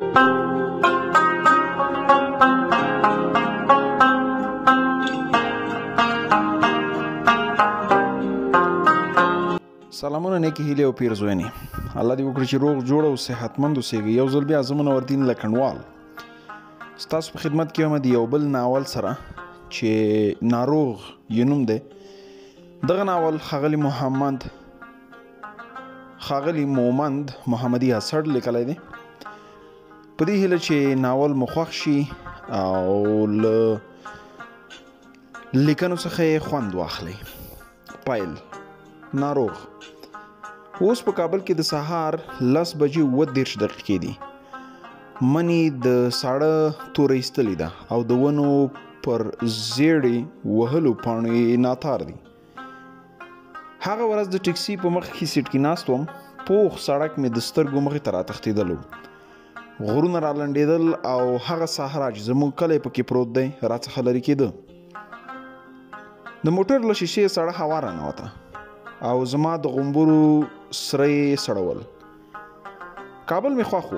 سلامونه نیکی هیلې او پیرزوینې. الله دې وکړي چې روغ جوړ او صحتمند اوسېږئ. یو ځل بیا زه منوردین لکنډوال ستاسو په خدمت کې یم د یو بل ناول سره چې ناروغ یې نوم دی. دغه ناول ښاغلي مومند محمدي اسد لیکلی دی. په دې هیله چې ناول مو خوښ شي او له لیکنو څخه یې خوند واخلئ. پایل: ناروغ. اوس په کابل کې د سهار 10 بجې 30 دقیقې دي. منی د ساړه توره ایستلې ده او د ونو پر زیړې وهلو پاڼې ناتار دي. هغه ورځ د ټکسي په مخ کې سیټ کې ناست وم. پوخ سړک مې د سترګو مخې ته راتښتېدلو. غرونه رالنډېدل او هغه صحرا چې زموږ کلی پکې پروت دی راڅخه لرې کېده. د موټر له شیشې سړه هوا رانوته او زما د غومبرو سره یې سړول. کابل مې خوښ و.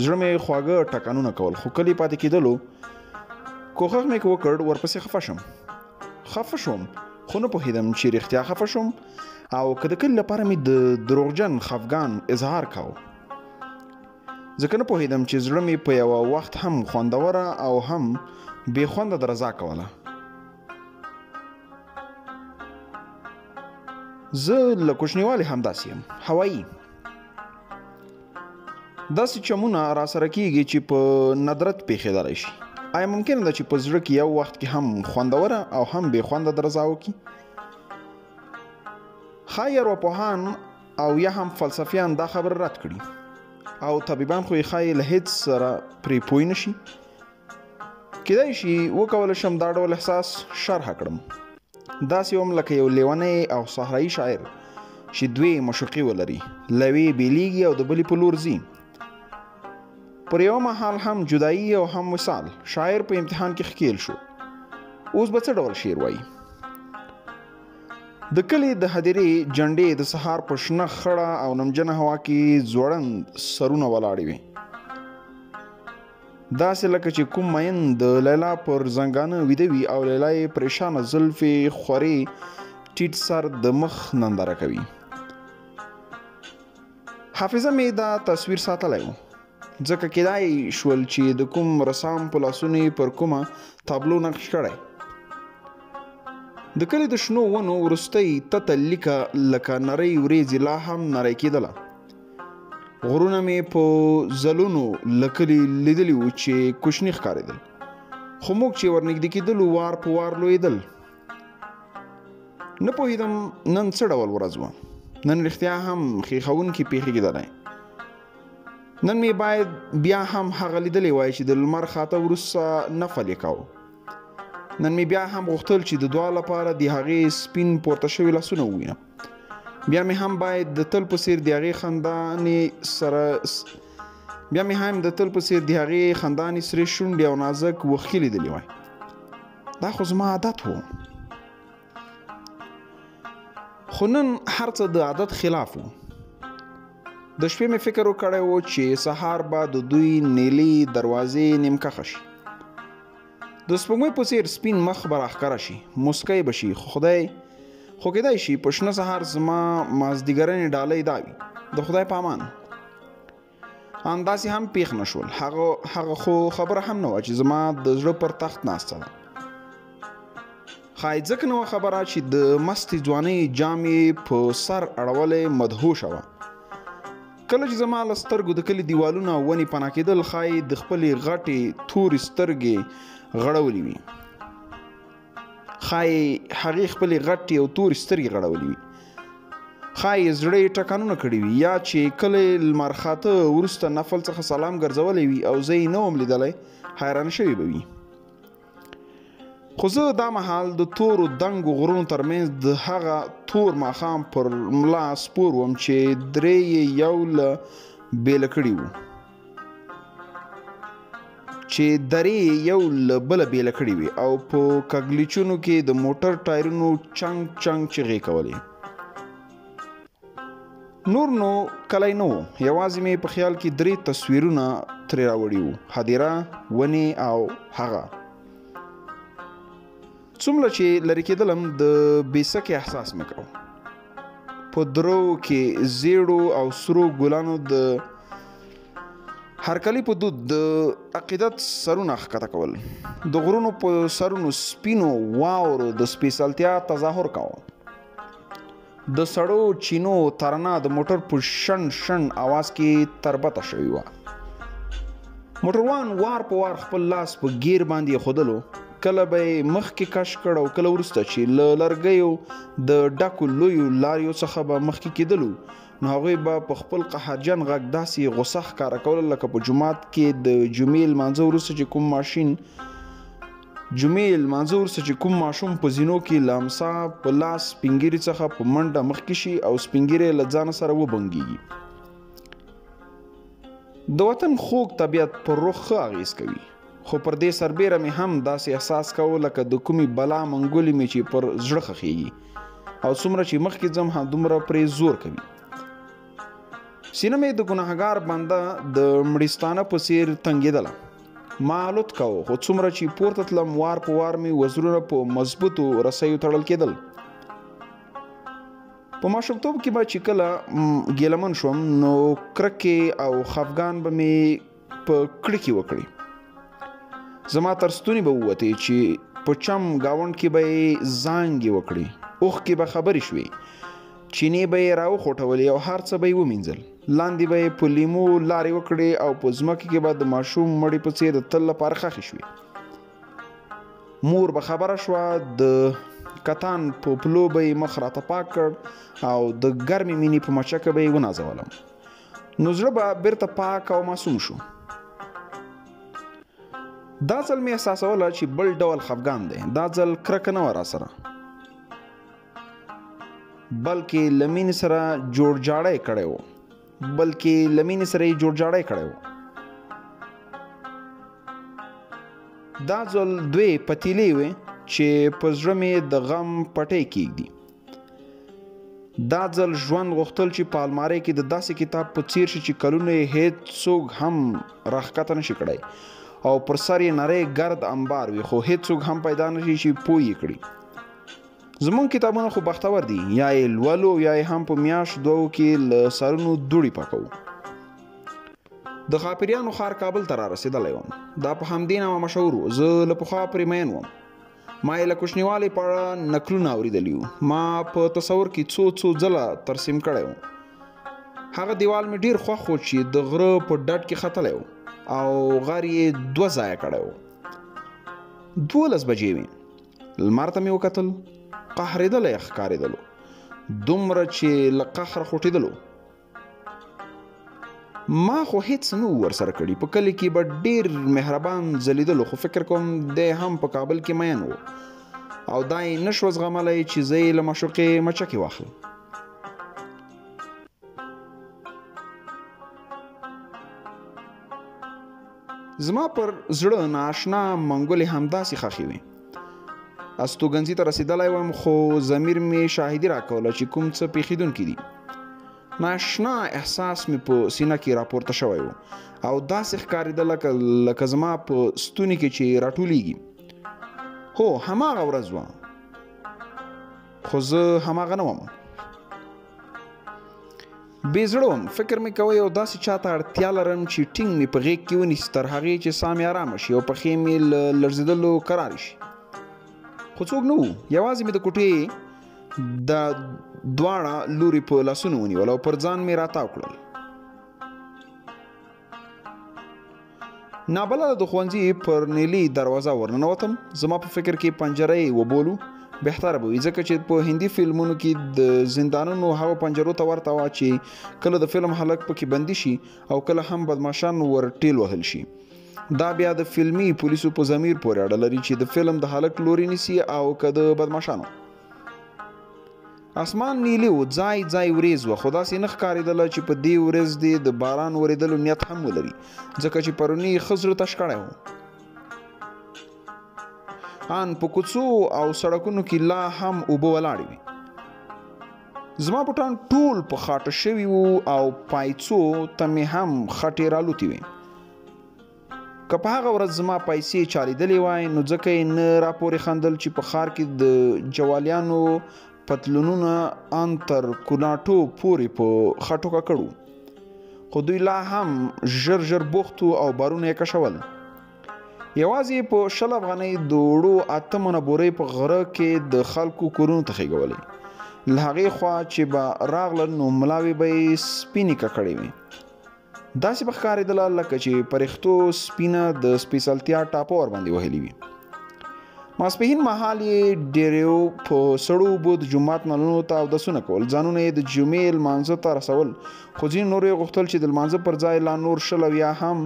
زړه مې خواږه ټکانونه کول، خو کلی پاتې کېدلو کوښښ مې وکړ ورپسې خفه شوم خو نه پوهېدم چې رښتیا خفه شوم او که د کلي لپاره مې د دروغجن خفګان اظهار کاوه. ځکه نه پوهېدم چې زړه مې په یوه وخت هم خوندوره او هم بې خونده درزا کوله. زه له کوچنیوالي همداسې یم، هوایي. داسې چمونه را سره کېږي چې په ندرت پېښېدلی شي. آیا ممکنه ده چې په زړه کې یو وخت کې هم خوندوره او هم بې خونده درزا وکړي؟ ښایي ارواپوهان او یا هم فلسفیان دا خبره رد کړي او طبیبان خو یې ښایي له هېڅ سره پرې پوه نه شي. کیدای شي وکولی شم دا ډول احساس شرحه کړم. داسې وم لکه یو لیونی او صحرایي شاعر چې دوی معشوقې ولري، له یوې بېلېږي او د بلې په لور ځي. پر یوه مهال هم جدایي او هم وصال. شاعر په امتحان کې ښکیل شو. اوس به څه ډول شعر وایي؟ د کلي د هدیرې جنډې د سهار په شنه خړه او نمجنه هوا کې ځوړند سرونه ولاړې وې، داسې لکه چې کوم مین د لیلا پر زنګانه ویده وي او لیلا یې پریشانه زلفې خورې ټیټ سر د مخ ننداره کوي. حافظه مې دا تصویر ساتلی و، ځکه کیدای شول چې د کوم رسام په لاسونو پر کومه تابلو نقش کړی. د کلي د شنو ونو وروستۍ تته لیکه لکه نرۍ وریځې لا هم نری کېدله. غرونه مې په ځلونو له کلي لیدلي وو چې کوچني ښکارېدل، خو موږ چې ورنږدې کېدلو وار په وار لویېدل. نه پوهېدم نن څه ډول ورځ وه. نن رښتیا هم ښیښونکي پېښې کېدلی. نن مې باید بیا هم هغه لیدلی وای چې د لمر خاته وروسته نفل یې کاوه. نن مې بیا هم غوښتل چې د دعا لپاره د هغې سپین پورته شوي لاسونه ووینم. بیا مې هم باید د تل په څېر د هغې خندانې سرې شونډې او نازک وښکي لیدلی وای. دا خو زما عادت و. خو نن هر څه د عادت خلاف و. د شپې مې فکر وکړی و چې سهار به د دوی نیلي دروازې نیمکخه شي. د سپوږمۍ په څېر سپین مخ به راښکاره شي، موسکی به شي. خو کیدای شي په شنه سهار زما مازدیګرنې ډالۍ دا وي. د خدای په امان. همداسې هم پېښ نه شول. هغه خو خبره هم نه وه چې زما د زړه پر تخت ناسته ده. ښایي ځکه نه وه خبره چې د مستې ځوانۍ جام یې په سر اړولی مدهوشه وه. کله چې زما له سترګو د کلي دیوالونه ونې پناه کېدل، ښایي د خپلې غټې تورې سترګې غړولې وي. ښایي زړه یې ټکانونه کړي وي، یا چې کله لمر خاته وروسته نفل څخه سلام ګرځولی وي او زه یې نه وم لیدلی، حیران شوي به وي. خو زه دا مهال د تورو دنګو غرونو ترمنځ د هغه تور ماښام پر ملا سپور وم چې درې یې یو له بېله کړي وو. او په کږلېچونو کې د موټر ټایرونو چنګ چنګ چغې کولې. نور نو کلی نه و، یوازې مې په خیال کې 3 تصویرونه ترې راوړي وو، هدیره، ونې او هغه. څومره چې لرې کېدلم د بېسکې احساس مې کوه. په درو کې زیړو او سرو ګلانو د هرکلي په دود د عقیدت سرونه ښکته کول، د غرونو په سرونو سپینو واورو د سپېڅلتیا تظاهر کاوه. د سړو چینو ترانه د موټر په شن شن आवाज کې تربته شوې وه. موټروان وار په وار خپل لاس په ګیر باندې ایښودلو، کله به یې مخکې کش کړ او کله وروسته چې له لرګیو د ډکو لویو لاریو څخه به مخکې کېدلو، نو هغوی به په خپل قهرجن غږ داسې غوسه ښکاره کوله لکه په جومات کې د جمعې لمانځه وروسته چې کوم ماشوم په زینو کې له امسا په لاس سپینګیري څخه په منډه مخکې شي او سپینګیری له ځانه سره وبنګېږي. د وطن خوږ طبیعت پر روح ښه اغېز کوي، خو پر دې سربیره مې هم داسې احساس کوه لکه د کومې بلا منګولې مې چې پر زړه خښېږي او څومره چې مخکې ځم همدومره پرې زور کوي. سینه مې د ګناهګار بنده د مړستانه په څېر تنګېدله. ما الوت کوه، خو څومره چې پورته تلم وار په وار مې وزرونه په مضبوطو رسیو تړل کېدل. په ماشومتوب کې به چې کله ګیلمن شوم نو کرکې او خفګان به مې په کړکې وکړي. زما تر ستوني به ووتې چې په چم ګاونډ کې به یې زانګې وکړي، اوښکې به خبرې شوې، چینې به یې راوخوټولې او هر څه به یې ومینځل. لاندې به یې په لیمو لارې وکړې او په ځمکه کې به د ماشوم مړي په څېر د تل لپاره ښخې شوې. مور به خبره شوه، د کتان په پلو به یې مخ راته پاک کړ او د ګرمې مینې په مچکه به یې ونازولم. نو زړه به بیرته پاک او معصوم شو. دا ځل مې احساسوله چې بل ډول خفګان دی. دا ځل کرکه نه وه راسره، بلکې له مینې سره جوړجاړی کړی و. دا ځل 2 پتیلې وې چې په زړه مې د غم پټۍ کېږدي. دا ځل ژوند غوښتل چې په المارۍ کې د داسې کتاب په څیر شي چې کلونه یې هیڅ څوک هم راښکته نشي کړی او پر سر یې نری ګرد انبار وي، خو هیڅ څوک هم پیدا نشي چې پوه یې کړي. زمونږ کتابونه خو بختور دي، یا یې لولو یا یې هم په میاشت 2 کې له سرونو دوړې پاکو. د خاپریانو ښار کابل ته را رسېدلی وم. دا په همدې نامه مشهور و. زه له پخوا پرې مین وم. ما یې له کوچنیوالي په اړه نکلونه اورېدلي وو. ما په تصور کې څو ځله ترسیم کړی و. هغه دیوال مې ډېر خوښ و چې د غره په ډډ کې ختلی و او غر یې 2 ځایه کړی و. 12 بجې وې. لمر ته مې وکتل، قهرېدلی ښکارېدلو، دومره چې له قهره خوټېدلو. ما خو هیڅ نه و ورسره کړي. په کلي کې به ډېر مهربان ځلیدلو، خو فکر کوم دی هم په کابل کې مین و او دا یې نه شوه زغملی چې زه یې له معشوقې مچکې واخلم. زما پر زړه نااشنا منګولې همداسې ښخې وې. استوګنځي ته رسېدلی وم، خو ضمیر مې شاهدي راکوله چې کوم څه پېښېدونکي دي. نااشنا احساس مې په سینه کې راپورته شوی و او داسې ښکارېده لکه زما په ستوني کې چې راټولیږي. هو، هماغه ورځ وه، خو زه هماغه نه وم. بې زړه وم. فکر مې کوه یو داسې چاته اړتیا لرم چې ټینګ مې په غېږ کې ونیسي تر هغې چې ساه مې ارامه شي او پښې مې له لړزېدلو کرارې شي. خو څوک نه وو. یوازې مې د کوټې د دواړه لوري په لاسونو ونیول او پر ځان مې راتاو کړل. نابلده د ښوونځي پر نیلي دروازه ورننوتم. زما په فکر کې پنجره یې وبولو بهتره به وي، ځکه چې په هندي فلمونو کې د زندانونو هغو پنجرو ته ورته وه چې کله د فلم هلک پکې بندي شي او کله هم بدماشان ور ټیل وهل شي. دا بیا د فلمي پولیسو په ضمیر پورې اړه لري چې د فلم د هلک لوري نیسي او که د بدماشانو. اسمان نیلی و، ځای وریځ وه، خو داسې نه ښکارېدله چې په دې ورځ دې د باران ورېدلو نیت هم ولري، ځکه چې پرونی ښه زړه تش کړی و. ان په کوڅو او سړکونو کې لا هم اوبه ولاړې وې. زما بوټان ټول په خاټه شوي وو او پایڅو ته مې هم خټې رالوتې وې. که په هغه ورځ زما پیسې چالیدلې وای نو ځکه یې نه راپورې خندل چې په ښار کې د جوالیانو پتلونونه ان تر کوناټو پورې په خټو ککړو، خو دوی لا هم ژر ژر بوخت او بارونه یې کشول. یوازې په 20 افغانۍ د وړو 8 منه بورۍ په غره کې د خلکو کورونو ته خېږولې. له هغې خوا چې به راغلل نو ملاوې به یې سپینې ککړې وې، داسې به ښکارېدله لکه چې پرښتو سپینه د سپېڅلتیا ټاپه ورباندې وهلې وي. ماسپښین مهال یې ډېرو په سړو اوبو د جومات نلونو ته اودسونه کول، ځانونه یې د جمعې لمانځه ته رسول، خو ځینې نورو یې غوښتل چې د لمانځه پر ځای لا نور 20 او یا هم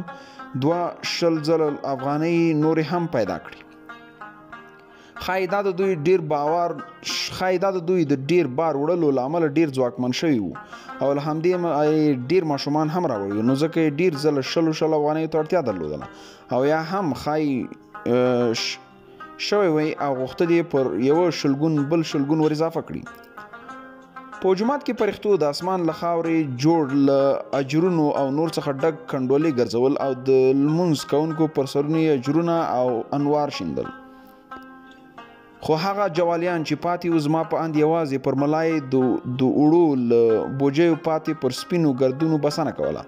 200 افغانۍ نورې هم پیدا کړي. ښایي دا د دوی د ډېر بار وړلو له امله ډېر ځواکمن شوي وو او له همدې ډېر ماشومان هم راوړي وو، نو ځکه یې ډېر ځله 20 افغانیو ته اړتیا درلودله او یا هم ښایي شوی وی او غوښتل یې پر یوه شلګون بل شلګون ور اضافه کړي. په جومات کې پرښتو د اسمان له خاورې جوړ له اجرونو او نور څخه ډک کنډولې ګرځول او د لمونځ کوونکو پر سرونو یې اجرونه او انوار شیندل. خو هغه جوالیان چې پاتې وو زما په اند یوازې پر ملا یې د اوړو له بوجیو پاتې پر سپینو ګردونو بسنه کوله.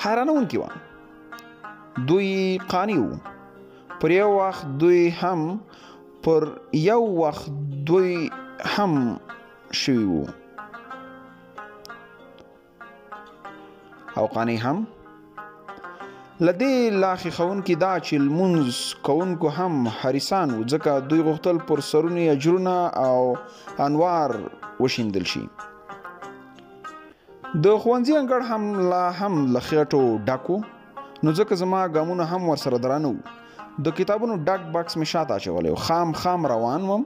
حیرانونکي وه، دوی قانع وو. پر یو وخت دوی هم شوي وو او قانع هم. لدې لا ښیښونکي دا چې لمونځ کوونکو هم حریصان وو، ځکه دوی غوښتل پر سرونو یې اجرونه او انوار وشیندل شي. د ښوونځي انګړ هم له خېټو ډک و، نو ځکه زما ګامونه هم ورسره درانه وو. د کتابونو ډک بکس مې شاته اچولی و، خام روان وم.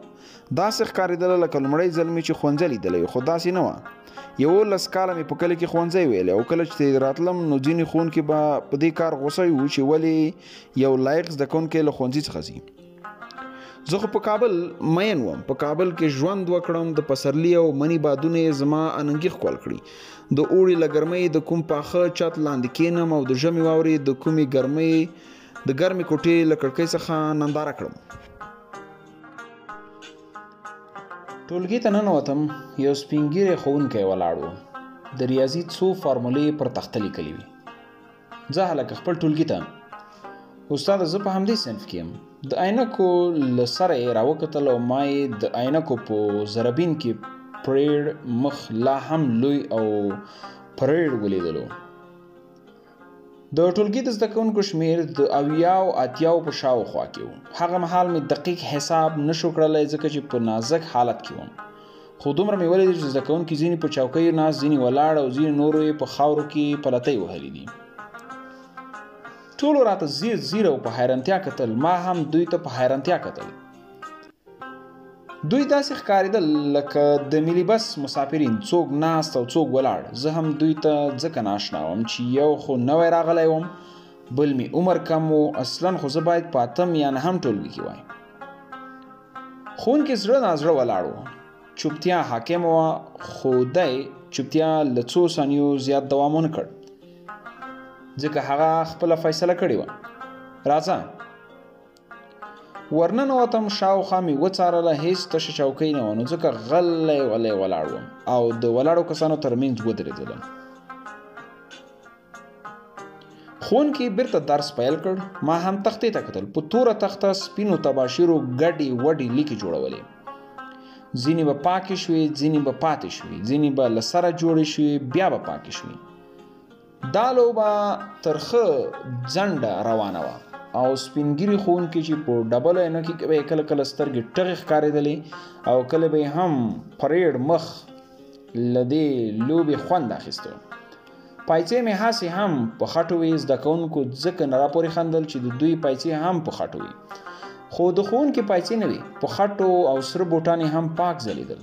داسې ښکارېدله لکه لومړی ځل مې چې ښوونځی لیدلی وي، خو داسې نه وه. 11 کاله مې په کلي کې ښوونځی ویلی او کله چې راتلم نو ځینې ښوونکي به په دې کار غوسه وو چې ولې یو لایق زده کوونکی له ښوونځي څخه ځي. زه خو په کابل مین وم، په کابل کې ژوند وکړم. د پسرلي او مني بادونه یې زما اننګي ښکل کړي. د اوړي له ګرمۍ د کوم پاخه چت لاندې کینم او د ژمي واورې د کومې ګرمې کوټې له کړکۍ څخه ننداره کړم. ټولګي ته ننوتم، یو سپین ږیری ښوونکی ولاړ و، د ریاضي څو فارمولې پر تخته لیکلې وې. ځه هلکه خپل ټولګي ته. استاده زه په همدې صنف کې یم. د عینکو له سره یې راوکتل او ما یې د عینکو په زربین کې پریړ مخ لا هم لوی او پریړ ولیدلو. د ټولګي د زده کوونکو شمیر د 80 په شاوخوا کې و. هغه مهال مې دقیق حساب نشو کړلی ځکه چې په نازک حالت کې وم، خو دومره مې ولیدل چې زده کوونکي ځینې په چوکیو ناست، ځینې ولاړ او ځینې نورو یې په خاورو کې پلتۍ وهلي دي. ټولو راته ځیر او په حیرانتیا کتل. ما هم دوی ته په حیرانتیا کتل. دوی داسې ښکارېدل لکه د ملي بس مسافرین، څوک ناست او څوک ولاړ. زه هم دوی ته ځکه ناشنا وم چې یو خو نوی راغلی وم، بل مې عمر کم و. اصلا خو زه باید په 8 یا 9 ټولګي کې وای. ښوونکي زړه نازړه ولاړ و. چوپتیا حاکمه وه، خو دی چوپتیا له څو ثانیو زیات دوام ونه کړ ځکه هغه خپله فیصله کړې وه. راځه. ورننوتم، شاوخوا مې وڅارله، هېڅ تشه چوکۍ نه وه، نو ځکه غلی ولاړ وم او د ولاړو کسانو ترمنځ ودرېدلم. ښوونکي بیرته درس پیل کړ. ما هم تختې ته کتل. په توره تخته سپینو تباشیرو ګډې وډې لیکې جوړولې. ځینې به پاکې شوې، ځینې به پاتې شوې، ځینې به له سره جوړې شوې بیا به پاکې شوې. دا لوبه ترخه ځنډه روانه وه او سپین ږیري ښوونکي چې په ډبلو عینکو کې به یې کله کله سترګې ټغې ښکارېدلې او کله به یې هم پریړ مخ له دې لوبې خوند اخیسته. پایڅې مې هسې هم په خټو وې. زده کوونکو ځکه نه راپورې خندل چې د دوی پایڅې هم په خټو وې، خو د ښوونکي پایڅې نه وې. په خټو او سره بوټان یې هم پاک ځلېدل.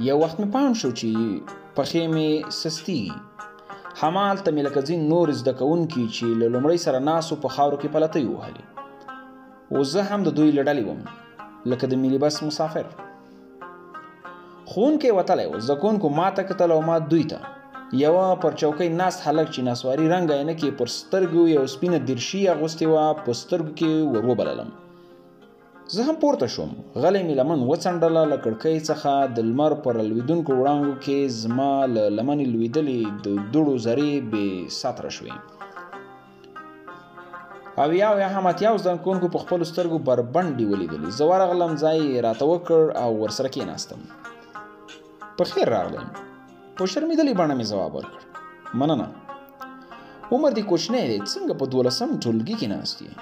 یو وخت مې پام شو چې پښې مې سستېږي. همالته مې لکه ځینې نور زده کوونکي چې له لومړۍ سره ناستو په خاورو کې پلتۍ وهلې. او زه هم د دوی له ډلې وم، لکه د ملي بس مسافر. ښوونکی وتلی و. زده کوونکو ما ته کتل او ما دوی ته. یوه پر چوکۍ ناست هلک چې نسواري رنګ عینکې پر سترګو یو سپینه درشي اغوستې وه په سترګو کې ور وبللم. زه هم پورته شوم. غلی مې لمن وڅنډله. له کړکۍ څخه د لمر پر لوېدونکو وړانګو کې زما له لمنې لوېدلې د دوړو ذرې بې سطره شوې. او یا هم اتیاو زده کوونکو په خپلو سترګو بربنډې ولیدلې. زه ورغلم، ځای یې راته وکړ او ورسره کېناستم. په خیر راغلی. په شرمېدلې بڼه مې ځواب ورکړ. مننه. عمر دې کوچنی دی، څنګه په 12 ټولګي کې ناست یې؟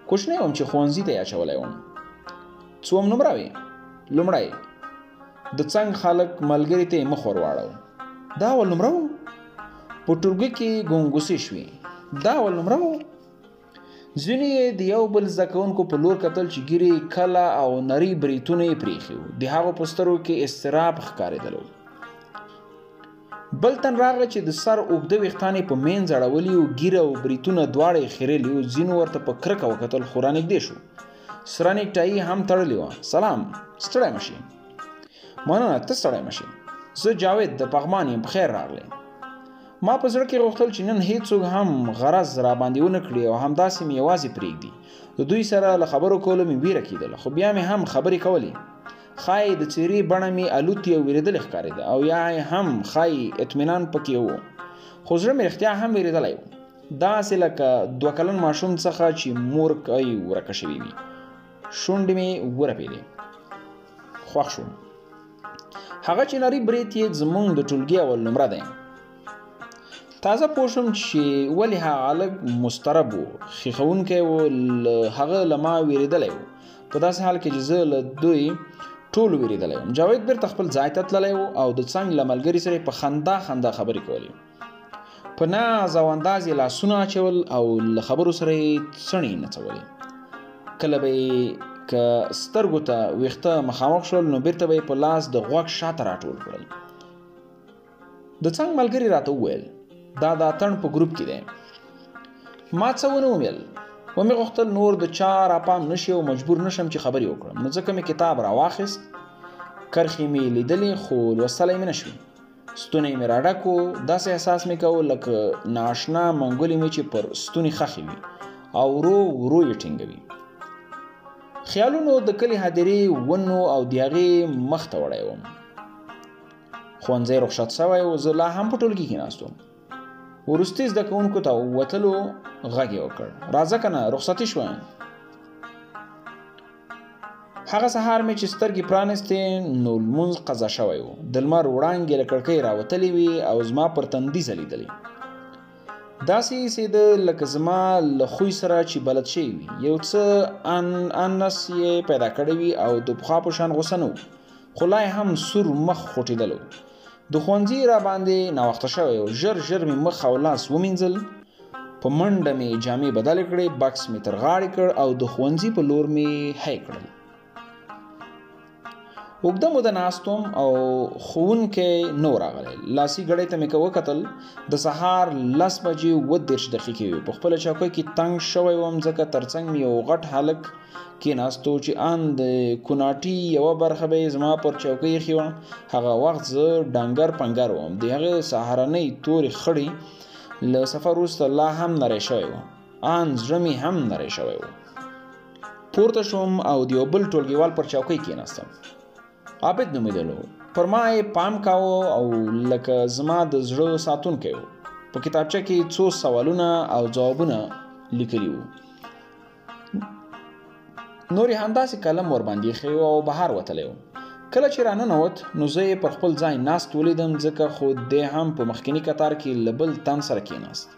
کوچنی وم چې ښوونځي ته یې اچولی وم. څوم نمره وې؟ لومړی. د څنګ خلک ملګري ته یې مخ ور واړو. دا اول نمره و؟ په ټولګي کې ګونګوسې شوې. دا اول نمره و؟ ځینې یې د یو بل زده کوونکو په لور کتل چې ګیرې کله او نري بریتونه یې پرېښي وو. د هغو په سترګو کې اضطراب ښکارېدلی و. بل تن راغی چې د سر اوږده ویښتان یې په منځ اړولي وو. ګیره او بریتونه دواړه یې خیرلي وو. ځینو ورته په کرکه وکتل خو رانږدې شو. سره نیکټایي هم تړلې وه. سلام، ستړی مه شې. مننه، ته ستړی مه شې. زه جاوید د پغمان یم، په خیر راغلی. ما په زړه کې غوښتل چې نن هیڅوک هم غرض راباندې ونه کړي او همداسې مې یوازې پرېږدي. د دوی سره له خبرو کولو مې ویره کېدله، خو بیا مې هم خبرې کولې. ښایي د څېرې بڼه مې الوتې او وېرېدلې ښکارېده، او یا هم ښایي اطمینان پکې و، خو زړه مې رښتیا هم وېرېدلی و. داسې لکه 2 کلن ماشوم څخه چې مورکۍ ورکه شوې وي. شونډې مې ورپېدې. خوښ شوم. هغه چې نري برېت یې زموږ د ټولګي اول نمره دی. تازه پوه شوم چې ولې هغه هلک مضطرب و، ښیښونکی و، هغه له ما وېرېدلی و. په داسې حال کې چې زه له دوی ټولو وېرېدلی وم. جاوید بیرته خپل ځای ته تللی و او د څنګ له ملګري سره په خندا خبرې کولې. په ناز او انداز یې لاسونه اچول او له خبرو سره یې څڼې نڅولې. کله به یې که سترګو ته ویښته مخامخ شول نو بیرته به یې په لاس د غوږ شاته راټول کړل. د څنګ ملګري راته وویل دا د اتڼ په ګروپ کې دی. ما څه ونه وویل. ومې غوښتل نور د چا راپام نشي او مجبور نشم چې خبرې وکړم. نو ځکه مې کتاب راواخیست. کرښې مې لیدلې خو لوستلی مې نشوې. ستونی مې راډک و. داسې احساس مې کوه لکه نااشنا منګولې مې چې پر ستوني خښې وي او ورو ورو یې ټینګوي. خیالونو د کلي هدیرې ونو او د هغې مخ ته وړی وم. ښوونځی رخصت شوی و. زه لا هم په ټولګي کې ناست وم. وروستي زده کوونکو ته وتلو غږ یې وکړ. راځه که نه، رخصتي شوه. هغه سهار مې چې سترګې پرانیستې نو لمونځ قضا شوی و. د لمر وړانګې له کړکۍ راوتلې وې او زما پر تندي ځلېدلې. داسې ایسېده لکه زما له خوی سره چې بلد شوی وي. یو څه انس یې پیدا کړی وي او د پخوا په شان غوسه نه و، خو لا هم سور مخ خوټېدلی و. د ښوونځي را باندې ناوخته شوی و. ژر مې مخ او لاس ومینځل. په منډه مې جامې بدلې کړې، بکس مې تر غاړې کړ او د ښوونځي په لور مې هی کړل. اوږده موده ناست وم او ښوونکی نه و راغلی. لاسي ګړۍ ته مې وکتل. د سهار 10 بجې 30 دقیقې وې. په خپله چوکۍ کې تنګ شوی وم ځکه ترڅنګ مې یو غټ هلک کېناست چې ان د کوناټي یوه برخه به یې زما پر چوکۍ ایښې وه. هغه وخت زه ډنګر پنګر وم. د هغې سهارنۍ تورې خړې له سفر وروسته لا هم نری شوی و. ان زړه مې هم نری شوی و. پورته شوم او د یو بل ټولګیوال پر چوکۍ کېناستم. عابد نومېدلو. پر ما یې پام کاوه او لکه زما د زړه ساتونکی و. په کتابچه کې څو سوالونه او ځوابونه لیکلي وو. نور یې همداسې قلم ورباندې ایښی و او بهر وتلی و. کله چې راننوت نو زه یې پر خپل ځای ناست ولیدم ځکه خو دی هم په مخکیني کتار کې له بل تن سره کېناست.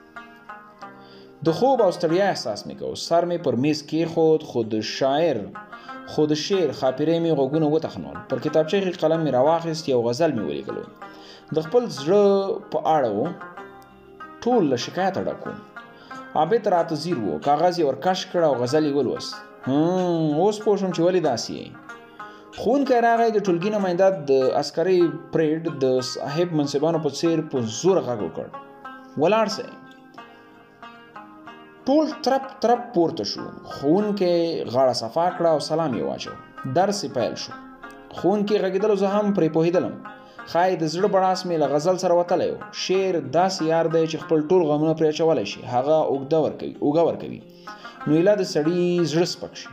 د خوب او ستړیا احساس مې کوه. سر مې پر میز کېښود خو د شعر خاپیرې مې غوږونه وتخنول. پر کتابچه کې قلم مې راواخیست. یو غزل مې ولیکلو. د خپل زړه په اړه و. ټول له شکایته ډک و. عابد راته ځیر و. کاغذ یې ورکش کړ او غزل یې ولوست. اوس پوه شوم چې ولې داسې یې. ښوونکی راغی. د ټولګي نماینده د عسکري پریډ د صاحب منصبانو په څېر په زور غږ وکړ. ولاړ سئ. ټول ترپ پورته شو. ښوونکی غاړه صفا کړه او سلام یې واچو. درس یې پیل شو. ښوونکي غږېدلو زه هم پرې پوهېدلم. ښایي د زړه بړاس مې له غزل سره وتلی و. شعر داسې یار دی چې خپل ټول غمونه پرې اچولی شي، هغه اوږه ورکوي نو ایله د سړي زړه سپک شي.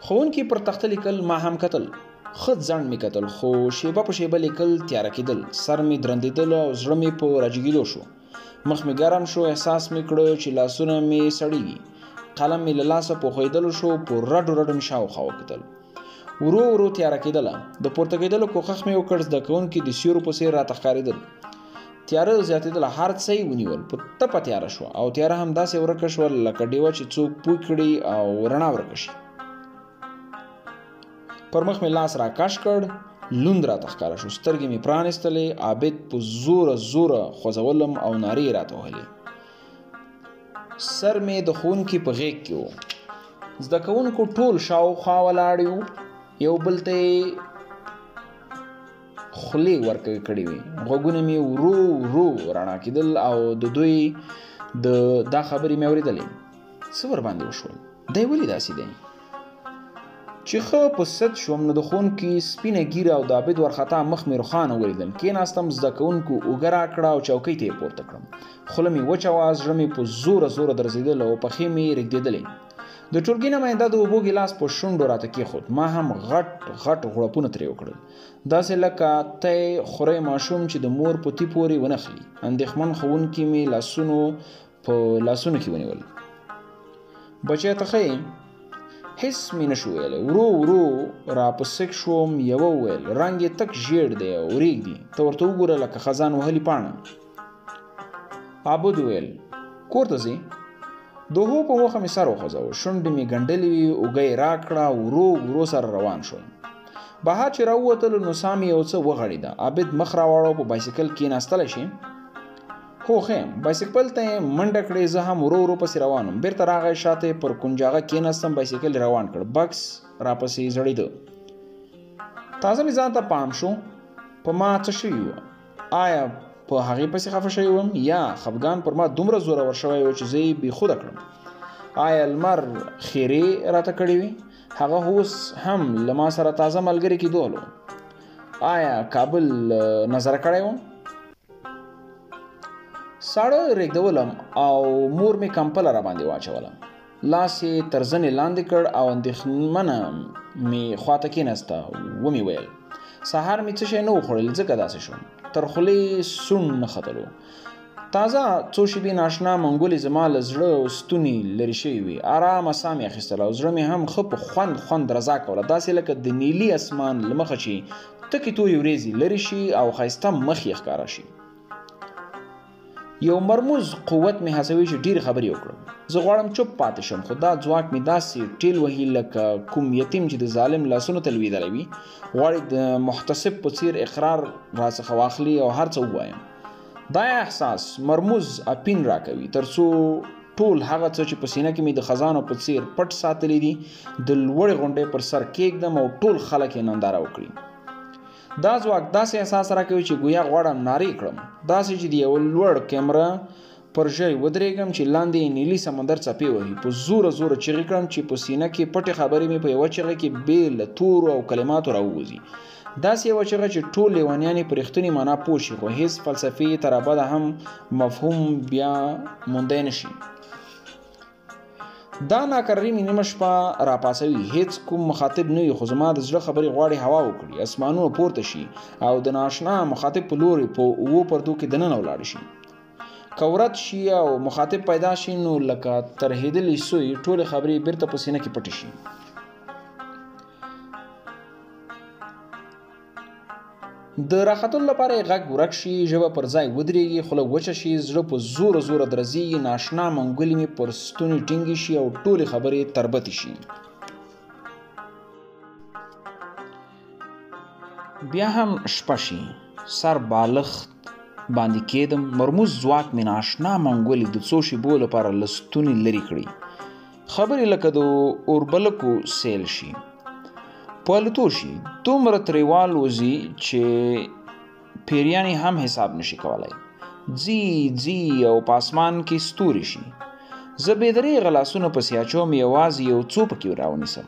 ښوونکي پر تخته لیکل، ما هم کتل. ښه ځنډ مې کتل، خو شیبه په شیبه لیکل تیاره کېدل. سر مې درندېدل او زړه مې په راجګېدو شو. مخ مې ګرم شو، احساس مې کړه چې لاسونه مې سړېږي. قلم مې له لاسه پوښېدلو شو، په رډو رډو مې شاوخوا وکتل. ورو ورو تیاره کېدله. د پورته کېدلو کوښښ مې وکړ. زده کوونکي د سیورو په څېر راته ښکارېدل. تیاره زیاتېدله، هر څه یې ونیول. په تپه تیاره شوه او تیاره هم داسې ورکه شوه لکه ډیوه چې څوک پوی کړي او رڼا ورکه شي. پر مخ مې لاس راکش کړ، لوند راته ښکاره شو. سترګې مې پرانیستلې. عابد په زوره زوره خوځولم او نارې یې راته وهلې. سر مې د ښوونکي په غېږ کې و. زده کوونکو ټول شاوخوا ولاړ یو، یو بل ته یې خولې ورکړې کړې وې. غوږونه مې ورو ورو رڼا کېدل او د دوی دا خبرې مې اورېدلې. څه ورباندې وشول؟ دی ولې داسې دی؟ چې ښه په ست شوم نو د ښوونکي سپینه ږیره او د عابد ورخطا مخ مې روښانه ولیدل. کېناستم، زده کوونکو اوږه راکړه او چوکۍ ته یې پورته کړم. خوله مې وچه وه، زړه مې په زوره زوره درزېدل او پښې مې رېږدېدلې. د ټولګي نماینده د اوبو ګیلاس په شونډو راته کېښود. ما هم غټ غټ غوړپونه ترې وکړل، داسې لکه تی خوری ماشوم چې د مور پوتي پورې ونخلي. اندېښمن ښوونکي مې په لاسونو کې ونیول. بچی ته ښه یې؟ هیڅ مې نشو ویلی. ورو ورو را په سک شوم. یوه وویل، رنګ یې تک ژیړ دی او ریږدي، ته ورته وګوره لکه خزان وهلې پاڼه. عابد وویل، کور ته ځې؟ د هو په موخه مې سر وخوځاوه. شونډې مې ګنډلې وې، اوږه یې راکړه. ورو ورو سره روان شول. بهر چې راووتلو نو ساه مې یو څه وغړېده. عابد مخ راواړو، په بایسکل کېناستلی شې؟ هو ښه یم. بایسکل ته یې منډه کړې. زه هم ورو ورو پسې روان وم. بېرته راغی، شاته یې پر کونجاغه کېناستم. بایسکل یې روان کړ. بکس راپسې زړېده. تازه مې ځان ته پام شو. په ما څه شوي وه؟ آیا په هغې پسې خفه شوی وم یا خفګان پر ما دومره زورور شوی و چې زه یې بېخوده کړم؟ آیا لمر خیرې راته کړې وې؟ هغه اوس هم له ما سره تازه ملګری کېدولو. آیا کابل نظره کړی وم؟ ساړه رېږدولم او مور مې کمپله را باندې واچوله. لاس یې تر زنې لاندې کړ او اندېښمنه مې خواته کېناسته. ومې ویل، سهار مې څه شی نه و خوړل، ځکه داسې شوم. تر خولې سوڼ نه ختلو. تازه څو شېبې ناشنا منګولې زما له زړه او ستوني لرې شوي وې. ارامه ساه مې اخیستله او زړه مې هم ښه په خوند رضا کوله، داسې لکه د نیلي اسمان له مخه چې تکې تورې ورېځې لرې شي او ښایسته مخ یې ښکاره شي. یو مرموز قوت مې هڅوي چې ډېرې خبرې وکړم. زه غواړم چوپ پاتې شم، خو دا ځواک مې داسې ټیل وهي لکه کوم یتیم چې د ظالم لاسونو ته لوېدلی وي. غواړي د محتسب په څېر اقرار راڅخه واخلي او هر څه ووایم. دا احساس مرموز اپین راکوي، تر څو ټول هغه څه چې په سینه کې مې د خزانو په څېر پټ ساتلی دي د لوړې غونډۍ پر سر کېږدم او ټول خلک یې ننداره وکړي. دا ځواک داسې احساس راکوي چې ګویا غواړم نارې کړم، داسې چې د یو لوړ کیمره پر ژۍ ودرېږم چې لاندې نیلي سمندر څپې وهي. په زوره زوره چغې کړم چې په سینه کې پټې خبرې مې په یوه چغه کې بې له تورو او کلماتو راووځي. داسې یوه چغه چې ټول لیونیان یې په رښتونې معنا پوه شي، خو هېڅ فلسفې تر ابده هم مفهوم بیا موندی نه شي. دا ناکراري مې نیمه شپه راپاسوي. هېڅ کوم مخاطب نه وي، خو زما د زړه خبرې غواړي هوا وکړي، اسمانونه پورته شي او د نااشنا مخاطب په لوري په اوو پردو کې دننه ولاړ شي. که ورت شي او مخاطب پیدا شي نو لکه ترهېدلې سوی ټولې خبرې بېرته په سینه کې پټې شي. د راختلو لپاره یې غږ ورک شي، ژبه پر ځای ودرېږي، خوله وچه شي، زړه په زوره زوره درزېږي، ناشنا منګولې مې پر ستوني ټینګې شي او ټولې خبرې تربتې شي. بیا هم شپه شي، سر بالښت باندې کېدم. مرموز ځواک مې ناشنا منګولې د څو شېبو لپاره له ستوني لرې کړي. خبرې لکه د اوربلکو سیل شي، په الوتو شي، دومره تریوال وځي چې پیریانې هم حساب نشي کولی. ځي ځي او په اسمان کې ستوري شي. زه بې دریغه لاسونه پسې اچوم، یوازې یو څو پکې راونیسم.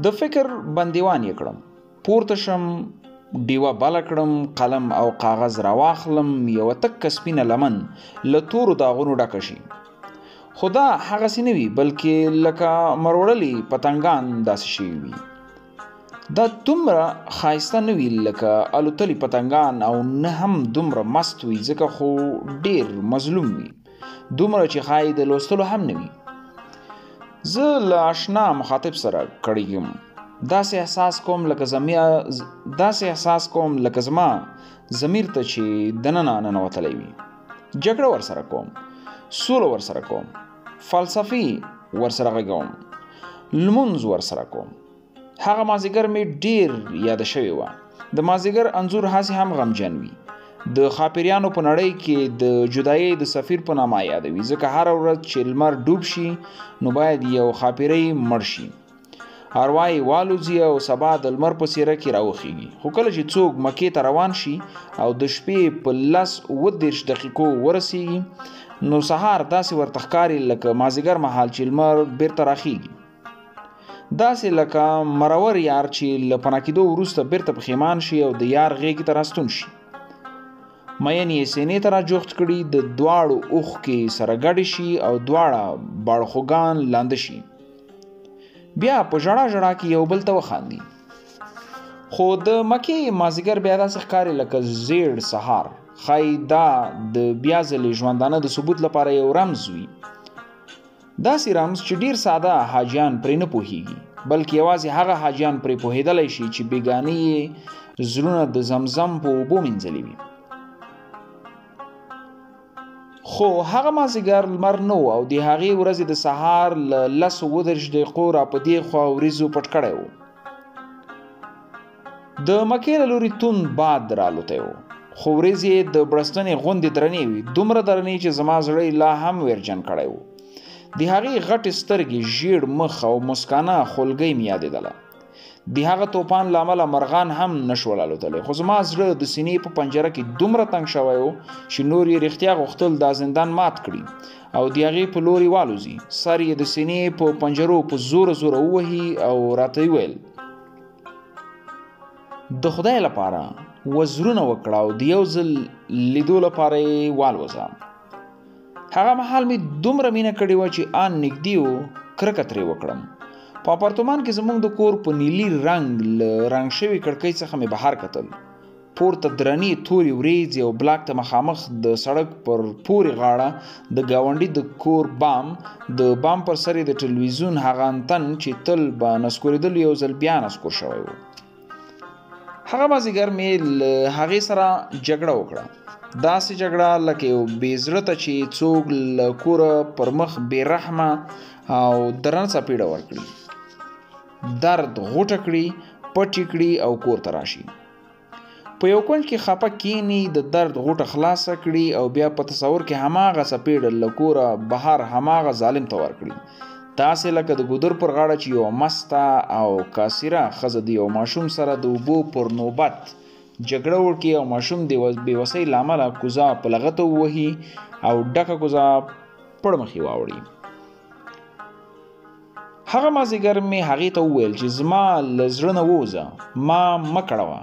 د فکر بندیوان یې کړم. پورته شم، ډیوه بله کړم، قلم او کاغذ راواخلم، یوه تکه سپینه لمن له تورو داغونو ډکه شي. خو دا هغسې نه وي، بلکې لکه مروړلي پتنګان داسې شوي وي. دا دومره ښایسته نه وي لکه الوتلي پتنګان، او نه هم دومره مست وي، ځکه خو ډیر مظلوم وي، دومره چې ښایي د لوستلو هم نه وي. زه له آشنا مخاطب سره کړیږم. داسې احساس کوم لکه زما ضمیر ته چې دننه ننوتلی وي. جګړه ورسره کوم، سوله ورسره کوم، فلسفي ورسره غږوم، لمونځ ورسره کوم. هغه مازدیګر مې ډیر یاده شوې وه. د مازدیګر انځور هسې هم غمجن وي. د خاپریانو په نړۍ کې د جدایۍ د سفیر په نامه یادوي، ځکه هره ورځ چې لمر ډوب شي نو باید یو خاپری مړ شي، اروا یې والوځي او سبا د لمر په څیره کې راوخیږي. خو کله چې څوک مکې ته روان شي او د شپې په 10-30 دقیقو ورسیږي نو سهار داسې ورته ښکاري لکه مازدیګر مهال چې لمر بیرته راخیږي، داسې لکه مرور یار چې له پناه کېدو وروسته بیرته پښیمان شي او د یار غېږې ته راستون شي. مین یې سینې ته راجوخت کړي، د دواړو اوښکې سره ګډې شي او دواړه باړخوګان لانده شي، بیا په ژړا ژړا کې یو بل ته وخاندي. خو د مکې مازدیګر بیا داسې ښکاري لکه زیړ سهار. ښایي دا د بیا ځلې ژوندانه د ثبوت لپاره یو رمز وي، داسې رمز چې ډیر ساده حاجیان پرې نه پوهیږي، بلکې یوازې هغه حاجیان پرې پوهېدلی شي چې بیګانه یې زړونه د زمزم په اوبو مینځلي وي. خو هغه مازدیګر لمر نه و او د هغې ورځې د سهار له 10-30 دقیقو را په دې خوا وریځو پټ کړی و. د مکې له لوري توند باد رالوتی و، خو وریځې د بړستنې غوندې درنې وي، دومره درنې چې زما زړه لا هم ویرجن کړی و. د هغې غټې سترګې، ژیړ مخ او مسکانه خولګۍ مې یادېدله. د هغه توپان له امله مرغان هم نشول الوتلی، خو زما زړه د سینې په پنجره کې دومره تنګ شوی و چې نور یې رښتیا غوښتل دا زندان مات کړي او د هغې په لوري والوځي. سر یې د سینې په پنجرو په زوره زوره ووهي او راته ویل د خدای لپاره وزرونه وکړه او د یو ځل لیدو لپاره یې والوځه. هغه مهال مې دومره مینه کړې وه چې آن نږدې و کرکه ترې وکړم. په اپارتمان کې زموږ د کور په نیلي رنګ له رنګ شوي کړکۍ څخه مې بهر کتل. پورته درنې تورې وریځې او بلاک ته مخامخ د سړک پر پورې غاړه د ګاونډي د کور بام، د بام پر سر یې د ټلویزیون هغه انتن چې تل به نسکورېدل یو ځل بیا نسکور شوی و. هغه مازدیګر مې له هغې سره جګړه وکړه، داسې جګړه لکه یو بې زړه ته چې څوک له کوره پر مخ بې رحمه او درنه څپېړه ورکړي، درد غوټه کړي، پټې کړي او کور ته راشي. په یو کونج کې خپه کینی، د درد غوټه خلاصه کړي او بیا په تصور کې هماغه څپېړه له کوره بهر هماغه ظالم ته ورکړي، داسې لکه د ګودر پر غاړه چې یوه مسته او کاسیره ښځه د یو ماشوم سره د اوبو پر نوبت جګړه وکړي او ماشوم د بېوسۍ له امله کوزه په لغته ووهي او ډکه کوزه پړمخې واوړي. هغه مازدیګر مې هغې ته وویل چې زما له زړه نه ووځه، ما مه کړوه،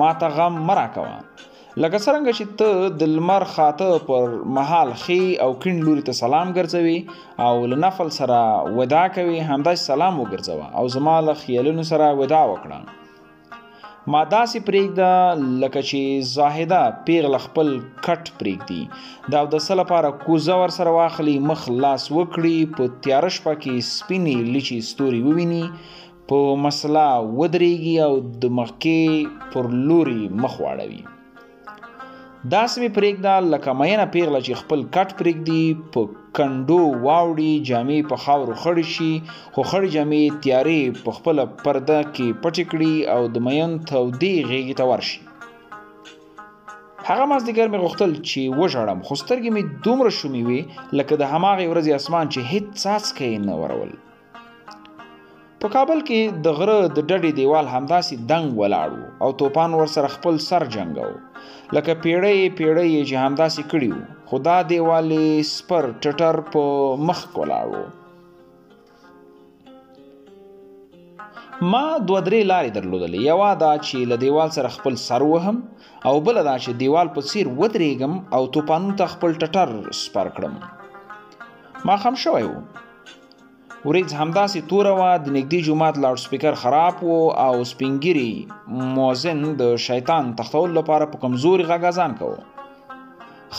ما ته غم مه راکوه. لکه څرنګه چې ته د لمر خاته پر مهال ښې او کیڼ لوري ته سلام ګرځوي او له نفل سره وداع کوي، همداسې سلام وګرځوه او زما له خیالونو سره وداع وکړه. ما داسې پرېږده لکه چې زاهده پیغله خپل کټ پرېږدي، د اودسه لپاره کوزه ورسره واخلي، مخ لاس وکړي، په تیاره شپه کې سپینې لچې ستوري وویني، په مسله ودرېږي او د مکې پر لوري مخ واړوي. داسې مې پرېږده لکه مینه پیغله چې خپل کټ پرېږدي، په کنډو واوړي، جامې په خاورو خړې شي، خو خړې جامې تیارې په خپله پرده کې پټې کړي او د مین تودې غېږې ته ورشي. هغه مازدیګر مې غوښتل چې وژړم، خو سترګې مې دومره شومې وې لکه د هماغې ورځې اسمان چې هېڅ څاڅکی یې نه ورول. په کابل کې د غره د ډډې دیوال همداسې دنګ ولاړ و او توپان ورسره خپل سر جنګو، لکه پیړۍ پیړۍ چې همداسې کړي وو، خو دا دیوال سپر ټټر په مخ ولاړ و. ما 2-3 لارې درلودلې. یوه دا چې له دیوال سره خپل سر وهم او بله دا چې دیوال په څیر ودرېږم او توپانونو ته خپل ټټر سپر کړم. ماښام شوی و. ورځ همداسې توره وه. د نږدې جومات لاوډ سپیکر خراب و او سپینګیري مؤذن د شیطان تختولو لپاره په کمزوري غږ اذان کوه.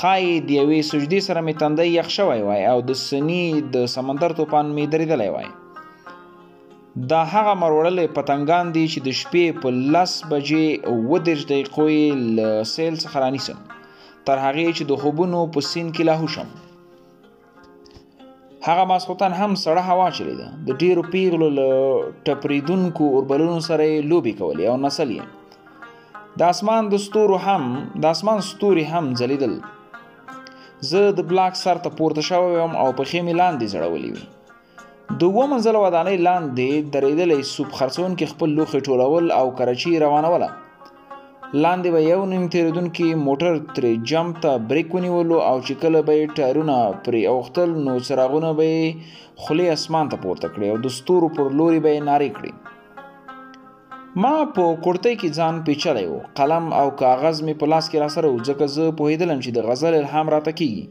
ښایي د یوې سجدې سره مې تندی یخ شوی وای او د سني د سمندر توپان مې درېدلی وای. دا هغه مروړلې پتنګان دي چې د شپې په 10 بجې 30 دقیقو یې له سیل څخه رانیسم تر هغې چې د خوبونو په سیند کې لاهو شم. هغه ماسخوتن هم سړه هوا چلیده. د ډیرو پیغلو له ټپریدونکو اوربلونو سره یې لوبې کولې او نڅل یې. د اسمان ستوري هم ځلیدل. زه د بلاک سر ته پورته شوی وم او پښې مې لاندې ځړولې وې. د 7 منزله ودانۍ لاندې درېدلی سوپ خرڅونکي خپل لوښي ټولول او کرچي روانوله. لاندې به یو نیم تېرېدونکي موټر ترې جمپ ته بریک ونیولو او چې کله به یې ټایرونه پرې اوښتل نو څراغونه به یې خولې اسمان ته پورته کړې او د ستورو پر لوري به یې نارې کړې. ما په کورتۍ کې ځان پیچلی و. قلم او کاغذ مې په لاس کې راسره و ځکه زه پوهېدلم چې د غزل الهام راته کېږي.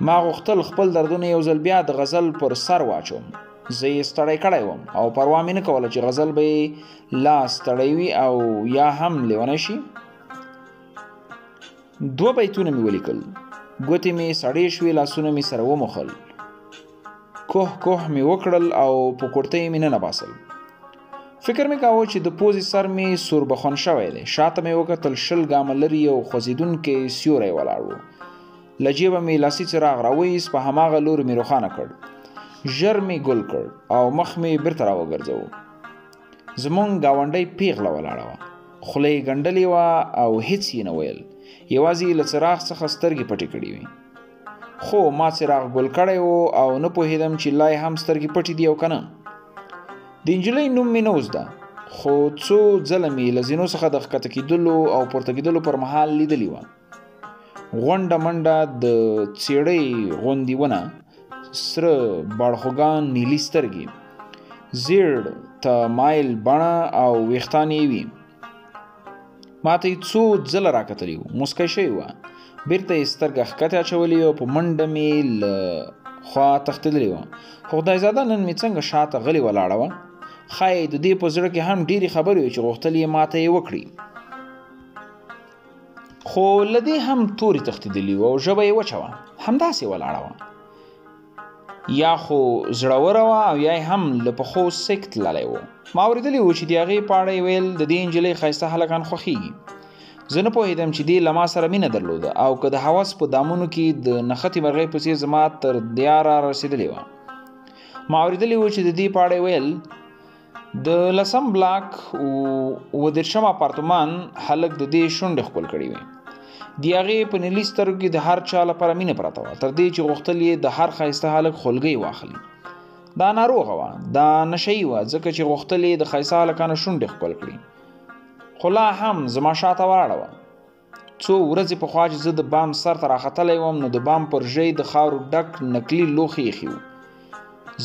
ما غوښتل خپل دردونه یو ځل بیا د غزل پر سر واچوم. زه یې ستړی کړی وم او پروا مې نه کوله چې غزل به یې لا ستړی وي او یا هم لیونی شي. 2 بیتونه مې ولیکل. ګوتې مې سړې شوې، لاسونه مې سره وموښل. کوه مې وکړل او په کورتۍ مې ننباسل. فکر مې کاوه چې د پوزې سر مې سوربخون شوی دی. شاته مې وکتل 20 ګامه لرې یو خوځېدونکی سیوری ولاړ و. له جیبه مې لاسي څراغ راوایست، په هماغه لوري مې روښانه کړ. ژر مې ګل کړ او مخ مې بیرته راوګرځوه. زمونږ ګاونډۍ پیغله ولاړه وه. خوله یې ګنډلې وه او هیڅ یې نه ویل، یوازې له څراغ څخه سترګې پټې کړې وې. خو ما څراغ ګل کړی و او نه پوهېدم چې لا یې هم سترګې پټې دي او که نه. د نجلۍ نوم مې نه وزده، خو څو ځله مې له زینو څخه د ښکته کېدلو او پورته کېدلو پر مهال لیدلې وه. غونډه منډه د څېړۍ غوندې ونه، سره باړخوګان نیلي سترګې، زیړ ته مایل بڼه او ویښتان یې وي. ما ته یې څو ځله راکتلي وو. موسکی شوې وه. بیرته یې سترګه ښکته اچولې او په منډه مې له خوا تښتېدلې وه. خو خدایزاده نن مې څنګه شاته غلې ولاړه وه. ښایي د دې په زړه کې هم ډېرې خبرې وې چې غوښتل یې ما ته یې وکړي. خو له دې هم تورې تښتېدلې وه او ژبه یې وچه وه. همداسې ولاړه وه. یا خو زړوره وه او یا هم له پښو سیک تللی و. ما اورېدلي وو چې د هغې په اړه یې ویل د دې نجلۍ ښایسته هلکان خوښېږي. زه نه پوهېدم چې دې له ما سره مینه درلوده او که د هوس په دامونو کې د نښتې مرغۍ په څېر زما تر دیاره رسېدلې وه. ما اورېدلي وو چې د دې په اړه یې ویل د 10م بلاک 30م اپارتمان هلک د دې شونډې ښکل کړې وې. د هغې په نیلي سترګو کې د هر چا لپاره مینه پرته وه، تر دې چې غوښتل یې د هر ښایسته هلک خولګۍ واخلي. دا ناروغه وه، دا نشهیي وه، ځکه چې غوښتل یې د ښایسته هلکانو شونډې ښکل کړي. خو لا هم زما شاته ولاړه وه. څو ورځې پخوا چې زه د بام سر ته راختلی وم نو د بام پر ژۍ د خاورو ډک نکلي لوښي ایښي وو.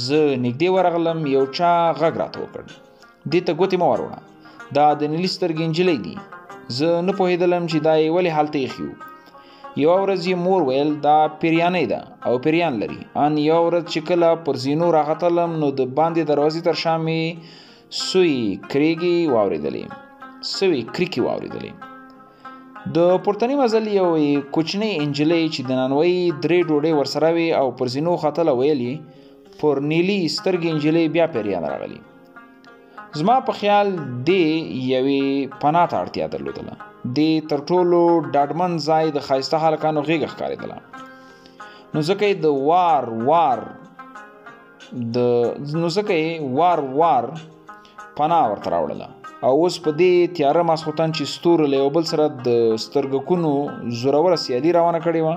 زه نږدې ورغلم. یو چا غږ راته وکړ، دې ته ګوتې مه وروړه، دا د نیلي سترګې نجلۍ دي. زه نه پوهېدلم چې دا یې ولې هلته ایښي وو. یوه ورځ یې مور ویل دا پیریانۍ ده او پیریان لري. ان یوه ورځ چې کله پر زینو راختلم نو د باندې دروازې تر شا مې سوی کریکې واورېدلې. د پورتني مزل یوې کوچنۍ نجلۍ چې د نانوایي 3 ډوډۍ ورسره وې او پر زینو ختله ویل یې پر نیلي سترګې نجلۍ بیا پیریان راغلي. زما په خیال دې یوې پناه ته اړتیا درلودله. دې تر ټولو ډاډمن ځای د ښایسته هلکانو غېږه ښکارېدله. نو ځکه یې وار وار پناه ورته راوړله. او اوس په دې تیاره ماسخوتن چې ستورو له یو بل سره د سترګکونو زوروره سیالي روانه کړې وه،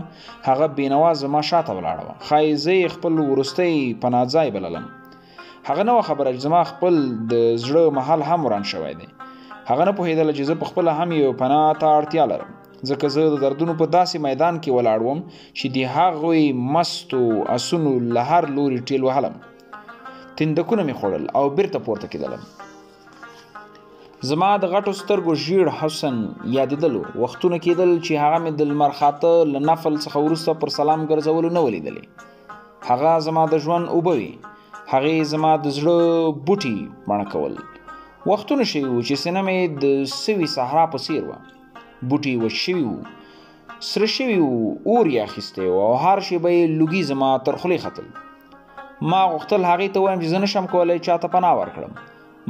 هغه بېنوا زما شاته ولاړه وه. ښایي زه یې خپل وروستی پناه ځای بللم. هغه نه وه خبره چې زما خپل د زړه محل هم وران شوی دی. هغه نه پوهېدله چې زه پخپله هم یو پناه ته اړتیا لرم، ځکه زه د دردونو په داسې میدان کې ولاړ وم چې د هغوی مستو اسونو له هر لوري ټیل وهلم. تندکونه مې خوړل او بیرته پورته کېدلم. زما د غټو سترګو ژیړ حسن یادېدلو. وختونه کېدل چې هغه مې د لمر خاته له نفل څخه وروسته پر سلام ګرځولو نه ولیدلې. هغه زما د ژوند اوبه وي، هغې زما د زړه بوټي مړه کول. وختونه شوي وو چې سینه مې د سوي صحرا په څیر وه. بوټي وچ شوي وو، سره شوي وو، اور یې اخیستی و او هر شیبه یې لوګي زما تر خولې ختل. ما غوښتل هغې ته ووایم چې زه نشم کولی چاته پناه ورکړم.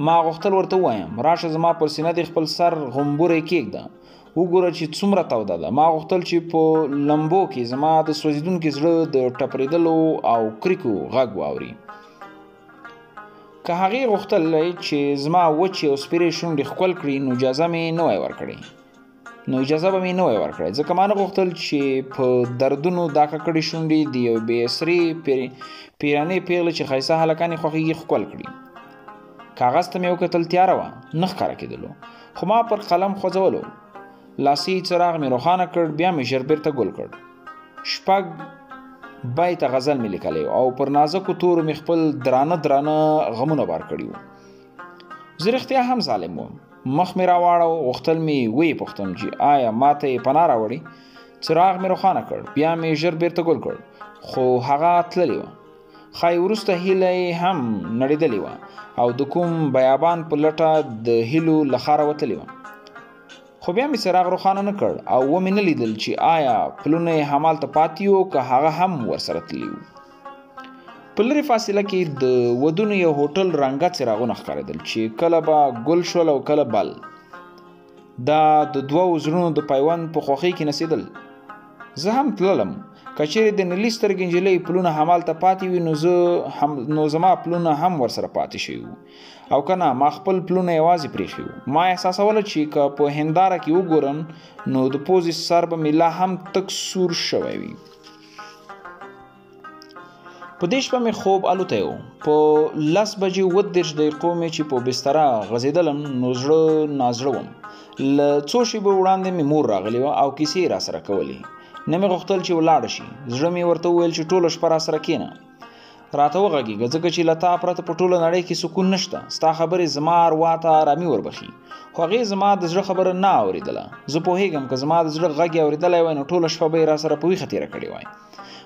ما غوښتل ورته ووایم راشه زما پر سینه دې خپل سر غومبوری کېږده، وګوره چې څومره توده ده. ما غوښتل چې په لمبو کې زما د سوځېدونکي زړه د ټپرېدلو او کریکو غږ واوري. که هغې غوښتل چې زما وچې او سپیرې شونډې ښکل کړي نو اجازه به مې نه وی ورکړی، ځکه ما نه غوښتل چې په دردونو دا ککړې شونډې د یو بې سرې پیرانې پیغلې چې ښایسته هلکان یې خوښېږي ښکل کړي. کاغذ ته مې وکتل، تیاره وه، نه ښکاره کېدلو، خو ما پر قلم خوځولو. لاسي څراغ مې روښانه کړ، بیا مې ژر بیرته ګل کړ. 6 بیته غزل مې لیکلی او پر نازکو تورو مې خپل درانه غمونه بار کړي وو. زه رښتیا هم ظالم وم. مخ مې راواړو، غوښتل مې ویې پوښتم چې آیا ما ته یې پناه راوړې. څراغ مې روښانه کړ، بیا مې ژر بیرته ګل کړ، خو هغه تللې وه. ښایي وروسته هیله یې هم نړېدلې وه او د کوم بیابان په لټه د هیلو له ښاره وتلې وه. خو بیا مې څراغ روښانه نه کړ او ومې نه لیدل چې آیا پلونه یې همالته پاتې وو که هغه هم ورسره تللي وو. په لرې فاصله کې د ودونو یو هوټل رنګه څراغونه ښکارېدل چې کله به ګل شول او کله بل. دا د دوو زړونو د پیوند په خوښۍ کې نڅېدل. زه هم تللم. که چیرې د نیلي سترګې نجلۍ پلونه همالته پاتې وي نو زما پلونه هم ورسره پاتې شوي وو، او که نه ما خپل پلونه یوازې پرېښي وو. ما احساسوله چې که په هنداره کې وګورم نو د پوزې سر به مې لا هم تک سور شوی وي. په دې شپه مې خوب الوتی و. په 10 بجې 27 مې چې په بستره غځېدلم نو زړه نازړه وم. له څو شېبو وړاندې مې مور راغلې وه او کیسې یې راسره کولې. نه مې غوښتل چې ولاړه شي. زړه مې ورته وویل چې ټوله شپه راسره کښېنه، راته وغږېږه، ځکه چې له تا پرته په ټوله نړۍ کې سکون نشته. ستا خبرې زما اروا ته ارامي وربخي. خو هغې زما د زړه خبره نه اورېدله. زه پوهېږم که زما د زړه غږ یې اورېدلی وای نو ټوله شپه به یې راسره په ویښه تېره کړې وای.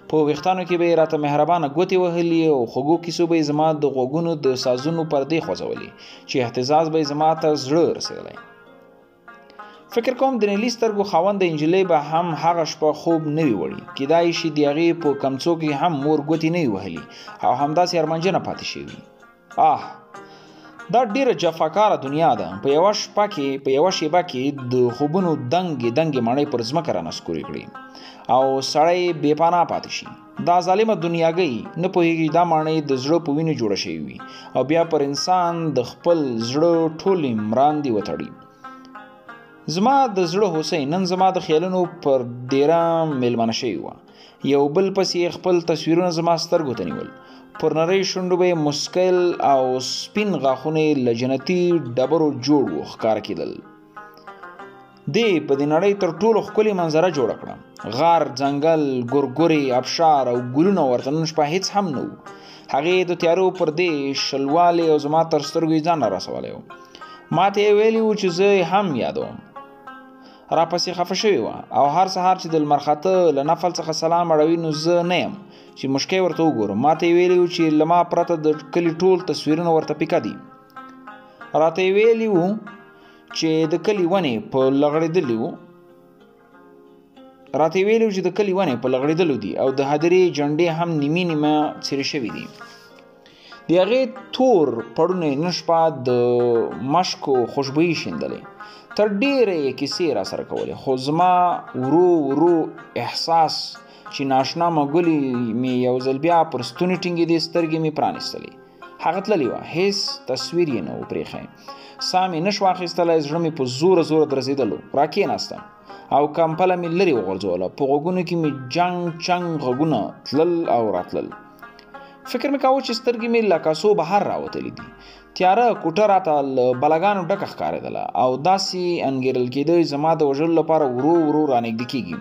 په ویښتانو کې به یې راته مهربانه ګوتې وهلي او خوږو کیسو به یې زما د غوږونو د سازونو پردې خوځولې چې اهتزاز به یې زما ته زړه رسېدلی. فکر کوم د نیلي سترګو خاونده نجلۍ به هم هغه شپه خوب نه وي وړي. کیدای شي د هغې په کمڅو کې هم مور ګوتې نه وي وهلي او همداسې ارمانجنه پاتې شوي. دا ډیره جفاکاره دنیا ده. په یوه شیبه کې د خوبونو دنګې مڼۍ پر ځمکه رانسکورې کړي او سړی بې پناه پاتې شي. دا ظالمه دنیاګۍ نه پوهېږي دا مڼۍ د زړه په وینې جوړه شوې وي او بیا پر انسان د خپل زړه ټولې مراندې وتړي. زما د زړه هوسۍ نن زما د خیالونو پر ډیره میلمانه شوې وه. یو بل پسې خپل تصویرونه زما سترګو ته نیول. پر نرۍ شونډو به یې مسکیل او سپین غاښونه یې له جنتي ډبرو جوړ وو ښکاره کېدل. دې په دې نړۍ تر ټولو ښکلې منظره جوړه کړه. غار، ځنګل، ګورګورې، ابشار او ګلونه ورته نن شپه هېڅ هم نه وو. هغې د تیارو پر دې شلوالې او زما تر سترګو یې ځان را رسولی وو. ما ته یې ویلي وو چې زه یې هم یادوم. راپسې خفه شوې وه او هر سهار چې د لمر خاته له نفل څخه سلام اړوي نو زه نه یم چې مشکۍ ورته وګورم. ما ته یې ویلي وو چې له ما پرته د کلي ټول تصویرونه ورته پیکه دي. راته یې ویلي وو چې د کلي ونې په لغړېدلو دي او د هدیرې جنډې هم نیمه څیرې شوي دي. د هغې تور پړونې نن شپه د مشکو خوشبويي شیندلې. تر ډیره یې کیسې را سره کولې، خو زما ورو احساس چې ناشنا مګلي مې یو ځل بیا پر ستوني ټینګېدې. سترګې مې پرانیستلې. هغه تللې وه، هېڅ تصویر یې نه و پرېښی. ساه مې نه شو اخیستلی. زړه مې په زوره درزېدلو. راکېناستم او کمپله مې لرې وغورځوله. په غوږونو کې مې چنګ غږونه تلل او راتلل. فکر مې کاوه چې سترګې مې له کاسو بهر راوتلې دي. تیاره کوټه راته له بلګانو ډکه ښکارېدله او داسې انګېرل کېده زما د وژلو لپاره ورو رانږدې کېږي.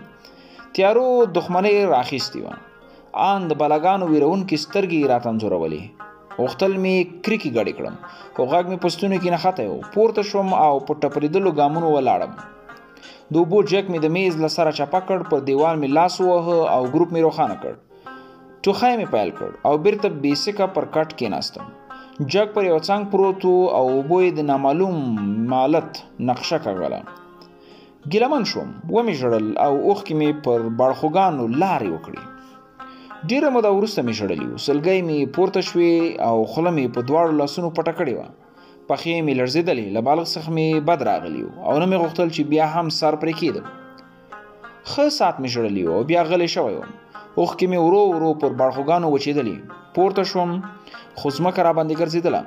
تیارو دښمنۍ راخیستې وه. ان د بلګانو ویرونکې سترګې یې راته انځورولې. غوښتل مې کریکې ګډې کړم خو غږ مې په ستوني کې نښتی و. پورته شوم او په ټپرېدلو ګامونو ولاړم. د اوبو جک مې د میز له سره چپه کړ، پر دیوال مې لاس وواهه او ګروپ مې روښانه کړ. ټوخی مې پیل کړ او بیرته بېسیکه پر کټ کېناستم. جک پر یو څنګ پروت و او اوبو یې د نامعلوم مالت نقشه کږله. ګیلمن شوم، ومې ژړل او اوښکې مې پر بړخوګانو لارې وکړې. ډېره موده وروسته مې ژړلي وو. سلګۍ مې پورته شوې او خوله مې په دواړو لاسونو پټه کړې وه. پښې مې لړزېدلې، له بالغ څخه مې بد راغلی و او نه مې غوښتل چې بیا هم سر پرې کېدم. ښه ساعت مې ژړلي و او بیا غلی شوی وم. اوښکې مې ورو ورو پر بړخوګانو وچېدلې. پورته شوم خو ځمکه راباندې ګرځېدله.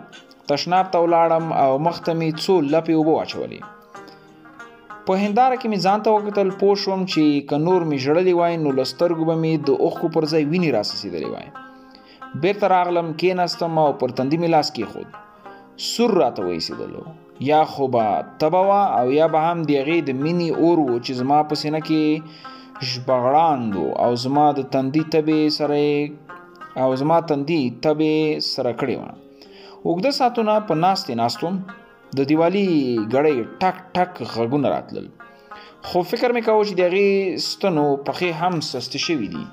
تشناب ته ولاړم او مخ ته مې څو لپې اوبه واچولې. په هنداره کې مې ځان ته وکتل. پوه شوم چې که نور مې ژړلي وای نو له سترګو به مې د اوښکو پر ځای وینې راسڅېدلې وای. بیرته راغلم، کېناستم او پر تندي مې لاس کېښود. سور راته وایسېدلو. یا خو به تبه وه او یا به هم د هغې د مینې اور و چې زما په سینه کې ژبغړاند و او زما تندي تبې سره کړې وه. اوږده ساعتونه په ناستې ناست وم. د دیوالي ګړۍ ټک ټک غږونه راتلل، خو فکر مې کوه چې د هغې ستنو پښې هم سستې شوي دي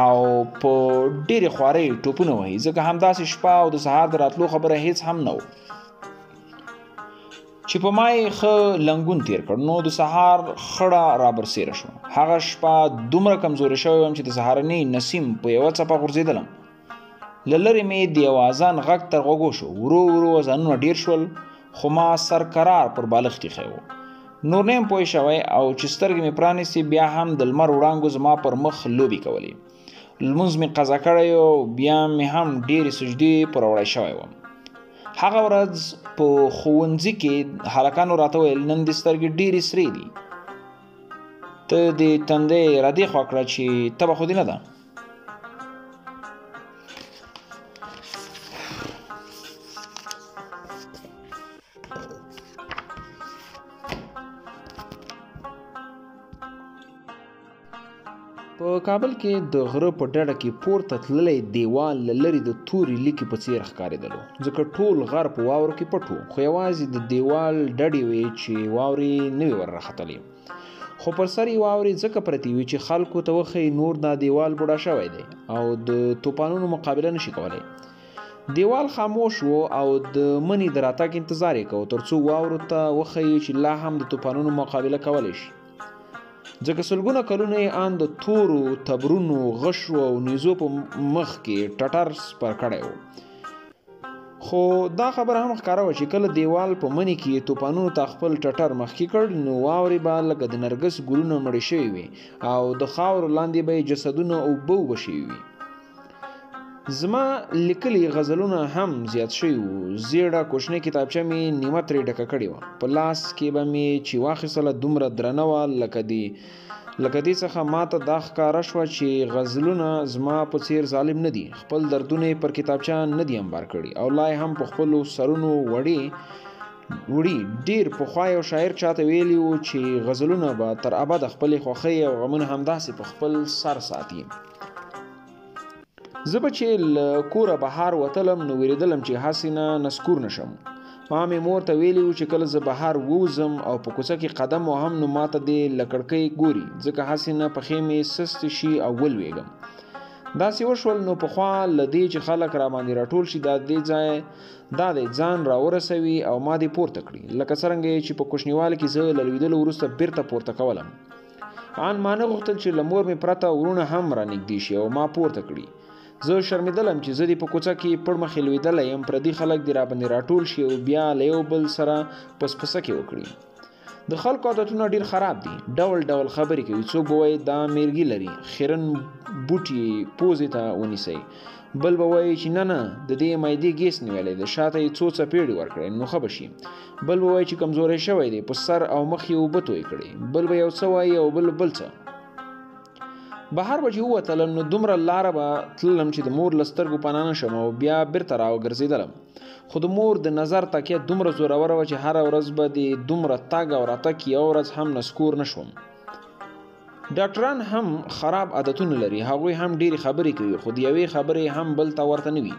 او په ډېرې خوارۍ ټوپونه وهي، ځکه همداسې شپه او د سهار د راتلو خبره هیڅ هم نه و چې په ما یې ښه لنګون تیر کړ. نو د سهار خړه رابرسېره شوه. هغه شپه دومره کمزورې شوی وم چې د سهارني نسیم په یوه څپه غورځېدلم. له لرې مې د یو اذان غږ تر غوږو شو. ورو ورو اذانونه ډېر شول، خو ما سر قرار پر بالښت ایښی و. نور نه یم پوه شوی او چې سترګې مې پرانیستې بیا هم د لمر وړانګو زما پر مخ لوبې کولې. لمونځ مې قضا کړی و، بیا مې هم ډېرې سجدې پر وړی شوی وم. هغه ورځ په ښوونځي کې هلکانو راته ویل نن دې سترګې ډېرې سرې دي، ته دې تندی رادې خوا کړه چې تبه خو دې نه ده. په کابل کې د غره په ډډه کې پورته تللی دیوال له لرې د تورې لیکې په څیر ښکارېدلو، ځکه ټول غر په واورو کې پټ و، خو یوازې د دیوال ډډې وې چې واورې نه وې ور راختلې. خو پر سر یې واورې ځکه پرتې وې چې خلکو ته وښیي نور دا دیوال بوډا شوی دی او د طوفانونو مقابله نشي کولی. دیوال خاموش و او د مني د راتګ انتظار یې کوه تر څو واورو ته وښیي چې لا هم د طوفانونو مقابله کولی شي، ځکه سلګونه کلونه یې ان د تورو تبرونو غشو او نیزو په مخ کې ټټر سپر کړی و. خو دا خبره هم ښکاره وه چې کله دیوال په مني کې طوفانونو ته خپل ټټر مخکې کړ نو واورې به لکه د نرګس ګلونه مړې شوي وي او د خاورو لاندې به یې جسدونه اوبه شوي وي. زما لیکلي غزلونه هم زیات شوي وو. زیړه کوچنۍ کتابچه مې نیمه ترې ډکه کړې وه. په لاس کې به مې چې واخیستله دومره درنه وه لکه دې څخه ماته دا ښکاره شوه چې غزلونه زما په څیر ظالم نه دي. خپل دردونه یې پر کتابچه نه دي انبار کړي او لا یې هم په خپلو سرونو وړي. ډېر پخوا یو شاعر چاته ویلي وو چې غزلونه به تر ابده خپلې خوښۍ او غمونه همداسې په خپل سر ساتي. زه به چې له کوره بهار وتلم نو ویرېدلم چې هسې نه نسکور نشم. ما مې مور ته ویلي وو چې کله زه بهر ووځم او په کوڅه کې قدم وهم نو ماته دې له کړکۍ ګوري، ځکه هسې نه پښې مې سستې شي او ولوېږم. داسې وشول نو پخوا له دې چې خلک راباندې راټول شي دا دی ځان راورسوي او ما دې پورته کړي، لکه څرنګه چې په کوچنیوالي کې زه له لوېدلو وروسته بیرته پورته کولم. ان ما نه غوښتل چې له مور مې پرته ورونه هم رانږدې شي او ما پورته کړي. زه شرمېدلم چې زه دې په کوڅه کې پړ مخې لوېدلی یم، پردي خلک دې راباندې راټول شي او بیا له یو بل سره پسپسکې وکړي. د خلکو عادتونه ډېر خراب دي، ډول ډول خبرې کوي. څوک به وایي دا میرګي لري، خیرن بوټي پوزې ته ونیسئ، بل به وایي چې نه د دې معدې ګیس نیولی دی، شاته یې څو څپېړې ورکړئ نو ښه به شي، بل به وایي چې کمزوری شوی دی، په سر او مخ یې اوبه توی کړئ، بل به یو څه وایي او بل څه. بهر به چې ووتلم نو دومره لاره به تللم چې د مور له سترګو پناه نه شم او بیا بیرته راوګرځېدلم. خو د مور د نظر تکیه دومره زوروره وه چې هره ورځ به د دومره تګ او راتګ یوه ورځ هم نسکور نه شوم. ډاکټران هم خراب عادتونه لري، هغوی هم ډېرې خبرې کوي خو د یوې خبرې هم بل ته ورته نه وي.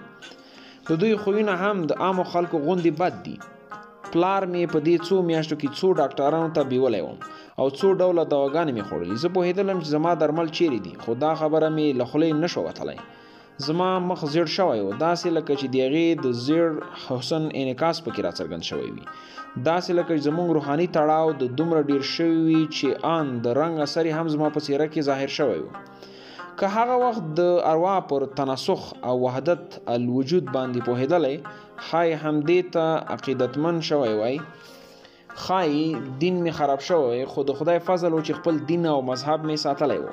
د دوی خویونه هم د عامو خلکو غوندې بد دي. پلار مې په دې څو میاشتو کې څو ډاکټرانو ته بیولی وم او څو ډوله دواګانې مې خوړلي. زه پوهېدلم چې زما درمل چیرې دي، خو دا خبره مې له خولې نه شوه وتلی. زما مخ زیړ شوی و، داسې لکه چې د هغې د زیړ حسن انعکاس پکې راڅرګند شوی وي، داسې لکه چې زموږ روحاني تړاو د دومره ډیر شوی وي چې آن د رنګ اثر هم زما په څېره کې ظاهر شوی و. که هغه وخت د اروا پر تناسخ او وحدت الوجود باندې پوهېدلی، ښایي همدې ته عقیدتمند شوی وای، ښایي دین مې خراب شوی، خو د خدای فضل و چې خپل دین او مذهب مې ساتلی و.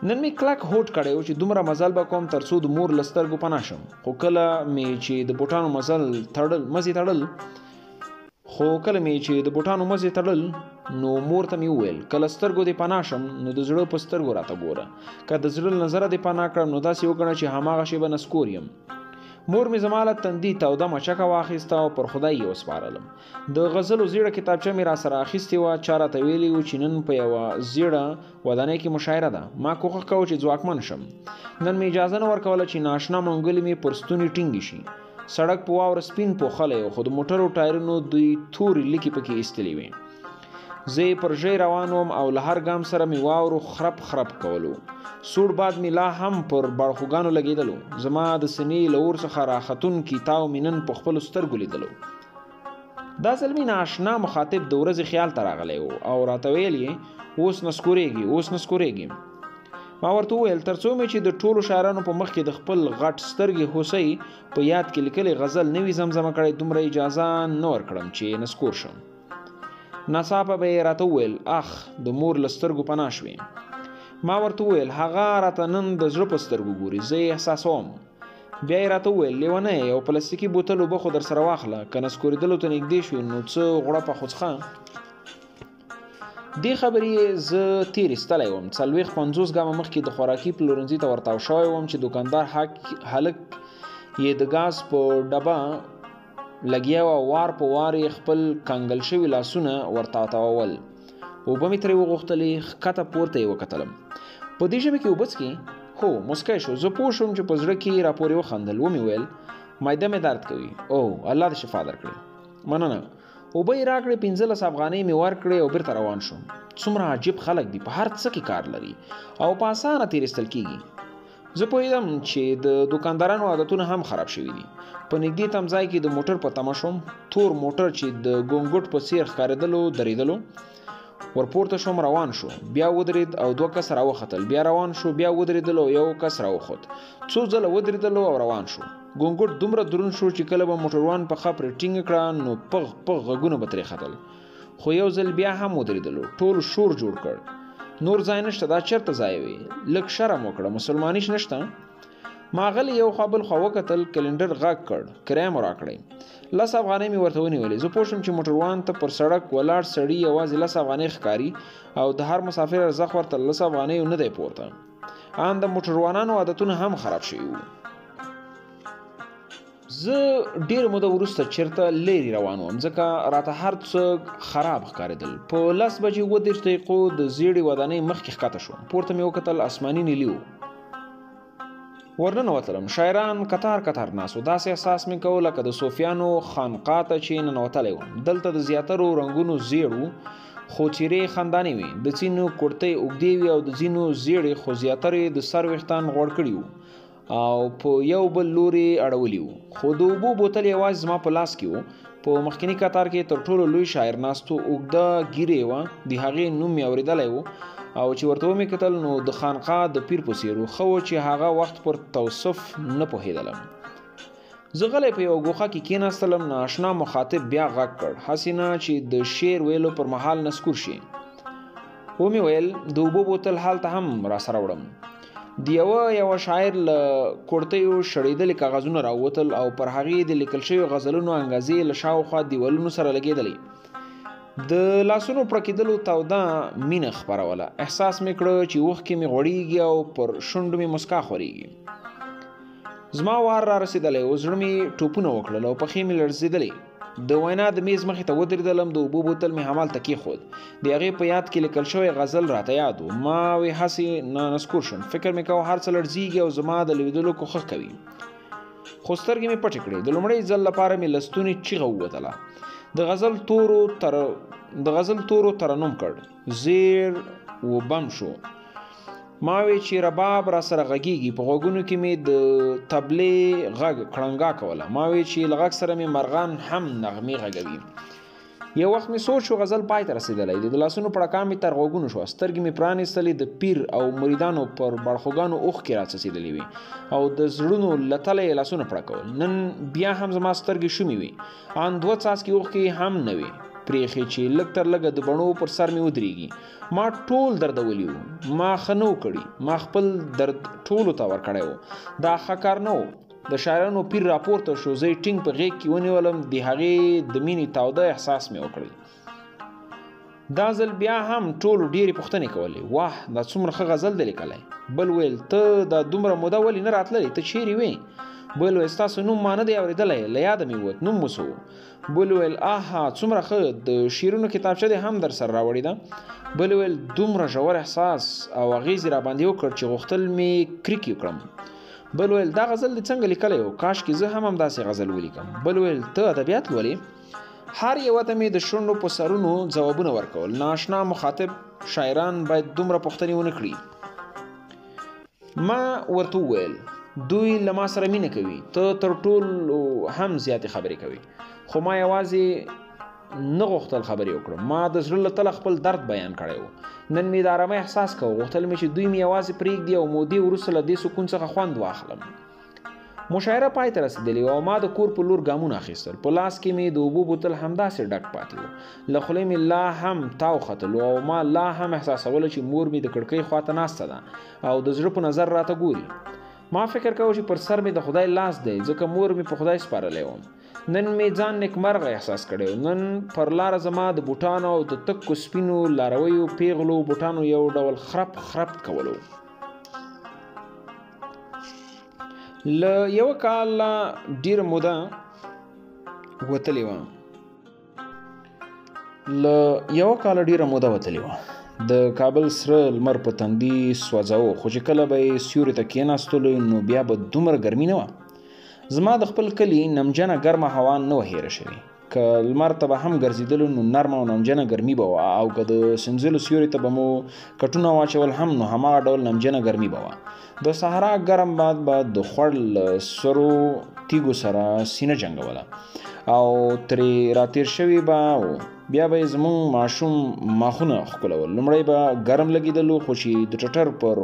نن مې کلک هوډ کړی و چې دومره مزل به کوم تر څو د مور له سترګو پناه شم. خو کله مې چې د بوټانو مزې تړل نو مور ته مې وویل که له سترګو دې پناه شم نو د زړه په سترګو راته ګوره، که د زړه له نظره دې پناه کړم نو داسې وګڼه چې هماغه شېبه نسکور یم. مور مې زما له تندي توده مچکه واخیسته او پر خدای یې وسپارلم. د غزلو زیړه کتابچه مې راسره اخیستې وه. چا راته ویلي وو چې نن په یوه زیړه ودانۍ کې مشاعره ده. ما کوښښ کوه چې ځواکمن شم. نن مې اجازه نه ورکوله چې نااشنا منګلې مې پر ستوني ټینګې شي. سړک په واوره سپین پوښلی و، خو د موټرو ټایرونو دوی تورې لیکې پکې ایستلې وې. زه یې پر ژۍ روان وم او له هر ګام سره مې واورو خرپ خرپ کولو. سوړ باد مې لا هم پر باړخوګانو لګېدلو. زما د سینې له اور څخه راختونکي تاو مې نن په خپلو سترګو لیدلو. دا ځل مې نااشنا مخاطب د ورځې خیال ته راغلی و او راته ویل یې اوس نسکورېږي. ما ورته وویل تر څو مې چې د ټولو شاعرانو په مخ کې د خپل غټ سترګې هوسۍ په یاد کې لیکلې غزل نه وي زمزمه کړی، دومره اجازه نه ورکړم چې نسکور شم. ناڅاپه به یې راته وویل اخ د مور له سترګو پناه شوې. ما ورته وویل هغه راته نن د زړه په سترګو ګوري، زه یې احساسوم. بیا یې راته وویل لیونی یو پلاستیکي بوتل اوبه خو در سره واخله، که نسکورېدلو ته نږدې شوې نو څه غوړپه خو څښه. دې خبرې زه تیر ایستلی وم. 40-50 ګامه مخکې د خوراکي پلورنځي ته ورتاو شوی وم چې دوکاندار هلک یې د ګاز په ډبه لګیا و او وار په وار یې خپل کنګل شوي لاسونه ورته تاوول. اوبه مې ترې وغوښتلې، ښکته پورته یې وکتلم. په دې ژبه کې اوبه څښې؟ هو، مسکی شو. زه پوه شوم چې په زړه کې راپورې وخندل. ومې ویل معده مې درد کوي. او الله دې شفا درکړي. مننه. اوبه یې راکړې، 15 افغانۍ مې ورکړې او بیرته روان شوم. څومره عجیب خلک دي، په هر څه کې کار لري او په اسانه تېرېستل کېږي. زه پوهېدم چې د دوکاندارانو عادتونه هم خراب شوي دي. په نږدې تمځای کې د موټر په تمه شوم. تور موټر چې د ګونګټ په څېر ښکارېدلو درېدلو. ورپورته شوم، روان شو، بیا ودرېد او 2 کس راوختل. بیا روان شو، بیا ودرېدل او 1 کس راوخوت. څو ځله ودرېدلو او روان شو. ګونګټ دومره دروند شو چې کله به موټروان په ښه پرې ټینګ کړه نو پغ پغ غږونه به ترې ختل. خو یو ځل بیا هم ودرېدلو. ټول شور جوړ کړ. نور ځای نشته، دا چېرته ځای وي؟ لږ شرم وکړه، مسلمانیش نشته. ما غلی یو خوا بل خوا وکتل. کلنډر غږ کړ، کرایه مو راکړئ. 10 افغانۍ مې ورته ونیولې. زه پوه شوم چې موټروان ته پر سړک ولاړ سړي یوازې 10 افغانۍ ښکاري او د هر مسافر ارزښت ورته 10 افغانۍ نه دی پورته. ان د موټروانانو عادتونه هم خراب شوي وو. زه ډېر موده وروسته چېرته لرې روان وم، ځکه راته هر څه خراب ښکارېدل. په 10 بجې 30 دقیقو د زیړې ودانۍ مخکې ښکته شوم. پورته مې وکتل، اسماني نیلي و. ورننوتلم. شاعران کتار کتار ناست و. داسې احساس مې کوه لکه د صوفیانو خانقاه ته چې ننوتلی وم. دلته د زیاترو رنګونو زیړ و، خو څېرې خندانې وې. د ځینو کورتۍ اوږدې وې او د ځینو زیړې، خو زیاترې د سر ویښتان غوړ کړي وو او په یو بل لوري اړولي وو. خو د اوبو بوتل یوازې زما په لاس کې و. په مخکینی قطار کې تر ټولو لوی شاعر ناست و. اوږده ږیرې وه، د هغې نوم مې اورېدلی و او چې ورته ومې کتل نو د خانقاه د پیر په څېر و. ښه و چې هغه وخت پر توصف نه پوهېدلم. زه غلی په یوه ګوښه کې کېناستلم. نااشنا مخاطب بیا غږ کړ، هسې نه چې د شعر ویلو پر مهال نسکور شي. ومې ویل د اوبو بوتل هلته هم راسره وړم. د یوه شاعر له کورتیو شړېدلي کاغذونه راووتل او پر هغې د لیکل شوي غزلونو انګازې له شاوخوا دیوالونو سره لګېدلې. د لاسونو پړکېدلو توده مینه خپروله. احساس مې کړه چې اوښکې مې غوړېږي او پر شونډو مې مسکا خورېږي. زما وار را رسېدلی و. زړه مې ټوپونه وکړل او پښې مې لړزېدلې. د وینا د میز مخې ته ودرېدلم. د اوبو بوتل مې همالته کېښود. د هغې په یاد کې لیکل شوی غزل راته یاد و. ما وې هسې نسکور شم. فکر مې کوه هر څه لړزېږي او زما د لوېدلو کوښښ کوي. خو سترګې مې پټې کړې. د لومړي ځل لپاره مې له ستوني چیغه ووتله. د غزل تورو ترنم کړ. زیر و بم شو. ما وی چې رباب را سره غږیږي. په غوږونو کې مې د طبلې غږ کړنګا کوله. ما وی چې له غږ سره مې مرغان هم نغمې غږوي. یو وخت مې سوچ شو غزل پای ته رسېدلی دی. د لاسونو پړکا مې تر غوږونو شوه. سترګې مې پرانیستلې. د پیر او مریدانو پر بړخوګانو اوښکې راڅڅېدلې وې او د زړونو له تله یې لاسونه پړکول. نن بیا هم زما سترګې شومې وې. ان 2 څاڅکي اوښکې هم نه وې پرېښې چې لږ تر لږه د بڼو پر سر مې ودرېږي. ما ټول دردولی وو. ما ښه نه و کړي. ما خپل درد ټولو ته ورکړی و. دا ښه کار نه و. د شاعرانو پیر راپورته شو. زه یې ټینګ په غېږ کې ونیولم. د هغې د مینې تاوده احساس مې وکړی. دا ځل بیا هم ټولو ډېرې پوښتنې کولې. واه دا څومره ښه غزل دی لیکلی. بل ویل ته دا دومره موده ولې نه راتللی؟ ته چیرې وې؟ بل ویل ستاسو نوم ما نه دی اورېدلی. له یاده مې ووت. نوم مو څه و؟ بل ویل آها څومره ښه. د شعرونو کتابچه دې هم در سره راوړې ده. بل ویل دومره ژور احساس او اغېز یې راباندې وکړ چې غوښتل مې کریک وکړم. بل ویل دا غزل دې څنګه لیکلی و؟ کاشکې زه هم همداسې غزل ولیکم. بل ویل ته ادبیات لولې؟ هر یوه ته مې د شونډو په سرونو ځوابونه ورکول. نااشنا مخاطب شاعران باید دومره پوښتنې ونه کړي. ما ورته وویل دوی له ما سره مینه کوي. ته تر ټولو هم زیاتې خبرې کوي. خو ما یوازې نه غوښتل خبرې وکړم. ما د زړه له تله خپل درد بیان کړی و. نن مې د آرامۍ احساس کوه. غوښتل مې چې دوی مې یوازې پرېږدي او مودې وروسته له دې سکون څخه خوند واخلم. مشاعره پای ته رسېدلې وه او ما د کور په لور ګامونه اخیستل. په لاس کې مې د اوبو بوتل همداسې ډک پاتې و. له خولې مې لا هم تاو ختلو او ما لا هم احساسوله چې مور مې د کړکۍ خواته ناسته ده او د زړه په نظر راته ګوري. ما فکر کوه چې پر سر مې د خدای لاس دی ځکه مور مې په خدای سپارلی وم. نن مې ځان نیکمرغه احساس کړی و. نن پر لاره زما د بوټانو او د تکو سپینو لارویو پیغلو بوټانو یو ډول خرپ خرپ کولو. له یوه کاله ډېره موده وتلې وه. د کابل سره لمر په تندي سوځاوه خو چې کله به یې سیوري ته کېناستلو نو بیا به دومره ګرمي نه وه. زما د خپل کلي نمجنه ګرمه هوا نه وه هېره شوې. که لمر ته به هم ګرځېدلو نو نرمه او نمجنه ګرمي به وه او که د سنځلو سیوري ته به مو کټونه واچول هم نو هماغه ډول نمجنه ګرمي به وه. د صحرا ګرم باد به د خوړ له سرو تیږو سره سینه جنګوله او ترې راتېر شوي به و. بیا به یې زموږ ماشوم ماخونه ښکلول. لومړی به ګرم لګېدلو خو چې د ټټر پر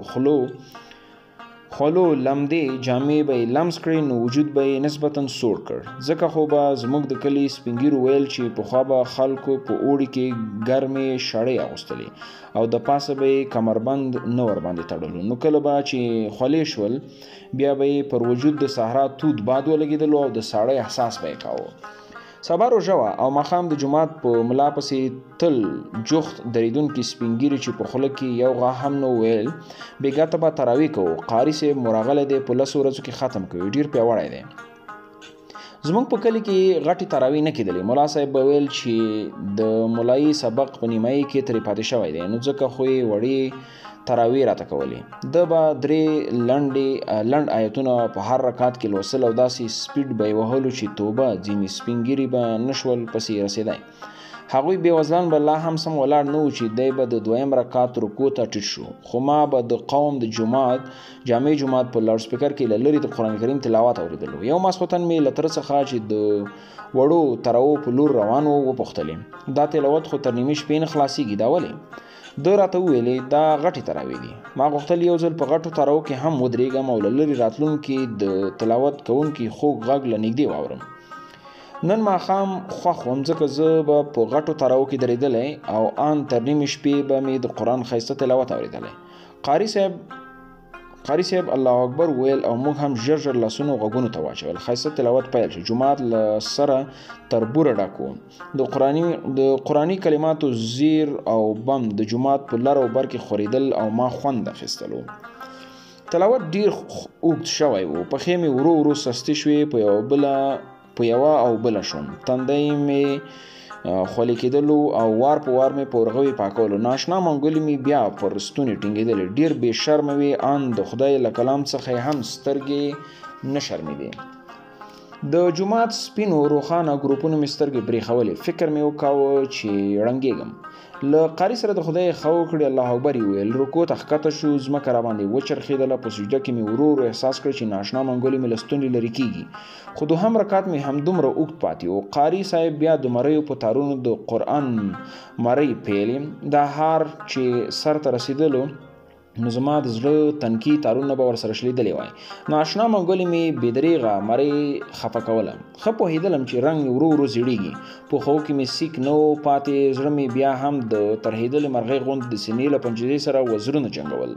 خولو لمدې جامې به یې لمس کړې نو وجود به یې نسبتاً سوړ کړ. ځکه خو به زموږ د کلي سپین ږیرو ویل چې پخوا به خلکو په اوړي کې ګرمې شړۍ اغوستلې او د پاسه به یې کمربند نه ورباندې تړلو. نو کله به چې خولې شول بیا به یې پر وجود د صحرا تود باد ولګېدلو او د ساړه احساس به یې کاوه. سبا روژه وه او ماښام د جومات په ملا پسې تل جوخت درېدونکي سپین ږیري چې په خوله کې یو غا هم نه ویل بېګا ته به تراویح کوو. قاري صاحب مو راغلی دی په 10 ورځو کې ختم کوي. ډېر پیاوړی دی. زموږ په کلي کې غټې تراویح نه کېدلې. ملا صاحب به ویل چې د ملایي سبق په نیمایي کې ترې پاتې شوی دی نو ځکه خو یې وړې تراویح راته کولې. ده به 3 لنډ آیتونه په هر رکعت کې لوستل او داسې سپیډ به یې وهلو چې توبه ځینې سپین ږیري به نه شول پسې رسېدی. هغوی بېوزلان به لا هم سم ولاړ نه و چې دی به د 2یم رکعت رکوع ته ټیټ شو. خو ما به د قوم د جامع جومات په لاوډ سپیکر کې له لرې د قرآن کریم تلاوت اورېدلو. یو ماسخوتن مې له تره څخه چې د وړو تراو په لور روان و وپوښتلې دا تلاوت خو تر نیمې شپې نه خلاصېږي دا ولې؟ ده راته وویلې دا غټې تراویح دي. ما غوښتل یو ځل په غټو تراو کې هم ودرېږم او له لرې راتلونکي د تلاوت کوونکي خوږ غږ له نږدې واورم. نن ماښام خوښ وم ځکه زه به په غټو تراو کې درېدلی او ان تر نیمې شپې به مې د قرآن ښایسته تلاوت اورېدلی. قاري صاحب الله اکبر ویل او موږ هم ژر ژر لاسونه غوږونو ته واچول. ښایسته تلاوت پیل شو. جومات له سره تر بوره ډک و. د قرآني کلماتو زیر او بم د جومات په لر او بر کې خورېدل او ما خوند اخیستلو. تلاوت ډېر اوږد شوی و. پښې مې ورو ورو سستې شوې. په یوه او بله شوم. تندی مې خولې کېدلو او وار په وار مې په ورغوي پاکولو. ناشنا منګولې مې بیا پر ستونې ټینګېدلې. ډېر بې شرمه وې. ان د خدای له کلام څخه هم سترګې نه شرمېدې. د جومات سپینو روښانه ګروپونو مې سترګې برېښولې. فکر مې وکاوه چې ړنګېږم. له قاري سره د خدای ښه وکړي، الله اکبر یې وویل. رکوع ته ښکته شو، ځمکه راباندې وچرخېدله. په سجده کې مې ورو ورو احساس کړ چې ناشنا منګولې مې له ستوني لرې کېږي. خو دوهم رکعت مې همدومره اوږد پاتې و. قاري صاحب بیا د مریو په تارونو د قرآن مرۍ پیلې. دا هار چې سر ته رسېدلو نو زما د زړه تنکي تارونه به ورسره شلېدلې وای. ناشنا منګولې مې بې دریغه مرۍ خفه کوله. ښه پوهېدلم چې رنګ ورو ورو زیړېږي. په خوب کې مې سیک نه و پاتې. زړه مې بیا هم د ترهېدلې مرغۍ غوندې د سینې له پنجرې سره وزرونه جنګول.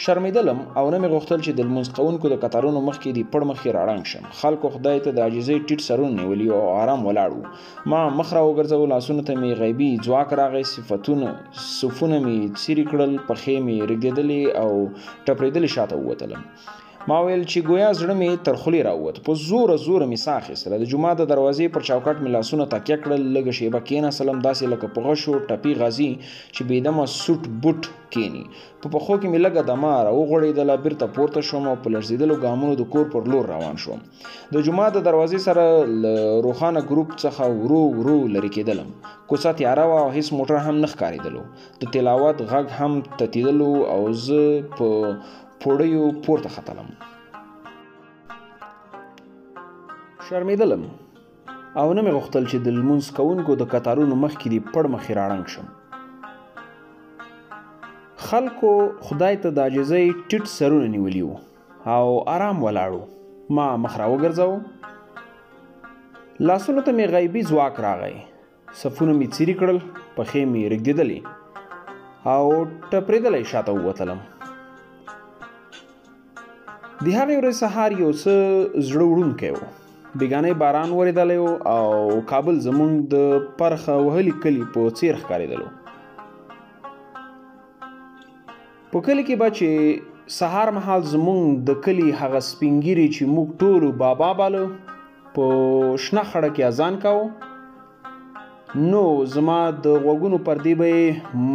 شرمېدلم او نه مې غوښتل چې د لمونځ کوونکو د کتارونو مخکې د پړ مخې راړنګ شم. خلکو خدای ته د عاجزۍ ټیټ سرونه نیولي او آرام ولاړ وو. ما مخ را وګرځول، لاسونو ته مې غیبي ځواک راغی. صفونه مې څیرې کړل، پښې مې رېږدېدلې او ټپرېدلې شاته ووتلم. ما ویل چې گویا زړه مې تر خولې راووت. په زوره مې ساه اخیستله. د جومات د دروازې پر چوکاټ مې لاسونه تکیه کړل. لږه شیبه کېناستلم، داسې لکه په غشو ټپي غازي چې بېدمه سوټ بوټ کېني. په پښو کې مې لږه دمه راوغوړېدله. بیرته پورته شوم او په لړزېدلو ګامونو د کور پر لور روان شوم. د جومات د دروازې سره له روښانه ګروپ څخه ورو ورو لرې کېدلم. کوڅه تیاره وه او هېڅ موټر هم نه ښکارېدلو. د تلاوت غږ هم تتېدلو او زه په پوړیو پورته ختلم. شرمېدلم او نه مې غوښتل چې د لمونځ کوونکو د کتارونو مخکې د پړ مخې راړنګ شم. خلکو خدای ته د عاجزۍ ټیټ سرونه نیولي وو او آرام ولاړ وو. ما مخ را وګرځاوه. لاسونو ته مې غیبي ځواک راغی. صفونه مې څیرې کړل، پښې مې رېږدېدلې او ټپرېدلی شاته ووتلم. د هغې ورځې سهار یو څه زړه وړونکی و. بیګانۍ باران ورېدلی و او کابل زموږ د پرخه وهلي کلي په څېر ښکارېدلو. په کلي کې به چې سهار مهال زموږ د کلي هغه سپین ږیري چې موږ ټولو بابا باله په شنه خړه کې اذان کاوه، نو زما د غوږونو پردې به یې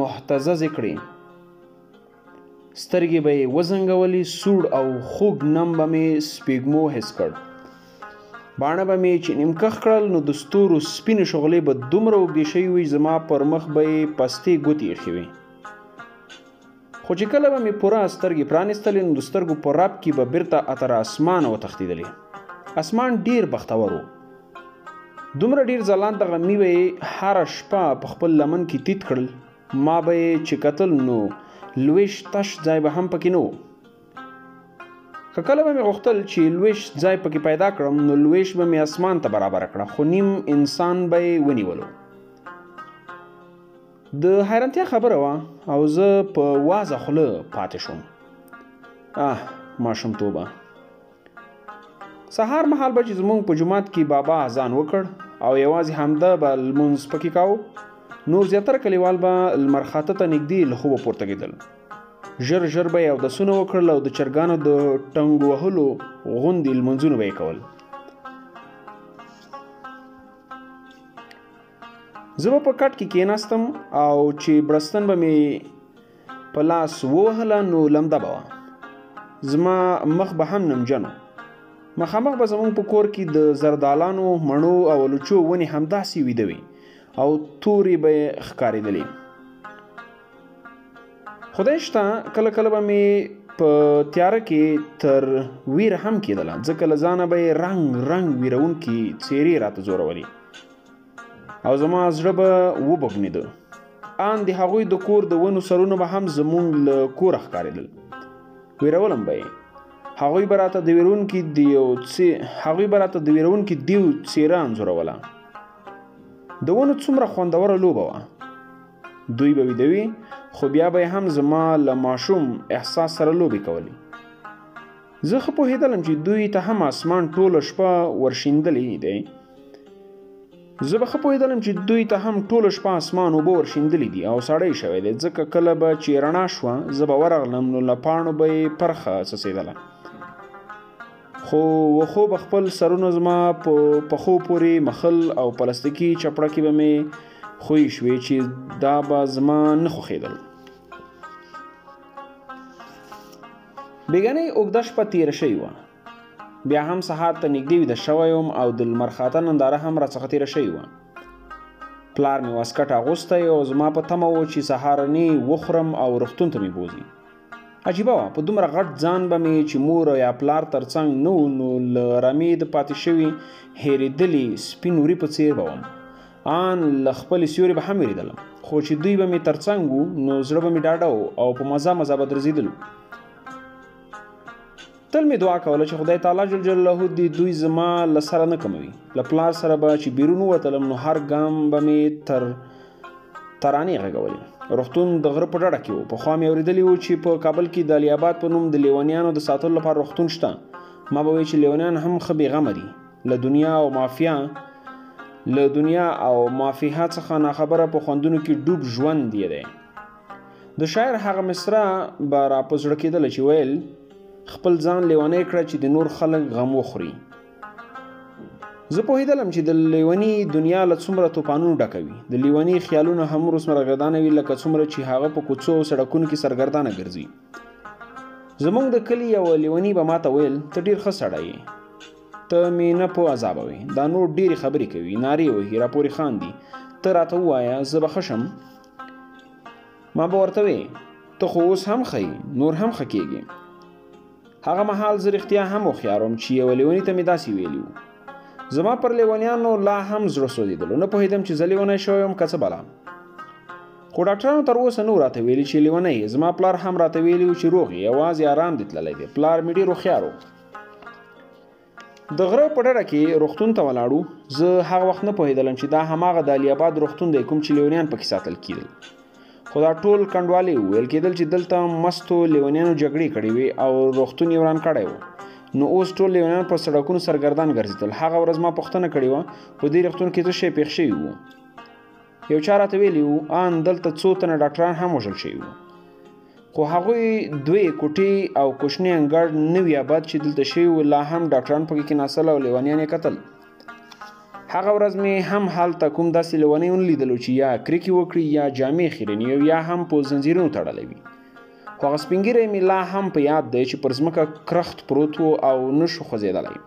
محتززې کړې، سترګې به یې وزنګولې، سوړ او خوږ نم به مې سپېږمو حس کړ. باڼه به مې چې نیمکخ کړل نو د ستورو سپینې شغلې به دومره اوږدې شوي وي زما پر مخ به یې پستې ګوتې ایښې وي. خو چې کله به مې پوره سترګې پرانیستلې نو د سترګو په رپ کې به بیرته اتر اسمانه وتښتېدلې. اسمان ډېر بختور و. دومره ډېر ځلانده غمي به یې هره شپه په خپل لمن کې تیت کړل. ما به یې چې کتل نو لویش تش ځای به هم پکې نه و. که کله به مې غوښتل چې لویش ځای پکې پیدا کړم نو لویش به مې اسمان ته برابره کړه، خو نیم انسان به یې ونیولو. د حیرانتیا خبره وه او زه په وازه خوله پاتې شوم. ماشومتوبه. سهار مهال به چې زموږ په جومات کې بابا اذان وکړ او یوازې همده به لمونځ پکې کاوه، نور زیاتره کلیوال به لمر خاته ته نږدې له خوبه پورته کېدل. ژر ژر به یې اودسونه وکړل او د چرګانو د ټنګ وهلو غوندې لمونځونه به یې کول. زه به په کټ کې کېناستم او چې بړستن به مې په لاس ووهله نو لمده به وه. زما مخ به هم نمجن و. مخامخ به زموږ په کور کې د زردالانو، مڼو او لوچو ونې همداسې ویده وي او تورې به یې ښکارېدلې. خدای شته، کله کله به مې په تیاره کې تر ویره هم کېدله، ځکه له ځانه به یې رنګ رنګ ویرونکي څېرې راته زورولې او زما زړه به وبږنېده. ان د هغوی د کور د ونو سرونه به هم زموږ له کوره ښکارېدل. ویرولم به یې. هغوی به راته د ویرونکي دیو څېره انځوروله. د ونو څومره خوندوره لوبه وه. دوی به ویده وي خو بیا به هم زما له ماشوم احساس سره لوبې کولې. زه ښه پوهېدلم چې دوی ته هم اسمان ټوله شپه ورشیندلی دی. ټوله شپه اسمان اوبه ورشیندلی دي او سړی شوی دی، ځکه کله به چې رڼا شوه زه به ورغلم نو له پاڼو به یې پرخه څڅېدله. خو وښو به خپل سرونه زما په پښو پورې مخل او پلاستیکي چپړه کې به مې خوی شوې چې دا به زما نه خوښېدل. بیګنۍ اوږده شپه تېره شوې وه. بیا هم سهار ته نږدې ویده شوی وم او د لمر خاته ننداره هم راڅخه تېره شوې وه. پلار مې واسکټ اغوستی او زما په تمه و چې سهارنۍ وخورم او روغتون ته مې بوځي. عجیبه وه، په دومره غټ ځان به مې چې مور او یا پلار تر څنګ نه و نو له رمې د پاتې شوي هېرېدلي سپین وري په څېر به وم. آن له خپلې سیوري به هم وېرېدلم، خو چې دوی به مې تر څنګ وو نو زړه به مې ډاډه و او په مزه مزه به درځېدلو. تل مې دعا کوله چې خدای تعالی جل جلاله دې دوی زما له سره نه کموي. له پلار سره به چې بیرون ووتلم نو هر ګام به مې ترانې غږولې. روغتون د غره په ډډه کې و. پخوا مې اورېدلي وو چې په کابل کې د علي آباد په نوم د لیونیانو د ساتلو لپاره روغتون شته. ما به وایي چې لیونیان هم ښه بېغمه دي. له دنیا او مافیها څخه ناخبره په خوندونو کې ډوب ژوند یې دی. د شاعر هغه مصرع به را په زړه کېدله چې ویل خپل ځان لیونی کړه چې د نور خلک غم وخوري. زه پوهېدلم چې د لیوني دنیا له څومره توپانونو ډکه وي. د لیوني خیالونه هغومره سرګردانه وي لکه څومره چې هغه په کوڅو او سړکونو کې سرګردانه ګرځي. زموږ د کلي یو لیوني به ماته ویل ته ډېر ښه سړی یې، ته مې نه په عذابوې، دا نور ډېرې خبرې کوي، نارې وهي، راپورې خاندي، ته راته ووایه زه به ښه شم. ما به ورته وې ته خو اوس هم ښه یې، نور هم ښه کېږې. هغه مهال زه رښتیا هم هوښیار وم چې یوه لیوني ته مې داسې ویلي وو. زما پر لیونیانو لا هم زړه سوځېدلو. نه پوهېدم چې زه لیونی شوی یم که څه بلا. خو ډاکټرانو تر اوسه نه راته ویلي چې لیونی یې. زما پلار هم راته ویلي و چې روغ یې، یوازې آرام دې تللی دی. پلار مې ډېر هوښیار و. د غره په ډډه کې روغتون ته ولاړو. زه هغه وخت نه پوهېدلم چې دا هماغه د علي آباد روغتون دی کوم چې لیونیان پکې ساتل کېدل. خو دا ټول کنډوالې ویل کېدل چې دلته مستو لیونیانو جګړې کړې وې او روغتون یې وران کړی و. نو اوس ټول لیونیان په سړکونو سرګردان ګرځېدل. هغه ورځ ما پوښتنه کړې وه په دې روغتون کې څه شی پېښ شوي وو. یو چا راته ویلي وو ان دلته څو تنه ډاکټران هم وژل شوي وو. خو هغوی دوی کوټې او کوچنی انګړ نوي آباد چې دلته شوي وو لا هم ډاکټران پکې کېناستل او لیونیان یې کتل. هغه ورځ مې هم هلته کوم داسې لیونی ونه لیدلو چې یا کرکې وکړي یا جامې خیرني او یا هم په زنځیرونو تړلی وي. خو هغه سپین ږیری مې لا هم په یاد دی چې پر ځمکه کرخت پروت و او نه شو خوځېدلی.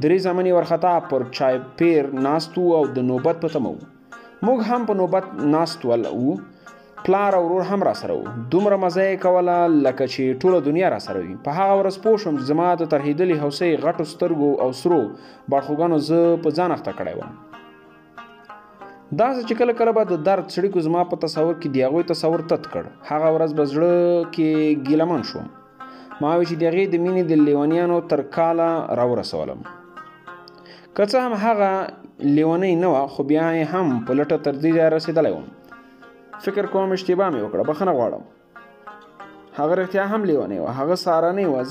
درې زامن یې ورخطا پر چای پیر ناست و او د نوبت په تمه و. موږ هم په نوبت ناست وو. پلار او ورور هم را سره و. دومره مزه یې کوله لکه چې ټوله دنیا را سره وي. په هغه ورځ پوه شوم چې زما د ترهېدلې هوسۍ غټو سترګو او سرو باړخوګانو زه په ځان اخته کړی وم. داسې چې کله کله به د درد څړیکو زما په تصور کې د هغوی تصور تت کړ. هغه ورځ به زړه کې ګیلمن شوم. ما وی چې د هغې د مینې د لیونیانو تر کاله راورسولم. که څه هم هغه لیونۍ نه وه خو بیا یې هم په لټه تر دې ځایه رسېدلی وم. فکر کوم اشتباه مې وکړه، بخښنه غواړم. هغه رښتیا هم لیونۍ وه. هغه سهارنۍ وه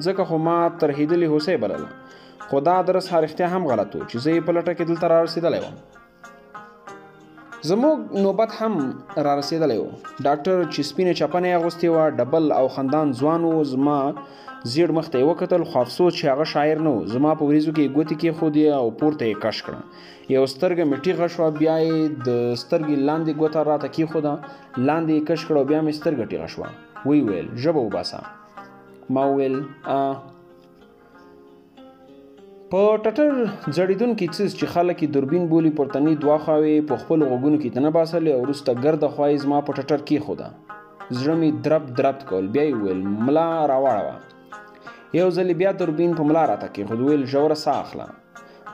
ځکه خو ما ترهېدلې هوسۍ بلله. خو دا درس رښتیا هم غلط و چې زه یې په لټه کې دلته را رسېدلی وم. زموږ نوبت هم را رسېدلی و. ډاکټر چې سپینه چپنه یې اغوستې وه ډبل او خندان ځوان و. زما زیړ مخ ته یې وکتل خو افسوس چې هغه شاعر نه و. زما په وریځو کې یې ګوتې کېښودې او پورته یې کش کړه. یو سترګه مې ټیغه شوه، بیا یې د سترګې لاندې ګوته راته کېښوده، لاندې یې کش کړه او بیا مې سترګه ټیغه شوه. ویې ویل ژبه وباسه. ما وویل په ټټر ځړېدونکي څیز چې خلک یې دوربین بولي پورتنۍ دوه خواوې په خپلو غوږونو کې دننه باسلې او وروسته ګرده خوا یې زما په ټټر کېښوده. زړه مې درب کول. بیا یې وویل ملا راواړوه. یو ځلې بیا دوربین په ملا راته کېښود. ویل ژوره ساه اخله.